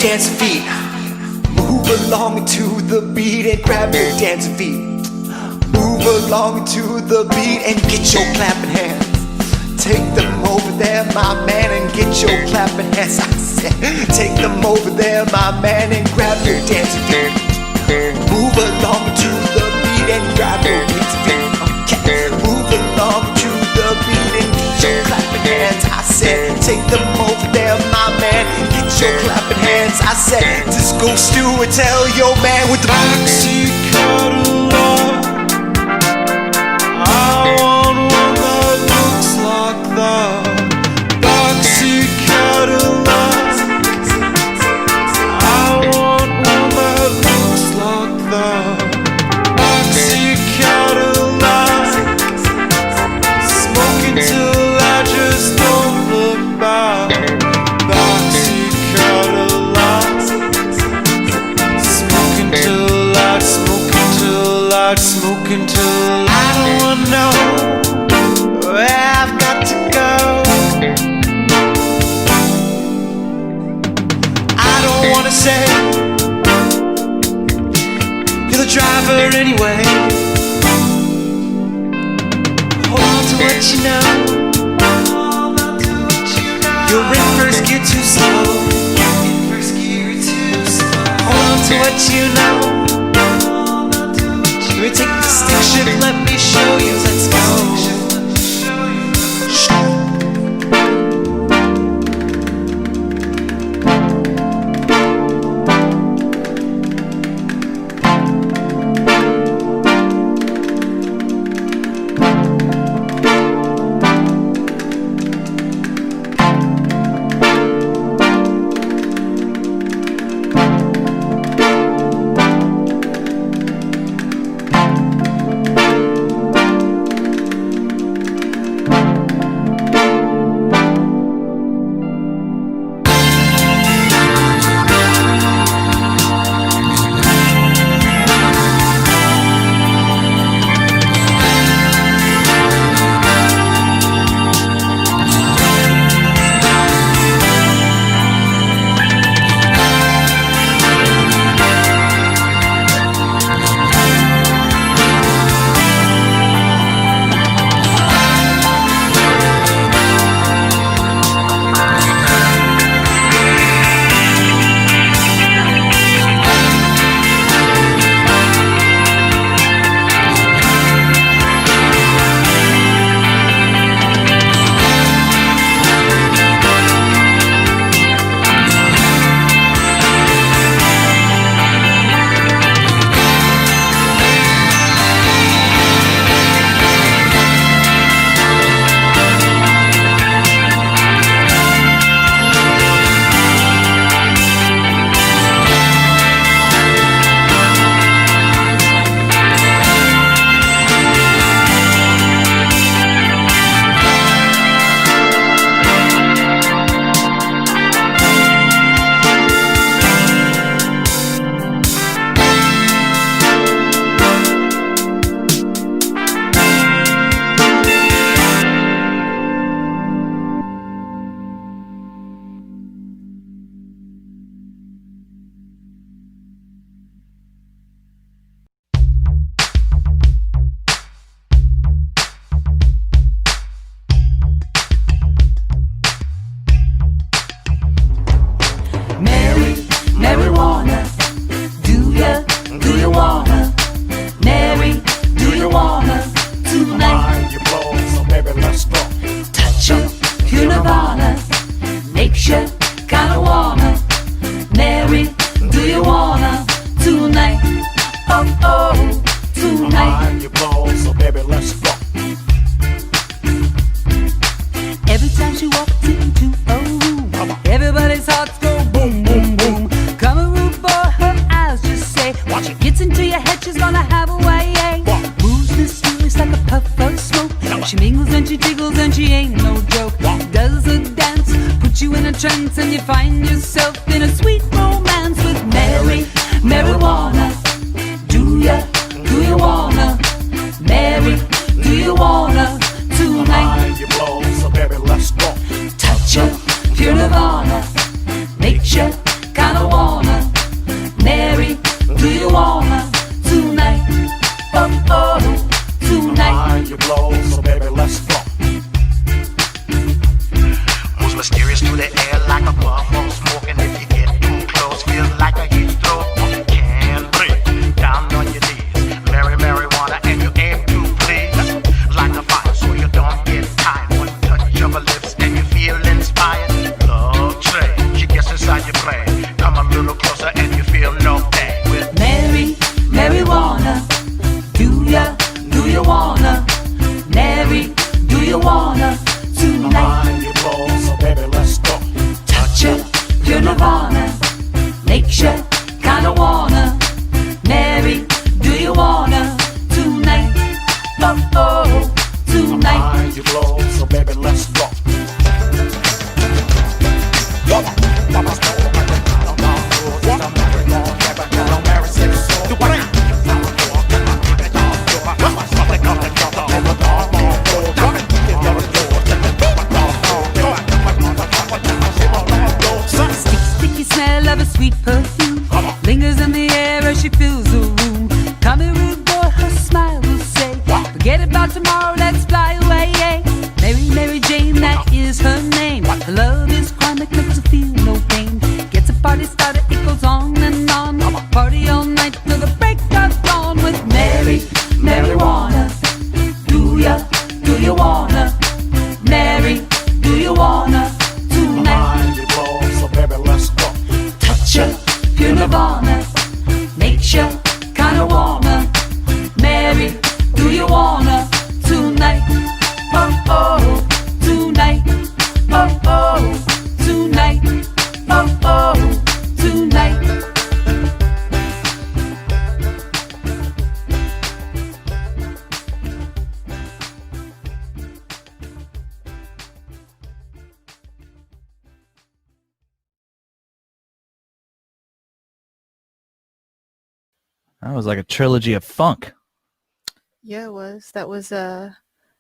dancing feet. Move along to the beat and grab your dancing feet. Move along to the beat and get your clapping hands. Take them over there, my man, and get your clapping hands. I said, take them over there, my man, and grab your dancing feet. Move along to the beat and grab your dancing feet. Okay. Move along to the beat and get your clapping hands. I said, take them over there, my man, get your clapping hands. I said, Disco Stewart, tell your man with the backseat Cadillac. I want one that looks like that. Backseat Cadillac. I want one that looks like that. Backseat Cadillac. Smoking till I just don't look back. Backseat Cadillac. Smoking till I don't know where I've got to go. I don't wanna say you're the driver anyway. Hold on to what you know. You're in first gear too slow. Hold on to what you know. Let me take the stick shift, let me show you, let's go. She mingles and she jiggles and she ain't no joke. Does a dance, put you in a trance, and you find yourself in a sweet romance with Mary, marijuana. Do you wanna? Mary, do you wanna? Tonight you blow, so baby let's go. Touch ya, pure nirvana. Makes ya kinda wanna. That was like a trilogy of funk. Yeah, it was. That was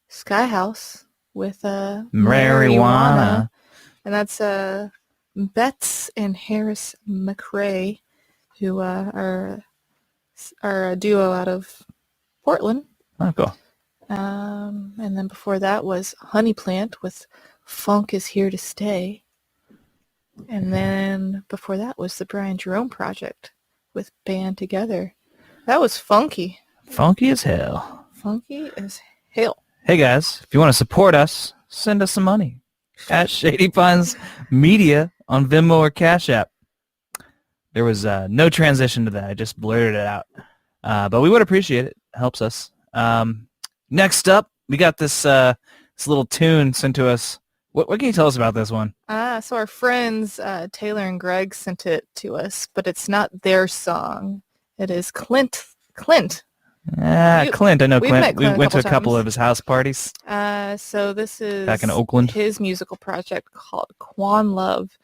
Sky House with Marijuana. And that's Betts and Harris McRae, who are a duo out of Portland. Oh, cool. And then before that was Honey Plant with Funk is Here to Stay. And then before that was the Brian Jerome Project with Band Together. That was funky. Funky as hell. Funky as hell. Hey guys, if you want to support us, send us some money at Shady Pines Media on Venmo or Cash App. There was no transition to that. I just blurted it out. But we would appreciate it. It helps us. Next up, we got this little tune sent to us. What can you tell us about this one? So our friends Taylor and Greg sent it to us, but it's not their song. It is Clint. Clint. I know Clint. We went to a couple times. of his house parties. So this is back in Oakland. His musical project called Quan Love,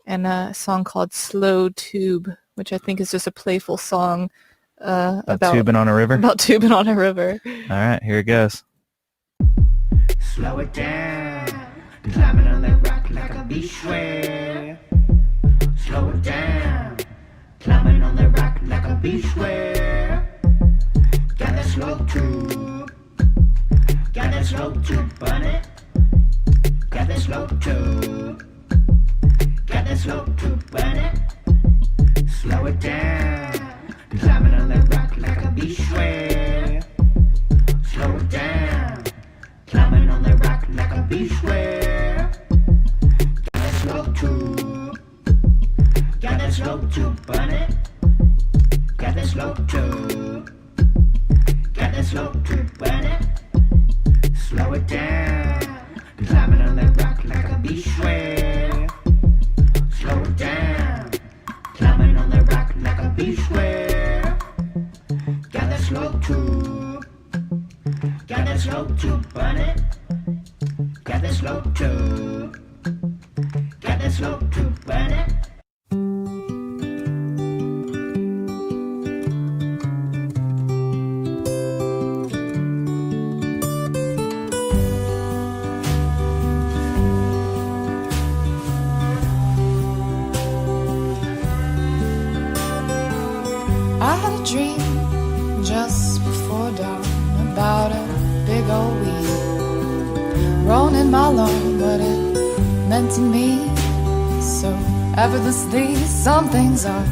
and a song called Slow Tube, which I think is just a playful song about tubing on a river. About tubing on a river. All right, here it goes. Slow it down, climbing on that rock like a beach whale. Slow it down, climbing on that rock like a beach whale. Got that slow tube, got that slow tube, bunny. Got that slow tube, got that slow tube, bunny. Slow it down, climbing on that rock like a beach whale. Slow it down, climbing on that rock like a beach whale. Got that slow tube, got that slow tube, bunny. Got that slow tube, got that slow tube, bunny. Slow it down, climbing on that rock like a beach whale. Slow it down, climbing on that rock like a beach whale. Got that slow tube, got that slow tube, bunny. Got that slow tube, got that slow tube, bunny. I had a dream just before dawn about a big old weed rolling in my lawn, what it meant to me so effortlessly. Some things are,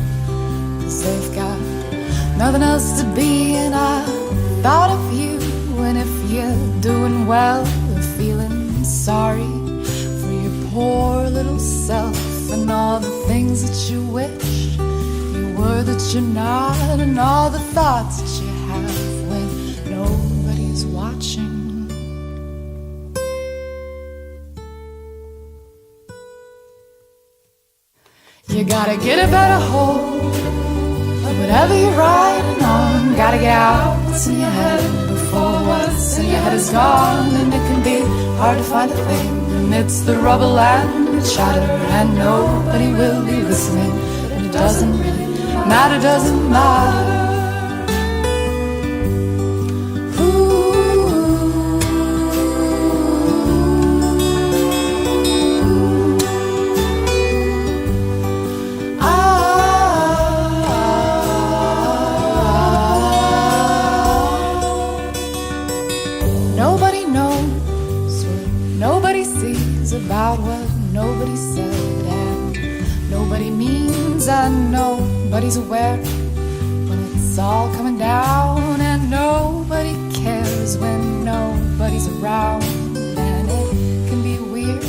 'cause they've got nothing else to be. And I thought of you, and if you're doing well, or feeling sorry for your poor little self and all the things that you wish were that you're not, and all the thoughts that you have when nobody's watching. You gotta get a better hold of whatever you're riding on. Gotta get out what's in your head before what's in your head is gone. And it can be hard to find a thing amidst the rubble and the chatter, and nobody will be listening. And it doesn't really matter, doesn't matter. Nobody knows what nobody sees about what nobody said, and nobody means, I know. Nobody's aware when it's all coming down, and nobody cares when nobody's around. And it can be weird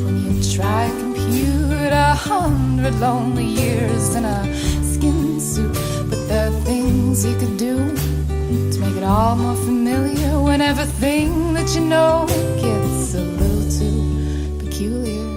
when you try and compute 100 lonely years in a skin suit. But there are things you could do to make it all more familiar when everything that you know gets a little too peculiar.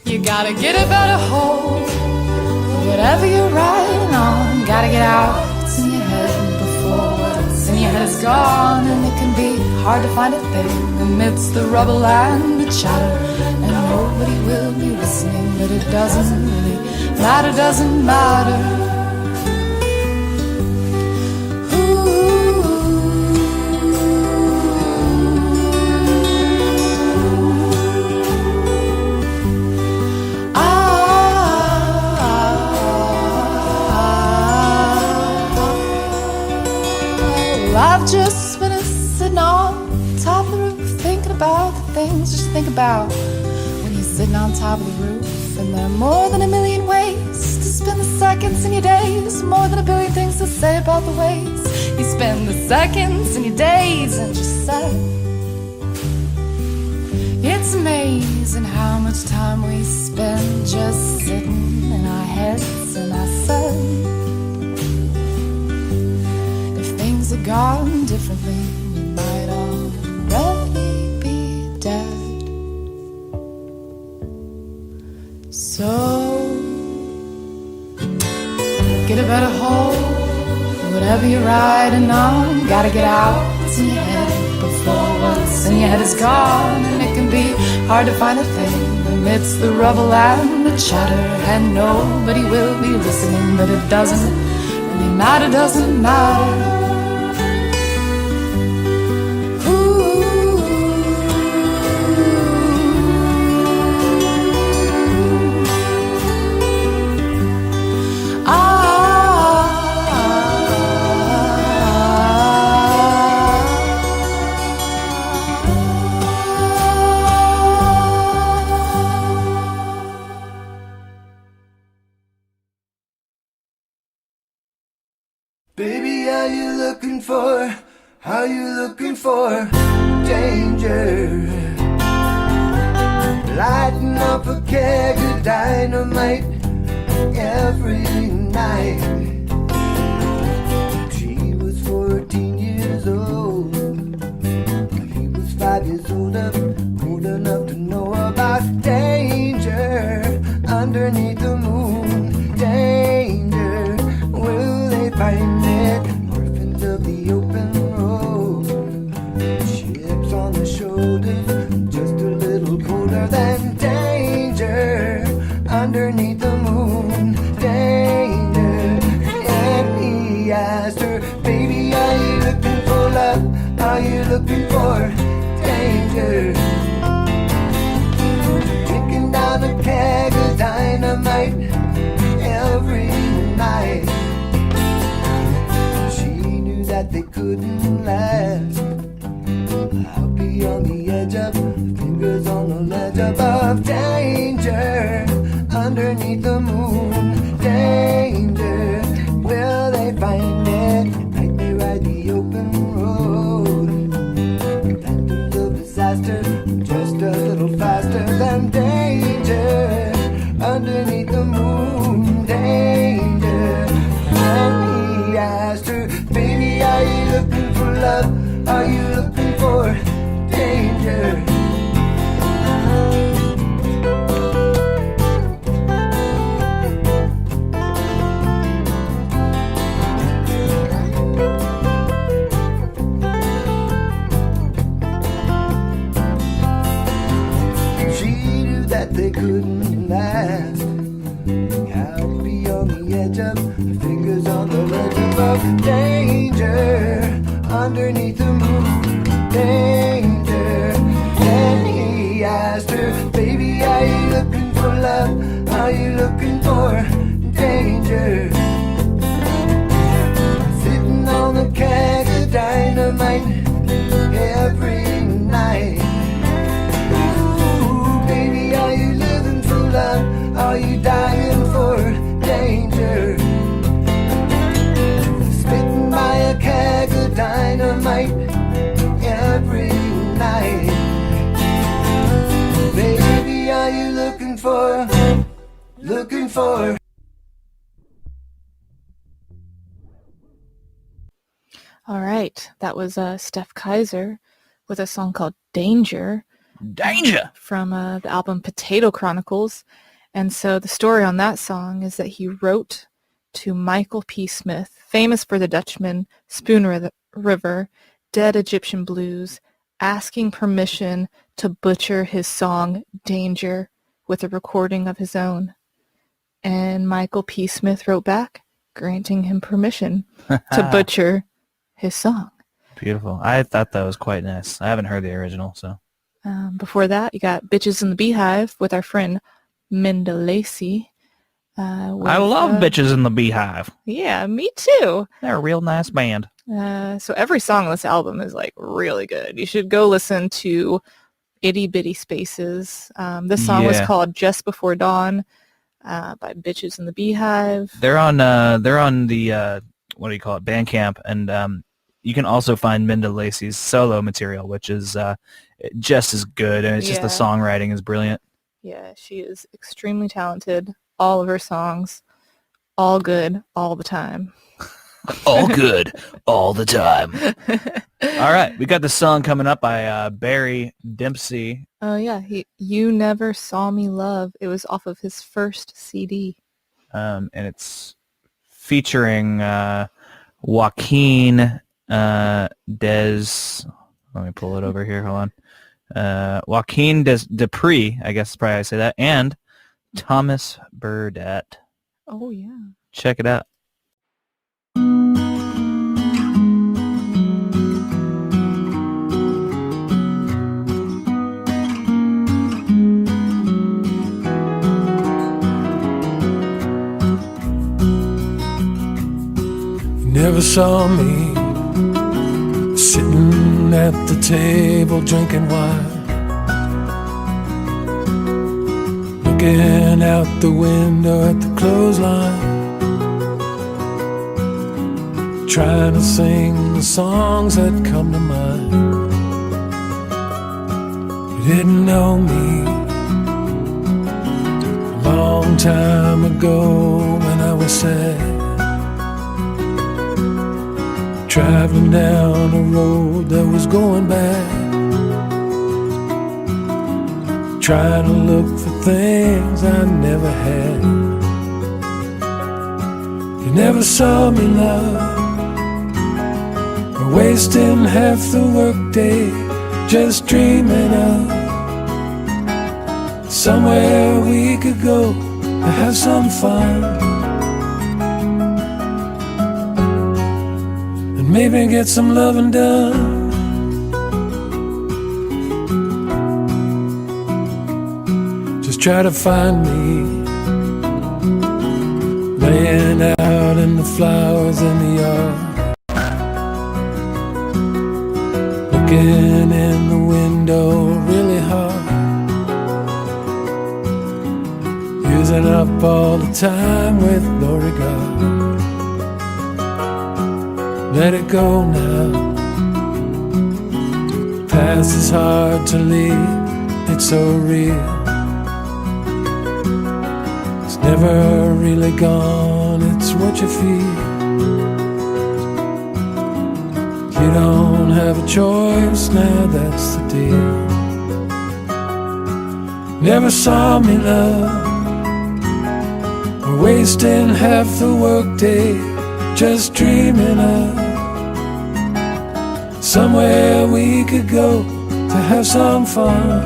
You gotta get a better hold of whatever you're riding on. Gotta get out what's in your head before what's in your head is gone, and it can be hard to find a thing amidst the rubble and the chatter. And nobody will be listening, but it doesn't really matter, doesn't matter. I've just been sitting on top of the roof, thinking about the things you should think about when you're sitting on top of the roof. And there are more than a million ways to spend the seconds in your days, more than a billion things to say about the ways you spend the seconds in your days. And just said, it's amazing how much time we spend just sitting in our heads. And I said, things had gone differently, we might already be dead. So get a better hold, whatever you're riding on. Gotta get out what's in your head before what's in your head is gone. And it can be hard to find a thing amidst the rubble and the chatter. And nobody will be listening, but it doesn't really matter, doesn't matter. Baby, are you looking for danger? Lighting up a keg of dynamite every night. She was 14 years old, he was 5 years old enough to know about danger underneath the moon. Danger, will they find it? Orphans of the open road, chips on the shoulders, just a little colder than danger underneath the moon. Danger. And he asked her, baby, are you looking for love? Are you looking for danger? Taking down a keg of dynamite every night. She knew that they couldn't last. I'll be on the edge of, fingers on the ledge above. Danger underneath the moon. Danger, will they find it? Might they ride the open road? Phantoms of disaster, just a little faster than danger underneath the moon. Danger. And he asked her, baby, are you looking for love? Are you looking for danger? She knew that they couldn't last. I'll be on the edge of, fingers on the ledge above. Danger underneath the moon. Danger. And he asked her, baby, are you looking for love? Are you looking for danger? Sitting on a keg of dynamite every night. Ooh, baby, are you living for love? Are you dying for danger? Spitting by a keg of dynamite every night. Baby, are you looking for All right, that was Steph Kaiser with a song called Danger. Danger! From the album Potato Chronicles. And so the story on that song is that he wrote to Michael P. Smith, famous for the Dutchman spoon River, Dead Egyptian Blues, asking permission to butcher his song Danger with a recording of his own. And Michael P. Smith wrote back, granting him permission to butcher his song. Beautiful. I thought that was quite nice. I haven't heard the original, so. Before that, you got Bitches in the Beehive with our friend Minda Lacey. I love Bitches in the Beehive. Yeah, me too. They're a real nice band. So every song on this album is like really good. You should go listen to Itty Bitty Spaces. This song was called Just Before Dawn by Bitches in the Beehive. They're on the what do you call it, Bandcamp, and you can also find Minda Lacey's solo material, which is just as good, and it's just the songwriting is brilliant. Yeah, she is extremely talented. All of her songs, all good, all the time. All good, all the time. All right, we got the song coming up by Barry Dempsey. Oh yeah, You Never Saw Me Love. It was off of his first CD. And it's featuring Joaquin Des. Let me pull it over here. Hold on. Joaquin Dupree, I guess is probably how I say that, and Thomas Burdett. Oh yeah. Check it out. Never saw me sitting at the table drinking wine, looking out the window at the clothesline, trying to sing the songs that come to mind. You didn't know me a long time ago when I was sad, traveling down a road that was going bad, trying to look for things I never had. You never saw me, love, or wasting half the workday just dreaming of somewhere we could go to have some fun, maybe get some loving done. Just try to find me laying out in the flowers in the yard, looking in the window really hard, using up all the time with no regard. Let it go now. Past is hard to leave, it's so real. It's never really gone, it's what you feel. You don't have a choice, now that's the deal. Never saw me, love, or wasting half the workday just dreaming of somewhere we could go to have some fun,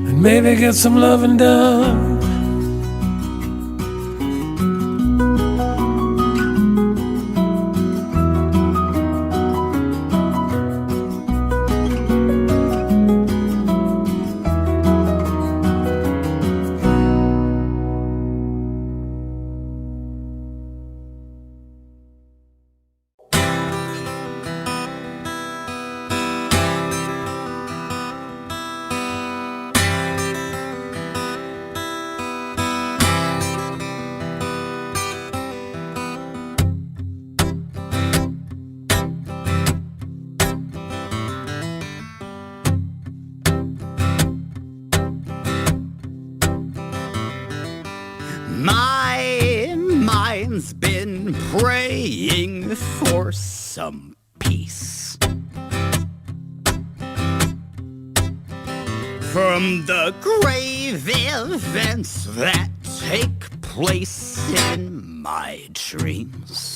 and maybe get some loving done. My mind's been praying for some peace from the grave events that take place in my dreams.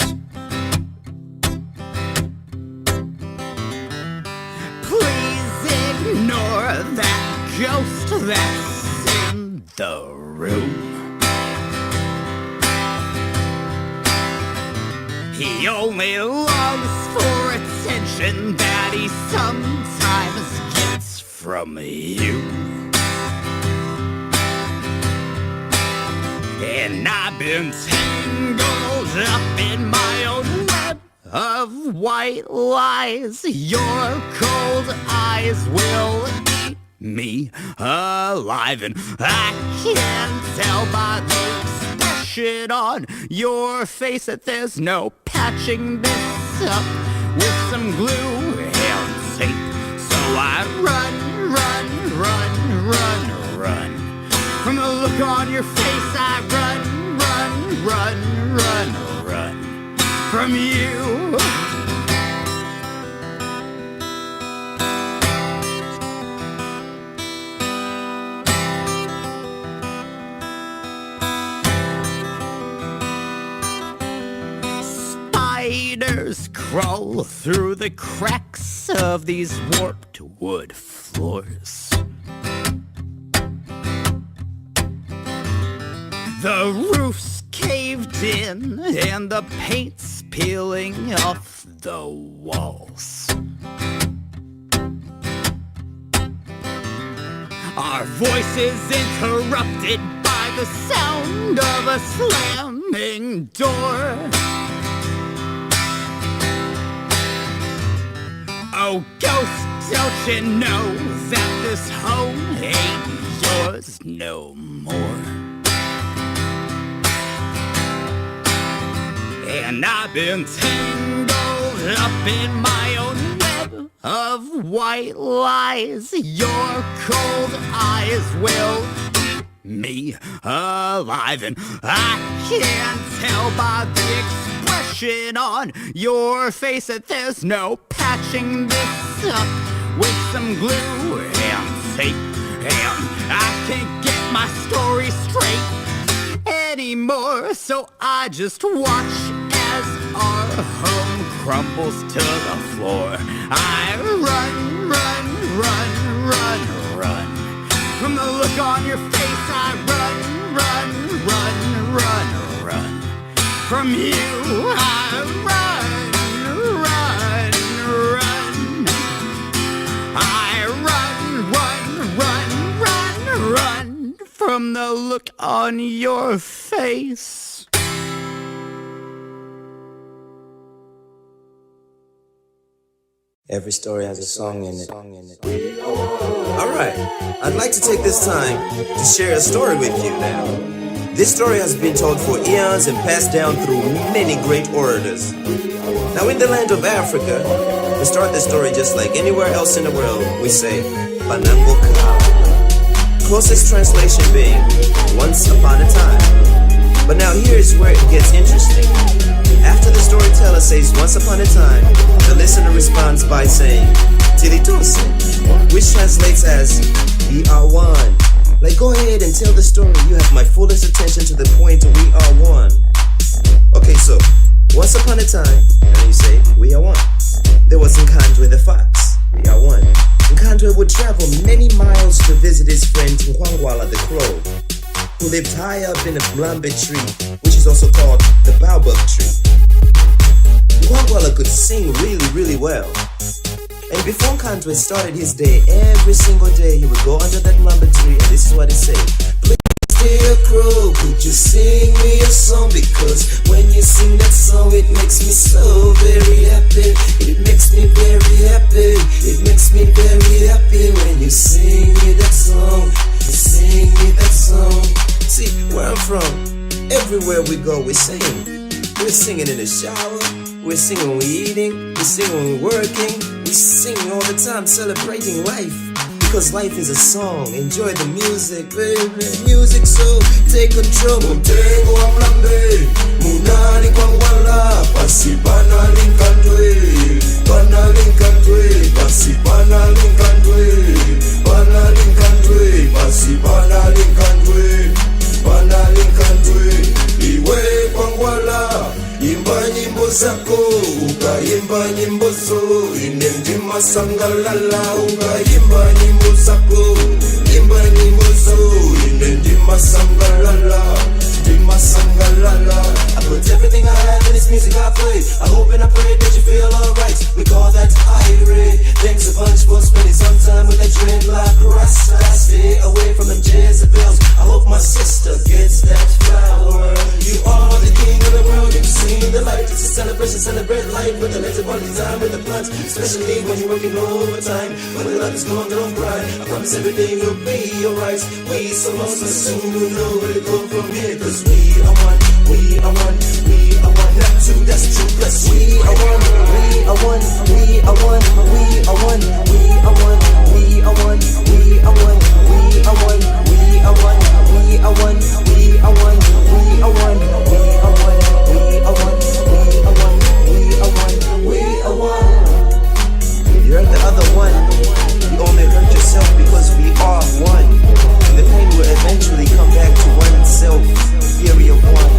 Please ignore that ghost that's in the room. He only longs for attention that he sometimes gets from you. And I've been tangled up in my own web of white lies. Your cold eyes will eat me alive, and I can tell by the expression on your face that there's no patching this up with some glue and tape. So I run, run, run, run, run. From the look on your face, I run, run, run, run, run from you. Spiders crawl through the cracks of these warped wood floors. The roof's caved in and the paint's peeling off the walls. Our voices interrupted by the sound of a slamming door. Oh, ghost, don't you know that this home ain't yours no more? And I've been tangled up in my own web of white lies. Your cold eyes will eat me alive, and I can tell by the expression on your face that there's no patching this up with some glue and tape. And I can't get my story straight anymore, so I just watch as our home crumbles to the floor. I run, run, run, run, run. From the look on your face, I run, run, run, run, run. From you, I run, run, run. I run, run, run, run, run. From the look on your face. Every story has a song in it. Alright, I'd like to take this time to share a story with you now. This story has been told for eons and passed down through many great orators. Now in the land of Africa, we start the story just like anywhere else in the world. We say, Panango Ka. Closest translation being, once upon a time. But now here's where it gets interesting. After the storyteller says once upon a time, the listener responds by saying, Tilitose, which translates as, we are one. Like, go ahead and tell the story. You have my fullest attention to the point we are one. Okay, so, once upon a time, and you say, we are one. There was Nkandwe the fox, we are one. Nkandwe would travel many miles to visit his friend Nkwangwala the crow, who lived high up in a blambe tree, which is also called the baobab tree. Nkwangwala could sing really, really well. And before Nkandwe started his day, every single day he would go under that blambe tree, and this is what he said. Please, dear crow, could you sing me a song? Because when you sing that song, it makes me so very happy. It makes me very happy. It makes me very happy when you sing me that song. You sing me that song. See, where I'm from, everywhere we go, we sing. We're singing in the shower, we're singing when we're eating, we're singing when we're working, we sing all the time, celebrating life. Because life is a song, enjoy the music, baby. Music, so take control. Mutego wa mlambe, munani kwangwala, pasi bana linkandwe, bana linkandwe, pasi bana linkandwe, bana linkandwe, pasi bana linkandwe, bana linkandwe. zako, ukaimba nyimbo nzuri, ndima sangalala, ukaimba nyimbo zako, imba nyimbo nzuri, ndima sangalala, ndima sangalala. I put everything I have in this music I play. I hope and I pray that you feel alright. We call that irate. Thanks a bunch for spending some time with that dreadlock rasta. Stay away from them Jezebels. I hope my sister gets that flower. You are the king of the world. You've seen the light. It's a celebration. Celebrate life with the letter all the time with the plans. Especially when you're working overtime. When the love is gone, don't cry. I promise everything will be alright. We so lost, but soon we'll know where to go from here. Cause we are one. We are one. We are one. Not two, that's two plus. We are one. We are one. We are one. We are one. We are one. We are one. We are one. We are one. We are one. We are one. We are one. We are one. We are one. We are one. We are one. We are one. We are one. You hurt the other one. You only hurt yourself because we are one. And the pain will eventually come back to oneself. Theory of one.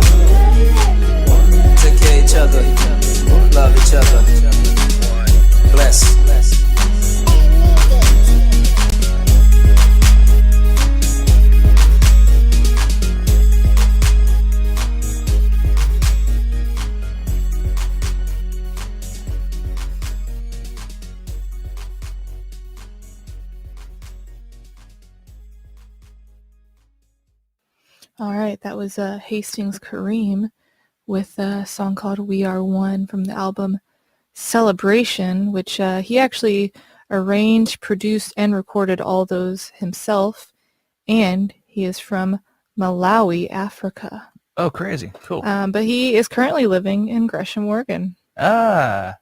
Take care of each other. Love each other. Bless. All right, that was Hastings Kareem with a song called We Are One from the album Celebration, which he actually arranged, produced, and recorded all those himself, and he is from Malawi, Africa. Oh, crazy. Cool. But he is currently living in Gresham, Oregon. Ah.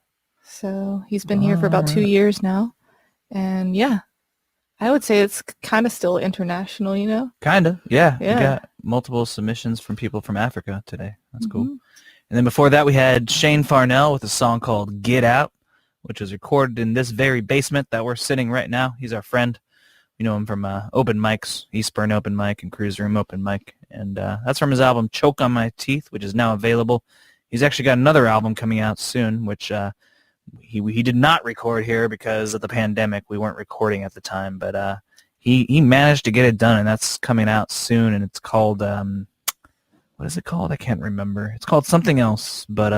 So he's been here for about 2 years now, and yeah, I would say it's kind of still international, you know? Kind of, yeah. Yeah. We got multiple submissions from people from Africa today. That's cool. And then before that, we had Shane Farnell with a song called Get Out, which was recorded in this very basement that we're sitting right now. He's our friend. We know him from open mics, Eastburn Open Mic and Cruise Room Open Mic. And that's from his album Choke on My Teeth, which is now available. He's actually got another album coming out soon, which he did not record here because of the pandemic. We weren't recording at the time, but he managed to get it done, and that's coming out soon, and it's called, what is it called? I can't remember. It's called something else, but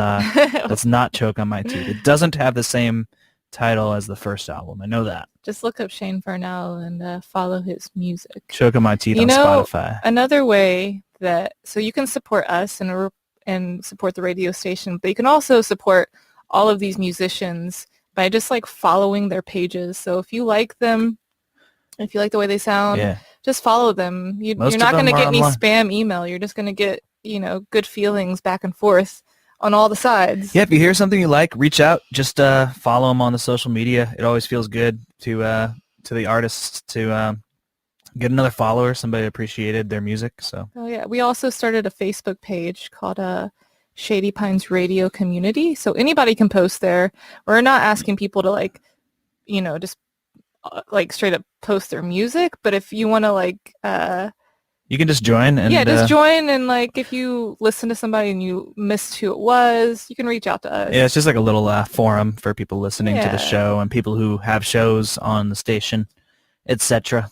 that's not Choke on My Teeth. It doesn't have the same title as the first album. I know that. Just look up Shane Farnell and follow his music. Choke on My Teeth on Spotify. Another way that, so you can support us and support the radio station, but you can also support all of these musicians by just like following their pages. So if you like them, if you like the way they sound, just follow them. You're not going to get any spam email. You're just going to get, good feelings back and forth on all the sides. Yeah, if you hear something you like, reach out. Just follow them on the social media. It always feels good to the artists to get another follower, somebody appreciated their music. So. Oh yeah, we also started a Facebook page called Shady Pines Radio Community. So anybody can post there. We're not asking people to just straight up post their music, but if you want to you can just join and just join, and if you listen to somebody and you missed who it was, you can reach out to us. Yeah, it's just like a little forum for people listening to the show and people who have shows on the station, etc.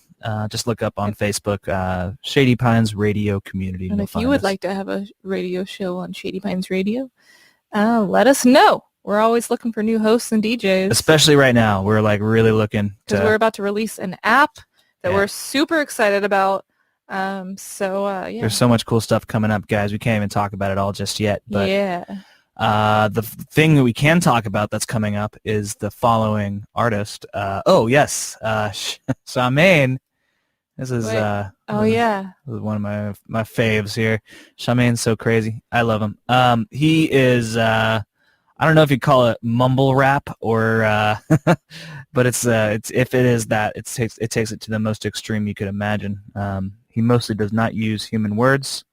Just look up on Facebook, Shady Pines Radio Community. And if you would like to have a radio show on Shady Pines Radio, let us know. We're always looking for new hosts and DJs. Especially right now. We're really looking. Because we're about to release an app that we're super excited about. Yeah. There's so much cool stuff coming up, guys. We can't even talk about it all just yet. But the thing that we can talk about that's coming up is the following artist. Charmaine. This is this is one of my faves here. Charmaine's so crazy. I love him. He is I don't know if you call it mumble rap or but it's if it is that, it takes it to the most extreme you could imagine. He mostly does not use human words.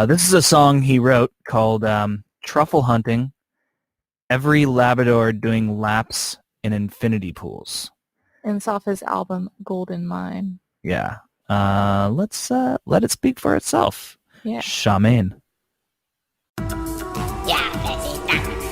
This is a song he wrote called Truffle Hunting, Every Labrador Doing Laps in Infinity Pools. And it's off his album Golden Mine. Yeah. Let's let it speak for itself. Yeah. Charmaine. Yeah, that's it.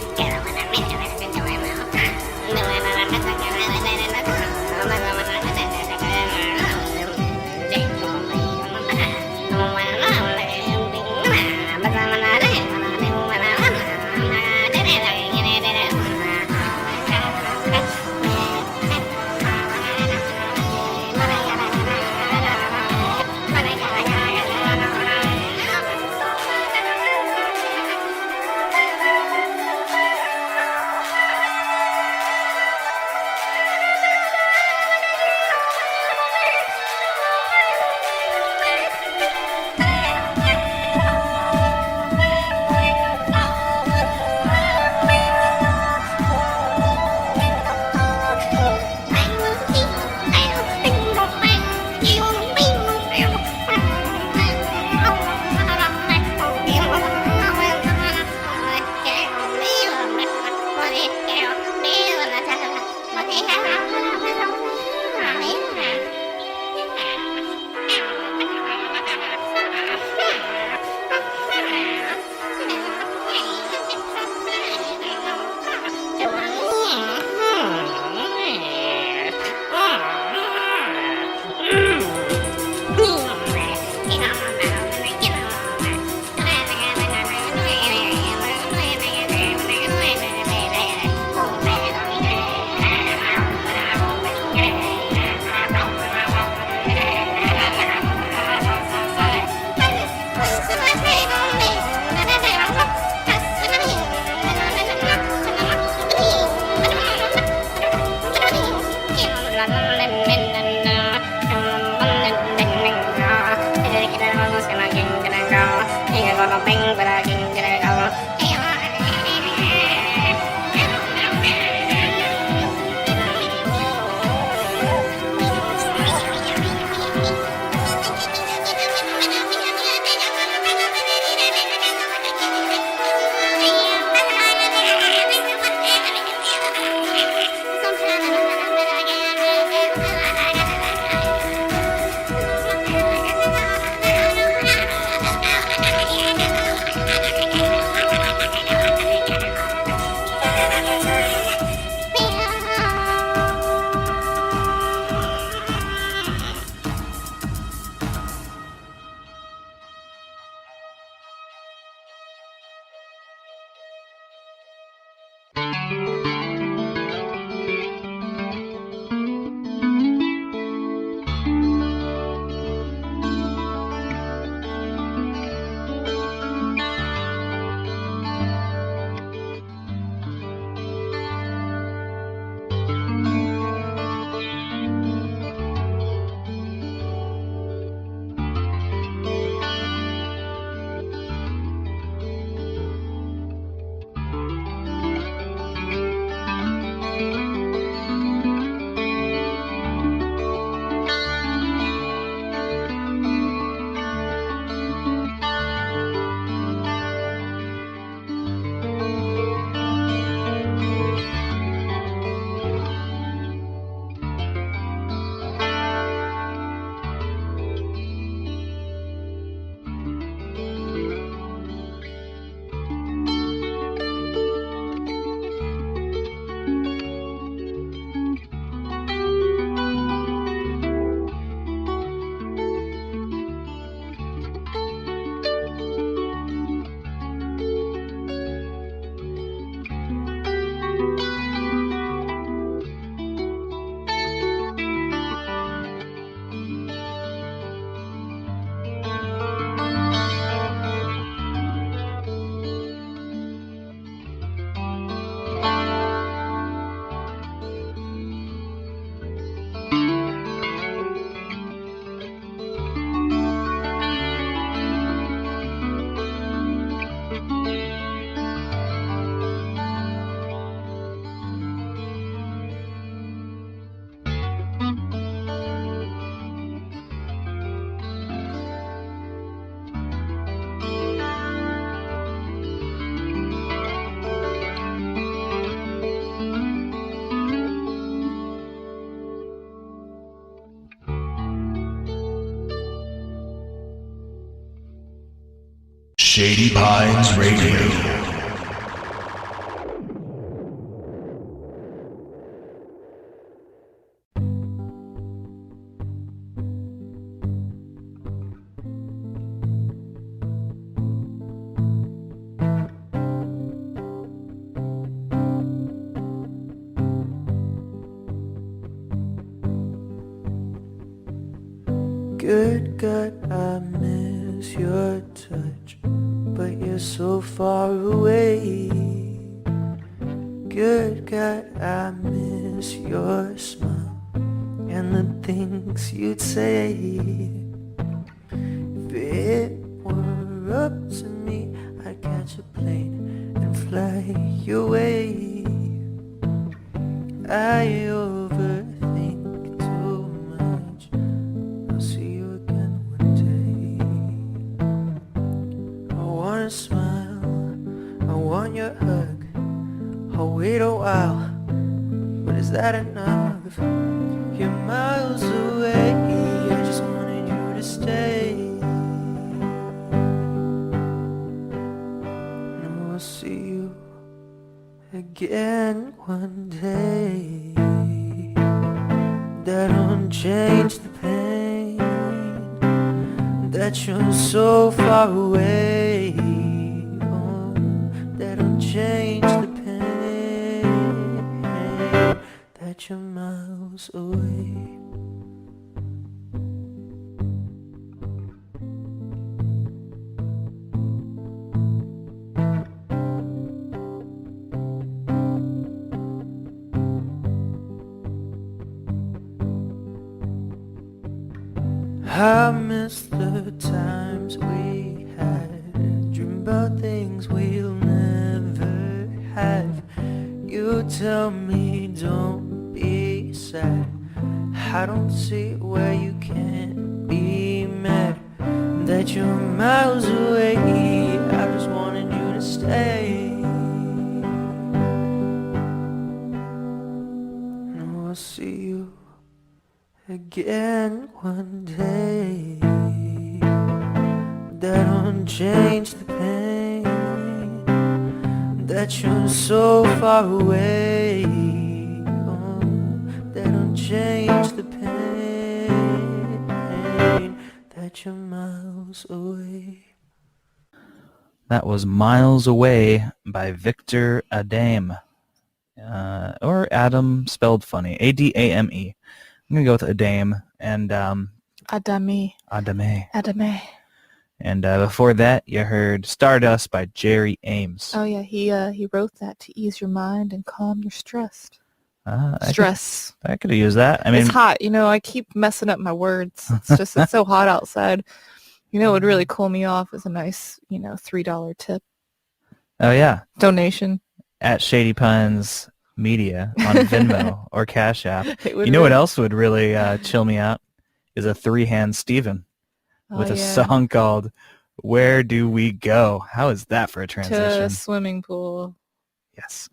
Shady Pines Radio. Good God, I miss your touch, but you're so far away. Good God, I miss your smile and the things you'd say. If it were up to me, I'd catch a plane and fly your way. I overthink too much. I'll see you again one day. I wanna smile, I want your hug. I'll wait a while, but is that enough? You're miles away, I just wanted you to stay. And I'll see you again one day. That don't change the pain, that you're so far away. Oh, that don't change the pain, that you're miles away. I miss the times we had, dreaming tell me don't be sad. I don't see where you can't be mad that you're miles away. I just wanted you to stay. And I'll see you again one day. That don't change the pain that you're so far away. Oh, that don't change the pain that you're miles away. That was Miles Away by Victor Adame. Or Adam spelled funny. Adame. I'm going to go with Adame. And Adame. Adame. And before that, you heard Stardust by Jerry Ames. Oh yeah, he wrote that to ease your mind and calm your stress. I could have used that. I mean, it's hot. I keep messing up my words. It's so hot outside. What would really cool me off is a nice, $3 tip. Oh yeah. Donation. At Shady Pines Media on Venmo or Cash App. What else would really chill me out is a three-hand Steven with a song called Where Do We Go? How is that for a transition? To a swimming pool. Yes.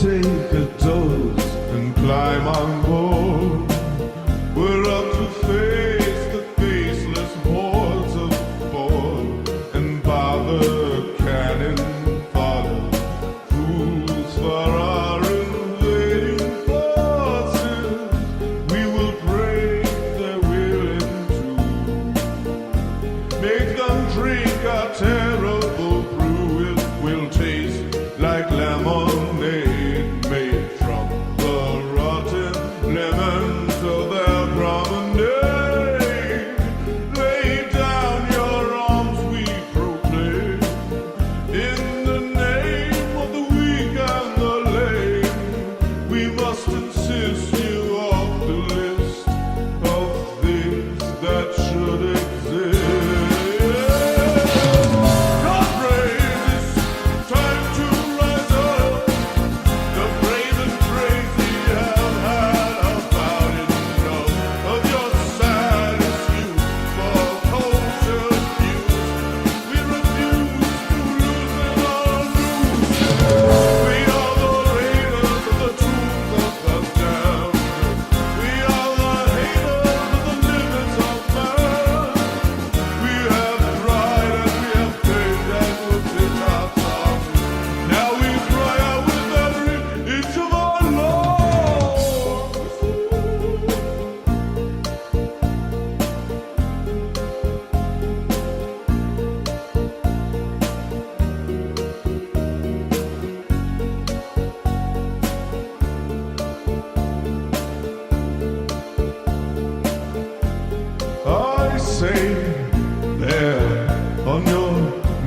Take a dose and climb on board. We're up to face the faceless hordes of board and bother cannon fodder. Fools for our invading forces. We will break their will in two. Make them drink our terrible brew. It will taste like lemonade.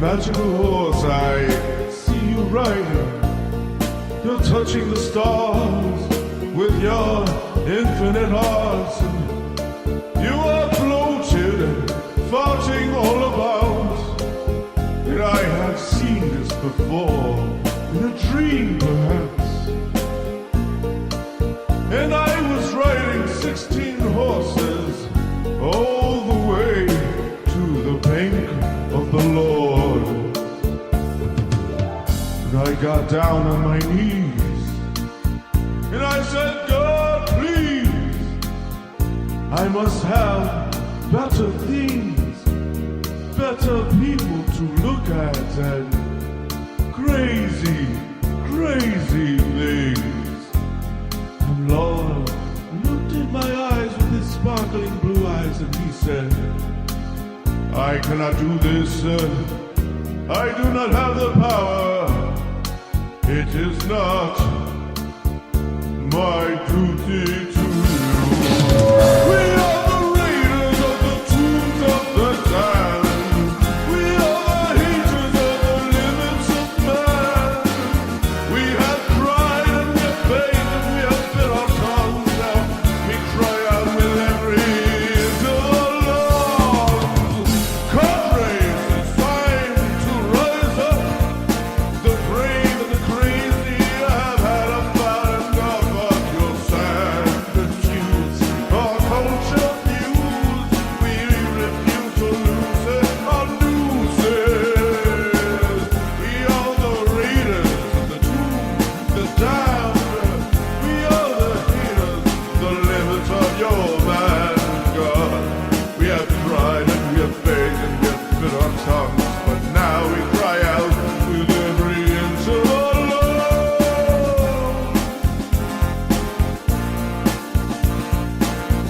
Magical horse, I see you riding. You're touching the stars with your infinite hearts. You are bloated and farting all about. And I have seen this before, in a dream perhaps. And I was riding 16 horses all the way to the bank of the Lord. I got down on my knees and I said, God, please, I must have better things, better people to look at, and crazy, crazy things. And Lord looked in my eyes with his sparkling blue eyes and he said, I cannot do this. I do not have the power. It is not my duty to you. We are the raiders of the tombs of the damned. We are the haters of the limits of man. We have cried and we have begged and we have bit our tongues. Now we cry out with every interlock. Comrades, it's time to rise up. The brave and the crazy have had about enough of your sandwiches. Our culture views, we refuse to lose it or lose it. We are the raiders, the tombs, the damned. We are the haters, the limits of your vanguard. We have cried and we have begged and we have bit our tongues, but now we cry out with every inch of our love.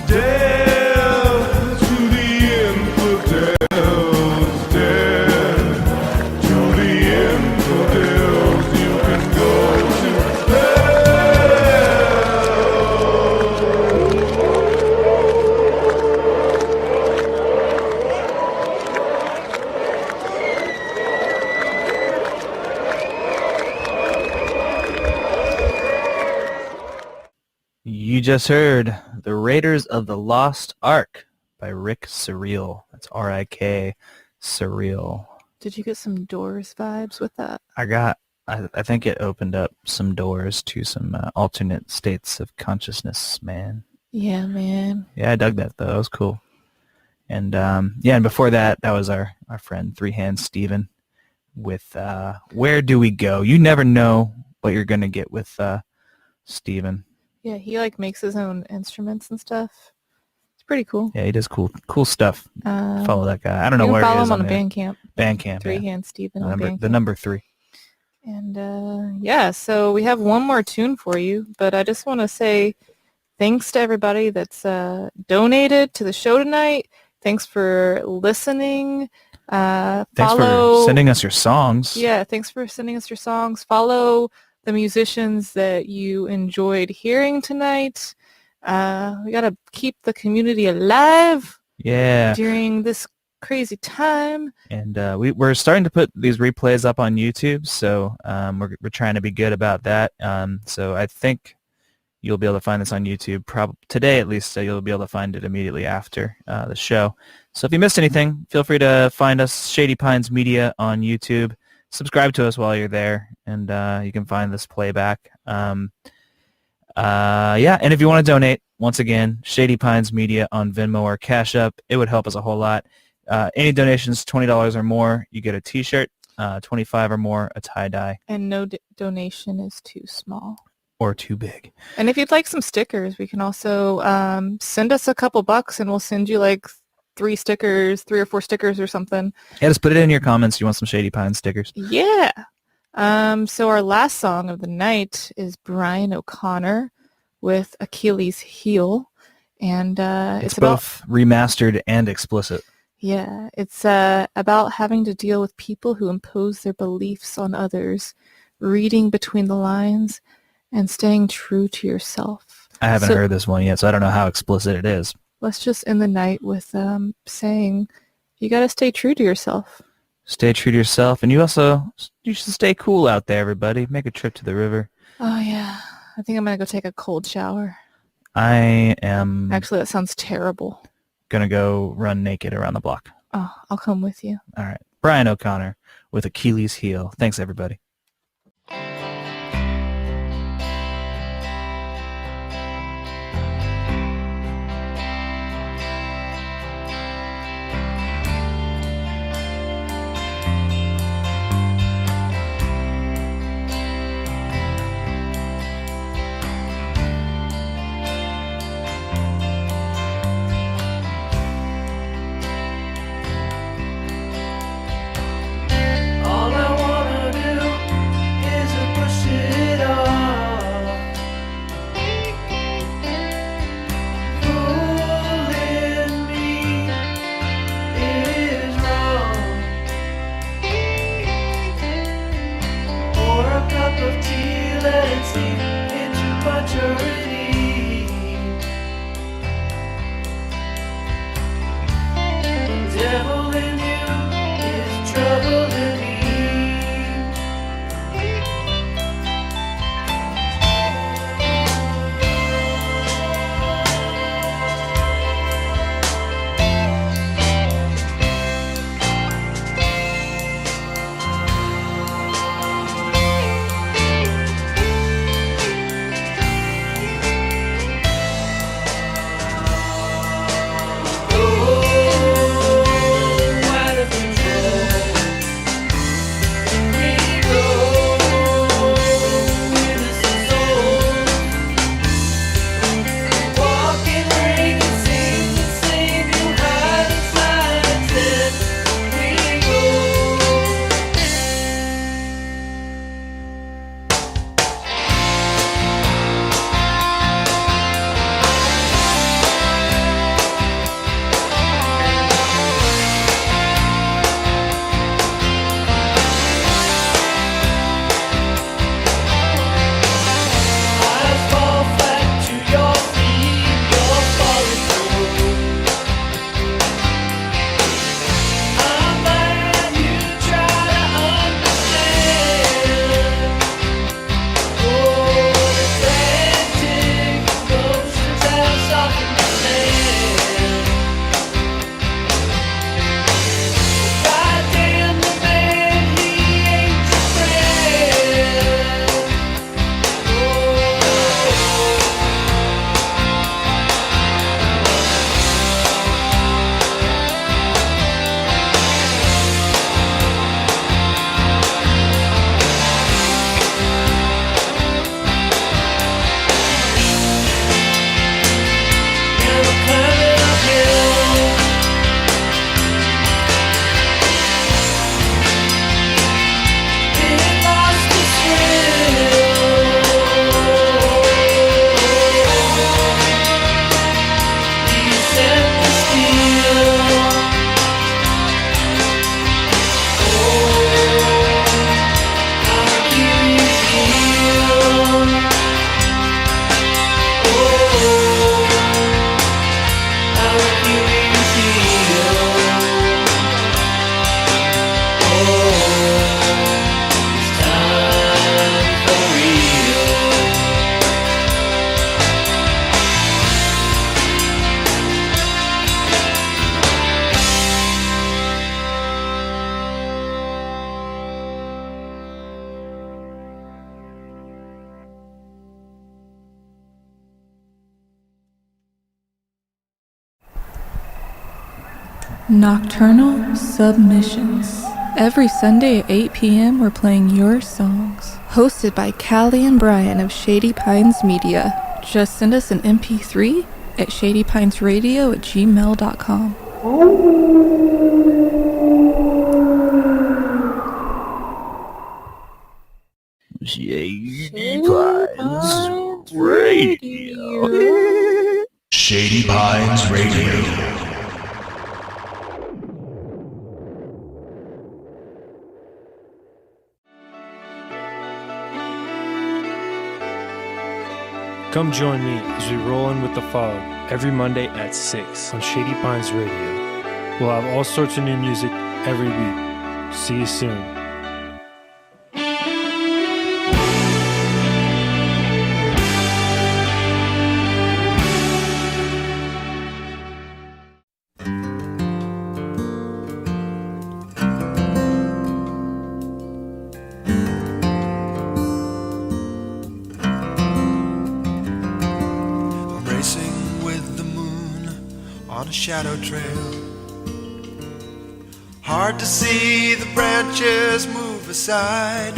Death to the infidels, death to the infidels. You can go to You just heard The Raiders of the Lost Ark by Rick Surreal. That's R-I-K, Surreal. Did you get some Doors vibes with that? I think it opened up some doors to some alternate states of consciousness, man. Yeah, man. Yeah, I dug that, though. That was cool. And, and before that, that was our friend Three Hands Steven with Where Do We Go? You never know what you're going to get with Steven. Yeah, he like makes his own instruments and stuff. It's pretty cool. Yeah, he does cool stuff. Follow that guy. I don't know where follow he is him on there. Bandcamp. Bandcamp. Three yeah. Hands Steven The on number, Bandcamp. the number 3. And yeah, so we have one more tune for you, but I just want to say thanks to everybody that's donated to the show tonight. Thanks for listening. Thanks Follow, for sending us your songs. Yeah, thanks for sending us your songs. Follow the musicians that you enjoyed hearing tonight. We got to keep the community alive Yeah. during this crazy time. And we're starting to put these replays up on YouTube, so we're trying to be good about that. So I think you'll be able to find this on YouTube probably today at least, so you'll be able to find it immediately after the show. So if you missed anything, feel free to find us, Shady Pines Media, on YouTube. Subscribe to us while you're there, and you can find this playback. And if you want to donate, once again, Shady Pines Media on Venmo or Cash App. It would help us a whole lot. Any donations, $20 or more, you get a T-shirt. 25 or more, a tie-dye. And no donation is too small. Or too big. And if you'd like some stickers, we can also send us a couple bucks, and we'll send you like 3 or 4 stickers or something. Yeah, just put it in your comments. You want some Shady Pines stickers. Yeah. So our last song of the night is Brian O'Connor with Achilles' Heel. And It's both remastered and explicit. Yeah, it's about having to deal with people who impose their beliefs on others, reading between the lines, and staying true to yourself. I haven't heard this one yet, so I don't know how explicit it is. Let's just end the night with saying, you got to stay true to yourself. Stay true to yourself, and you should stay cool out there, everybody. Make a trip to the river. Oh, yeah. I think I'm going to go take a cold shower. I am... Actually, that sounds terrible. Gonna go run naked around the block. Oh, I'll come with you. All right. Brian O'Connor with Achilles' Heel. Thanks, everybody. All I wanna do Nocturnal Submissions. Every Sunday at 8 p.m. we're playing your songs. Hosted by Callie and Brian of Shady Pines Media. Just send us an MP3 at shadypinesradio@gmail.com. Shady Pines Radio. Shady Pines Radio. Come join me as we roll in with the fog every Monday at 6 on Shady Pines Radio. We'll have all sorts of new music every week. See you soon. Shadow trail. Hard to see the branches move aside.